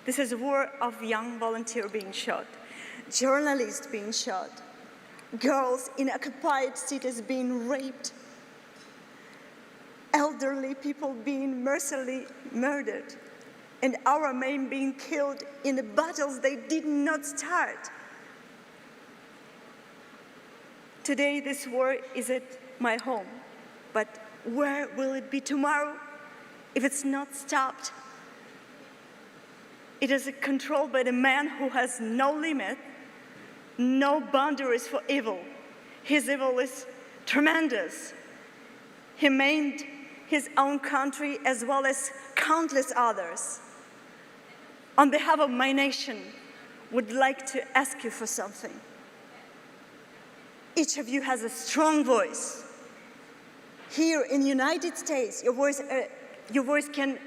This is a war of young volunteers being shot, journalists being shot, girls in occupied cities being raped, elderly people being mercilessly murdered, and our men being killed in the battles they did not start. Today, this war is at my home, but where will it be tomorrow if it's not stopped? It is controlled by the man who has no limit, no boundaries for evil. His evil is tremendous. He maimed his own country as well as countless others. On behalf of my nation, would like to ask you for something. Each of you has a strong voice. Here in the United States, your voice can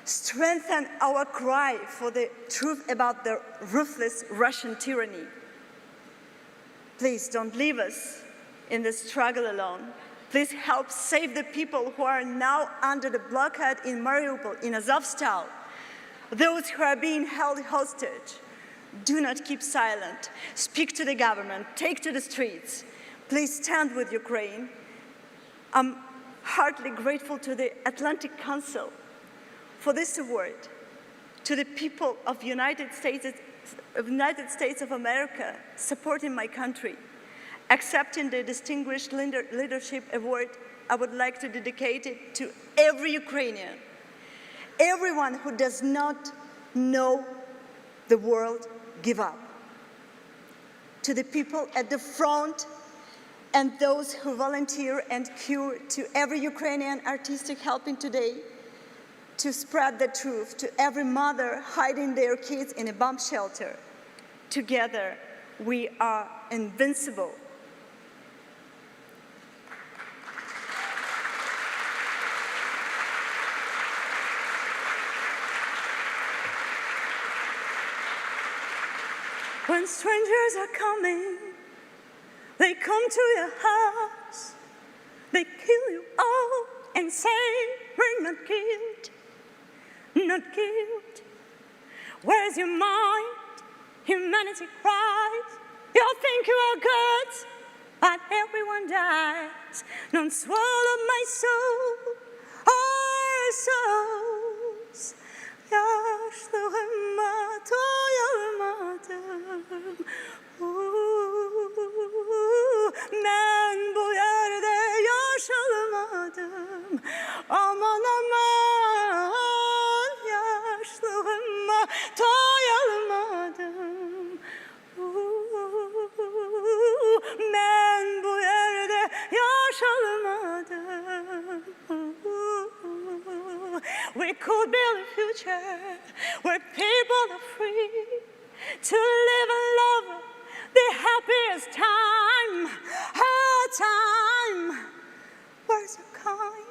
strengthen our cry for the truth about the ruthless Russian tyranny. Please don't leave us in this struggle alone. Please help save the people who are now under the blockade in Mariupol, in Azovstal, those who are being held hostage. Do not keep silent. Speak to the government. Take to the streets. Please stand with Ukraine. I'm heartily grateful to the Atlantic Council for this award, to the people of United States of America supporting my country. Accepting the Distinguished Leadership Award, I would like to dedicate it to every Ukrainian, everyone who does not know the world give up. To the people at the front and those who volunteer and cure, to every Ukrainian artistic helping today to spread the truth, to every mother hiding their kids in a bomb shelter. Together, we are invincible. When strangers are coming, they come to your house, they kill you all and say, we're not killed, not killed. Where's your mind? Humanity cries. You think you are good, but everyone dies. Don't swallow my soul, our souls. Ben bu yerde yaşamadım. Aman aman yaşlığıma doyamadım. Ben bu yerde yaşamadım. We could build a future where people are free to live and love the happiest time, our time. Words are kind,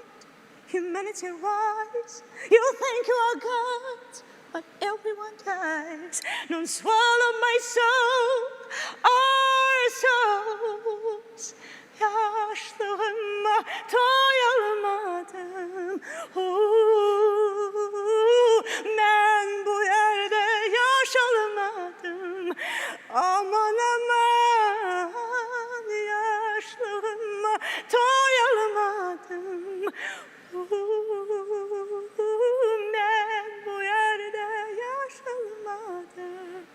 humanity rise. You think you are God, but everyone dies. Don't swallow my soul, our souls. Yaşlığıma doyalamadım. Ben bu yerde yaşalamadım. Aman aman, yaşlığıma doyalamadım. Ben bu yerde yaşalamadım.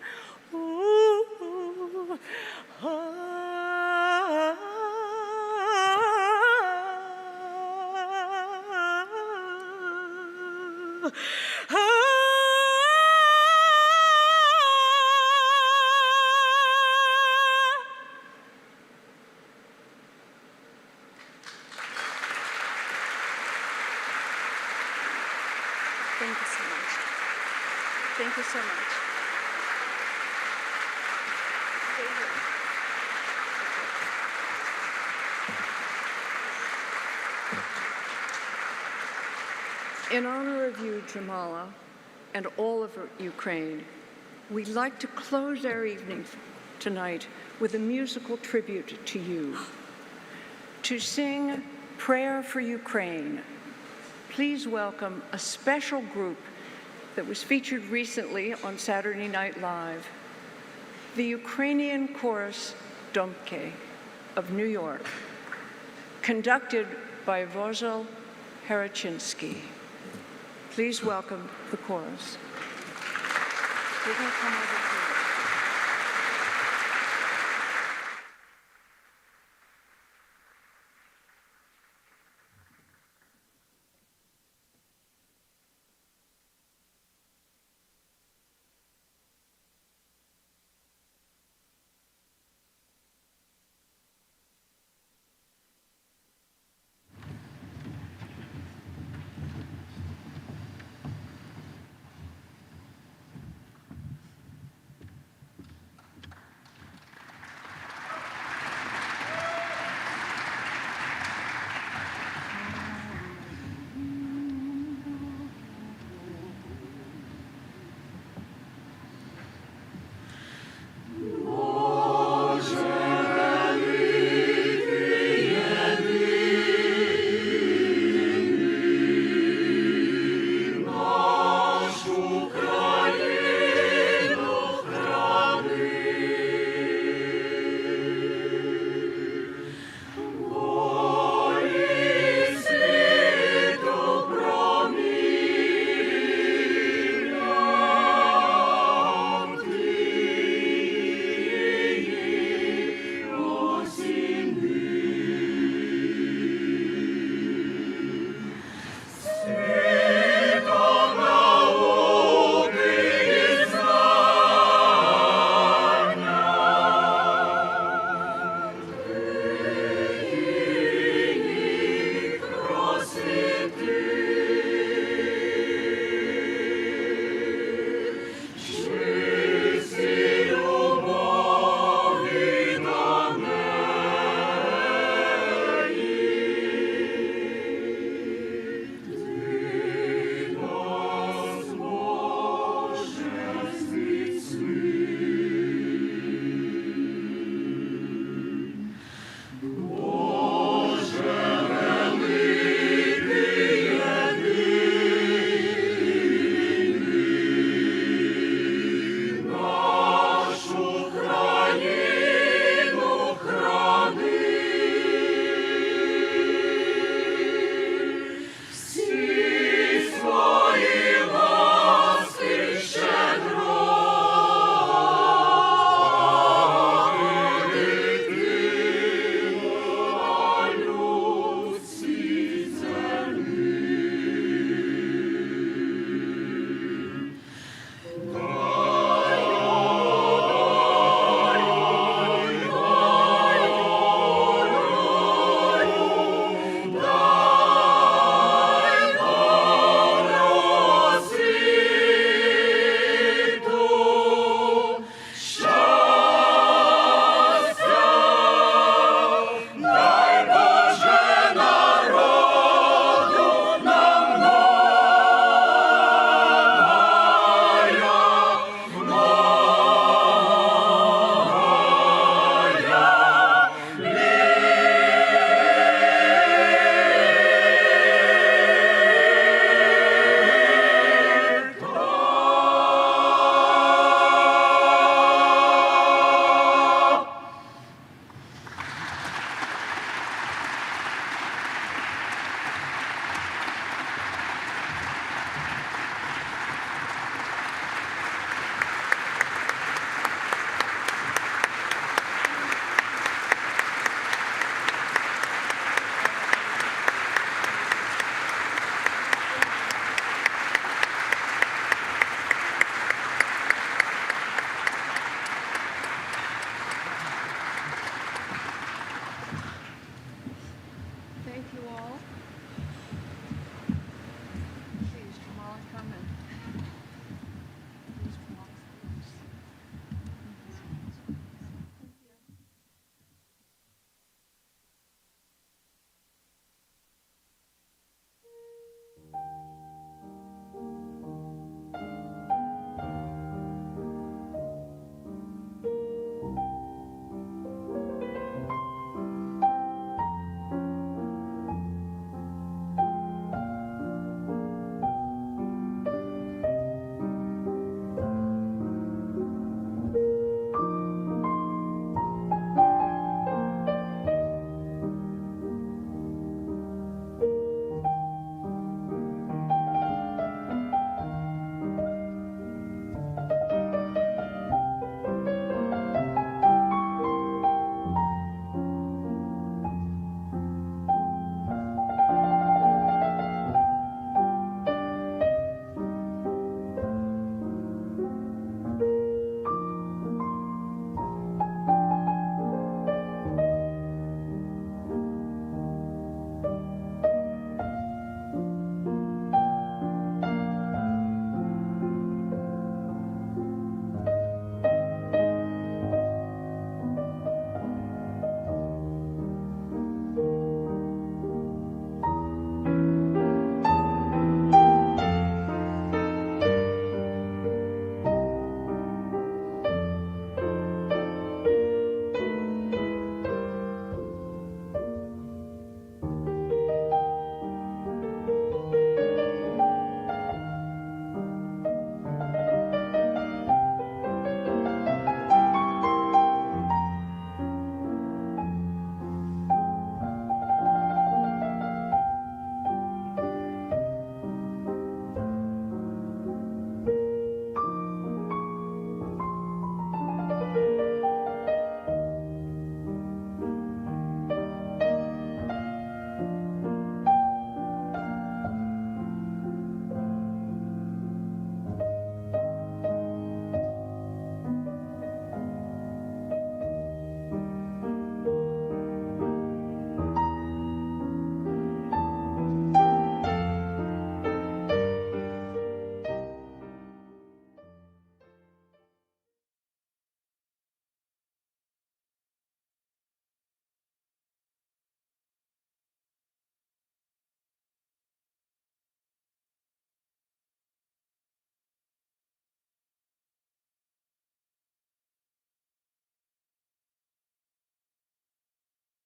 Thank you so much. Thank you so much. In honor of you, Jamala, and all of Ukraine, we'd like to close our evening tonight with a musical tribute to you. To sing Prayer for Ukraine, please welcome a special group that was featured recently on Saturday Night Live, the Ukrainian chorus Domke of New York, conducted by Vozel Herachinsky. Please welcome the chorus. We're going to come over here.